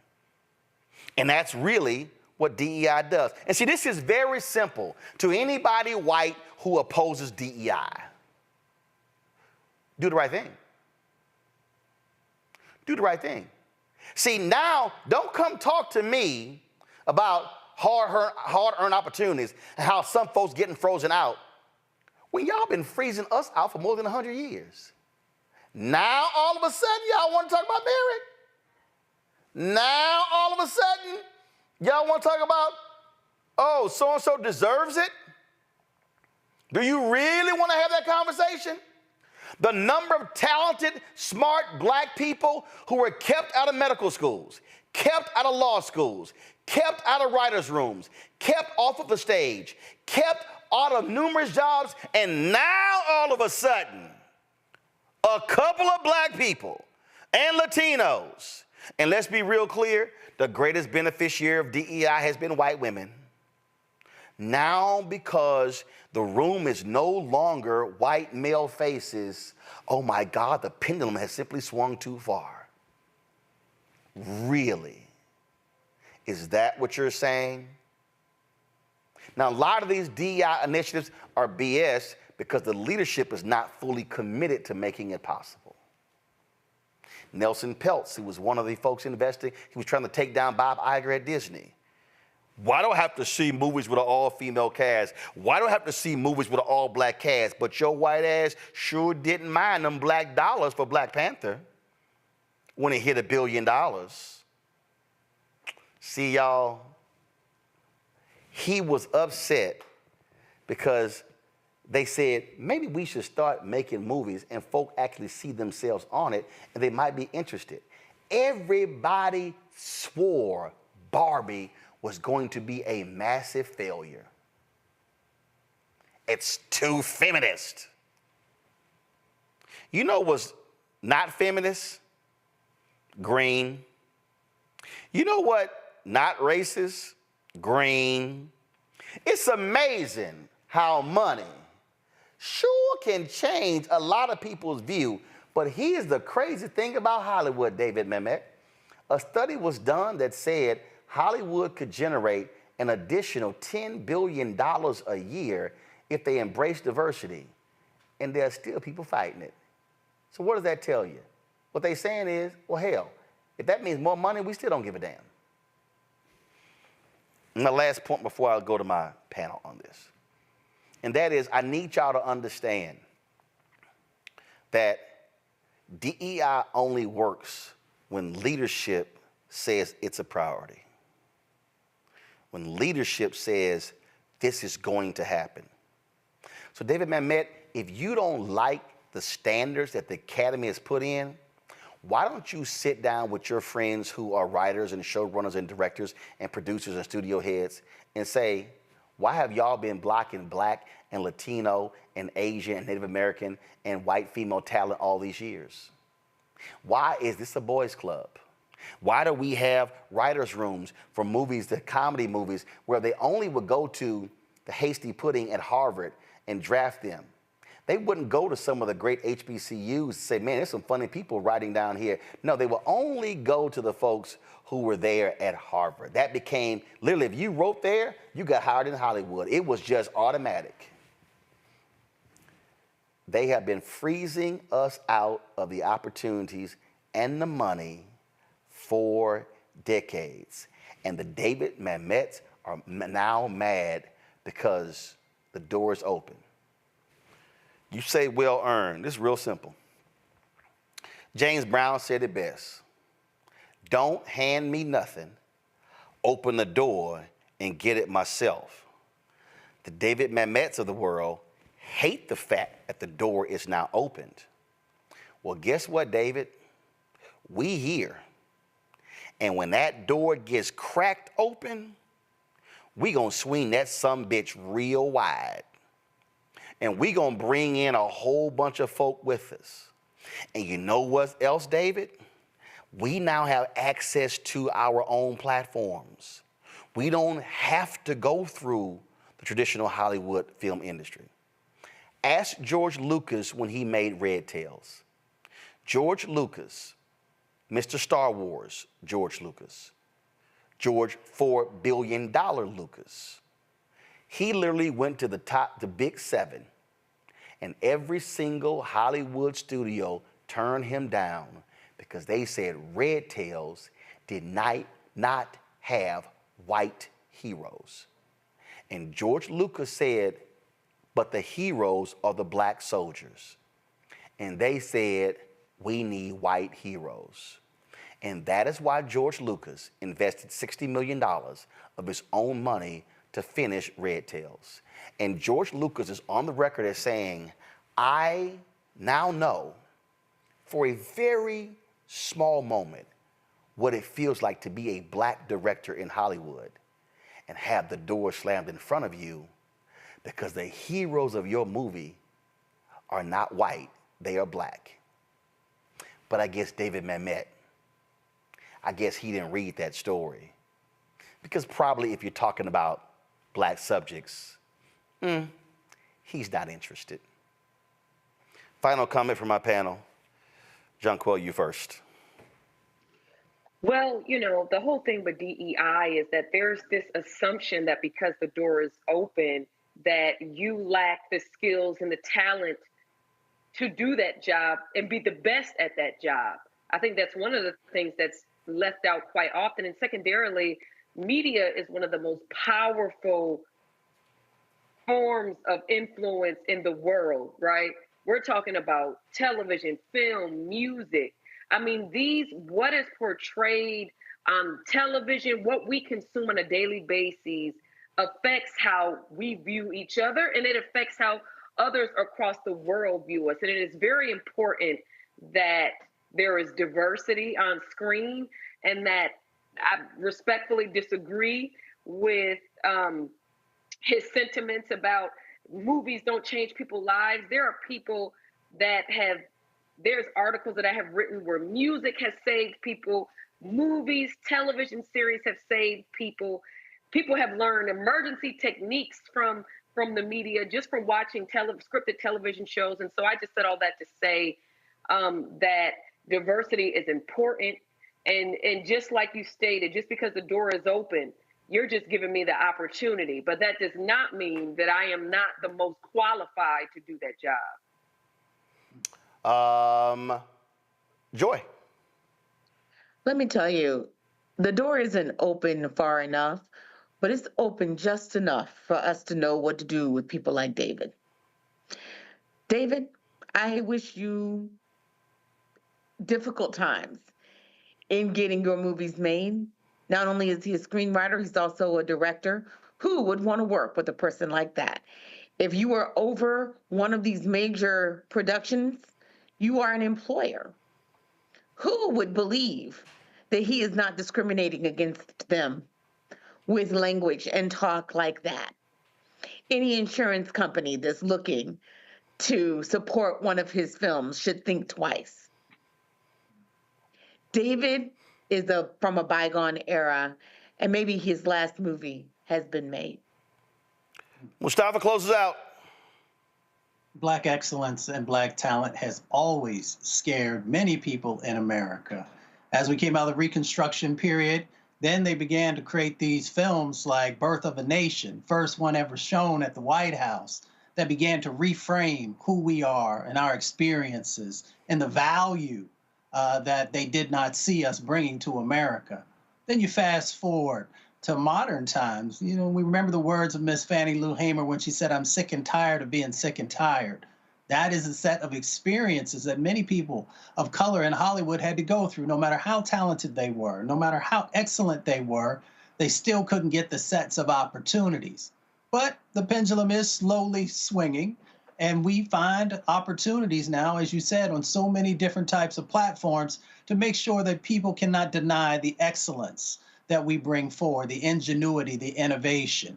And that's really what DEI does. And see, this is very simple to anybody white who opposes DEI. Do the right thing. Do the right thing. See, now, don't come talk to me about hard-earned opportunities and how some folks getting frozen out when y'all been freezing us out for more than 100 years. Now, all of a sudden, y'all want to talk about merit. Now, all of a sudden, y'all want to talk about, oh, so-and-so deserves it? Do you really want to have that conversation? The number of talented, smart black people who were kept out of medical schools, kept out of law schools, kept out of writers' rooms, kept off of the stage, kept out of numerous jobs, and now all of a sudden, a couple of black people and Latinos, and let's be real clear, the greatest beneficiary of DEI has been white women. Now, because the room is no longer white male faces, oh my God, the pendulum has simply swung too far. Really? Is that what you're saying? Now, a lot of these DEI initiatives are BS because the leadership is not fully committed to making it possible. Nelson Peltz, who was one of the folks investing, he was trying to take down Bob Iger at Disney. Why do I have to see movies with an all-female cast? Why do I have to see movies with an all-black cast? But your white ass sure didn't mind them black dollars for Black Panther when it hit $1 billion. See, y'all, he was upset because they said, maybe we should start making movies and folk actually see themselves on it and they might be interested. Everybody swore Barbie was going to be a massive failure. It's too feminist. You know what's not feminist? Green. You know what not racist? Green. It's amazing how money sure can change a lot of people's view, but here's the crazy thing about Hollywood, David Mamet. A study was done that said Hollywood could generate an additional $10 billion a year if they embrace diversity, and there are still people fighting it. So what does that tell you? What they're saying is, well, hell, if that means more money, we still don't give a damn. And my last point before I go to my panel on this, and that is I need y'all to understand that DEI only works when leadership says it's a priority. When leadership says this is going to happen. So David Mamet, if you don't like the standards that the Academy has put in, why don't you sit down with your friends who are writers and showrunners and directors and producers and studio heads and say, why have y'all been blocking Black and Latino and Asian and Native American and white female talent all these years? Why is this a boys' club? Why do we have writers' rooms for movies, the comedy movies, where they only would go to the Hasty Pudding at Harvard and draft them? They wouldn't go to some of the great HBCUs and say, man, there's some funny people writing down here. No, they would only go to the folks who were there at Harvard. That became, literally, if you wrote there, you got hired in Hollywood. It was just automatic. They have been freezing us out of the opportunities and the money for decades. And the David Mamets are now mad because the door is open. You say well earned. This is real simple. James Brown said it best. Don't hand me nothing. Open the door and get it myself. The David Mamets of the world hate the fact that the door is now opened. Well, guess what, David? We here. And when that door gets cracked open, we gonna swing that sumbitch real wide. And we gonna bring in a whole bunch of folk with us. And you know what else, David? We now have access to our own platforms. We don't have to go through the traditional Hollywood film industry. Ask George Lucas when he made Red Tails. George Lucas, Mr. Star Wars, George Lucas, George $4 billion Lucas, he literally went to the big seven, and every single Hollywood studio turned him down because they said Red Tails did not have white heroes. And George Lucas said, but the heroes are the black soldiers. And they said, we need white heroes. And that is why George Lucas invested $60 million of his own money to finish Red Tails. And George Lucas is on the record as saying, I now know for a very small moment what it feels like to be a black director in Hollywood and have the door slammed in front of you because the heroes of your movie are not white, they are black. But I guess David Mamet, I guess he didn't read that story. Because probably if you're talking about black subjects, he's not interested. Final comment from my panel. Jonquil, you first. Well, you know, the whole thing with DEI is that there's this assumption that because the door is open, that you lack the skills and the talent to do that job and be the best at that job. I think that's one of the things that's left out quite often. And secondarily, media is one of the most powerful forms of influence in the world, right? We're talking about television, film, music. I mean, what is portrayed on television, what we consume on a daily basis affects how we view each other, and it affects how others across the world view us. And it is very important that there is diversity on screen, and that I respectfully disagree with his sentiments about movies don't change people's lives. There are people that there's articles that I have written where music has saved people, movies, television series have saved people. People have learned emergency techniques from the media just from watching scripted television shows. And so I just said all that to say that diversity is important. And just like you stated, just because the door is open, you're just giving me the opportunity. But that does not mean that I am not the most qualified to do that job. Joy. Let me tell you, the door isn't open far enough, but it's open just enough for us to know what to do with people like David. David, I wish you difficult times in getting your movies made. Not only is he a screenwriter, he's also a director. Who would want to work with a person like that? If you are over one of these major productions, you are an employer. Who would believe that he is not discriminating against them with language and talk like that? Any insurance company that's looking to support one of his films should think twice. David is from a bygone era, and maybe his last movie has been made. Mustafa closes out. Black excellence and black talent has always scared many people in America. As we came out of the Reconstruction period, then they began to create these films like Birth of a Nation, first one ever shown at the White House, that began to reframe who we are and our experiences and the value that they did not see us bringing to America. Then you fast forward to modern times. You know, we remember the words of Miss Fannie Lou Hamer when she said, "I'm sick and tired of being sick and tired." That is a set of experiences that many people of color in Hollywood had to go through. No matter how talented they were, no matter how excellent they were, they still couldn't get the sets of opportunities. But the pendulum is slowly swinging, and we find opportunities now, as you said, on so many different types of platforms to make sure that people cannot deny the excellence that we bring forward, the ingenuity, the innovation.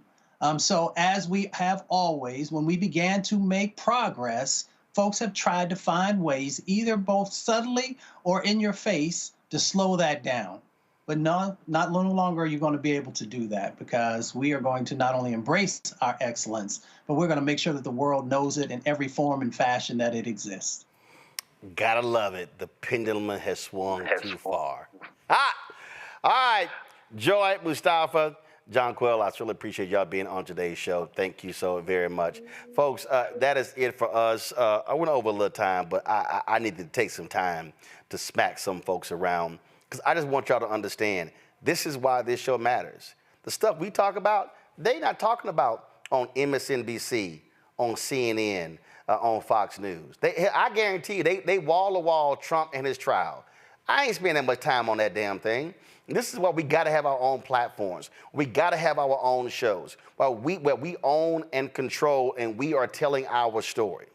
So as we have always, when we began to make progress, folks have tried to find ways, either both subtly or in your face, to slow that down. But no longer are you going to be able to do that, because we are going to not only embrace our excellence, but we're going to make sure that the world knows it in every form and fashion that it exists. Gotta love it. The pendulum has swung too far. Ah! All right. Joy, Mustafa, John Quell, I really appreciate y'all being on today's show. Thank you so very much. Folks, that is it for us. I went over a little time, but I need to take some time to smack some folks around because I just want y'all to understand this is why this show matters. The stuff we talk about, they not talking about on MSNBC, on CNN, on Fox News. I guarantee you, they wall-to-wall Trump and his trial. I ain't spending that much time on that damn thing. This is why we got to have our own platforms. We got to have our own shows where we own and control, and we are telling our story.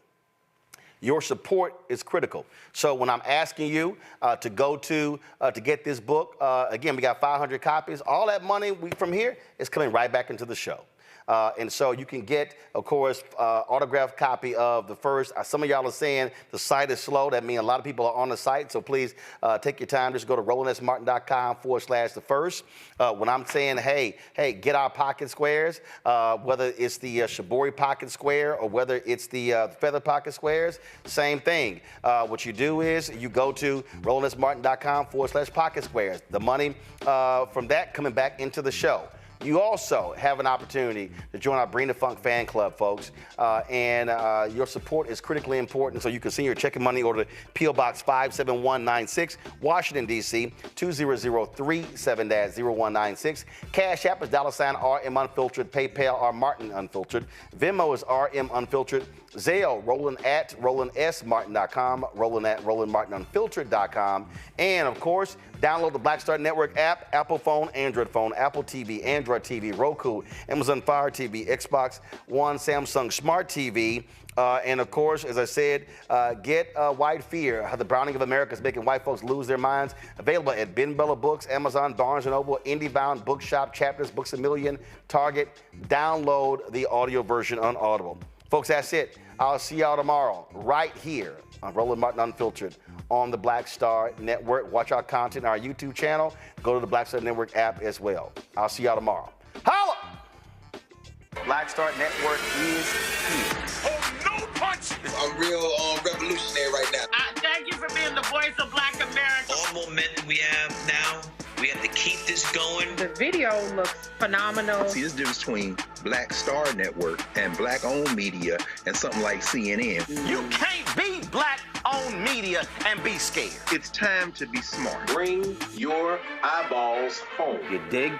Your support is critical. So when I'm asking you to go to get this book, again, we got 500 copies. All that money from here is coming right back into the show. And so you can get, of course, autographed copy of the first. Some of y'all are saying the site is slow. That means a lot of people are on the site. So please take your time. Just go to RolandSMartin.com/the first. When I'm saying, hey, get our pocket squares, whether it's the Shibori pocket square or whether it's the feather pocket squares, same thing. What you do is you go to RolandSMartin.com/pocket squares. The money from that coming back into the show. You also have an opportunity to join our Bring the Funk fan club, folks. And your support is critically important. So you can send your check and money order to P.O. Box 57196, Washington, D.C., 20037-0196. Cash App is $RM Unfiltered. PayPal, R Martin Unfiltered. Venmo is RM Unfiltered. Zelle, Roland at RolandSMartin.com, Roland at RolandMartinUnfiltered.com. And, of course, download the Black Star Network app, Apple phone, Android phone, Apple TV, Android TV, Roku, Amazon Fire TV, Xbox One, Samsung Smart TV. And, of course, as I said, get White Fear, How the Browning of America is Making White Folks Lose Their Minds. Available at Ben Bella Books, Amazon, Barnes & Noble, IndieBound, Bookshop, Chapters, Books A Million, Target. Download the audio version on Audible. Folks, that's it. I'll see y'all tomorrow right here on Roland Martin Unfiltered on the Black Star Network. Watch our content on our YouTube channel. Go to the Black Star Network app as well. I'll see y'all tomorrow. Holla! Black Star Network is here. Oh, no punch! I'm real revolutionary right now. Thank you for being the voice of Black America. All momentum we have now, we have to keep this going. The video looks phenomenal. See, there's a difference between Black Star Network and black-owned media and something like CNN. You can't be black-owned media and be scared. It's time to be smart. Bring your eyeballs home. You dig?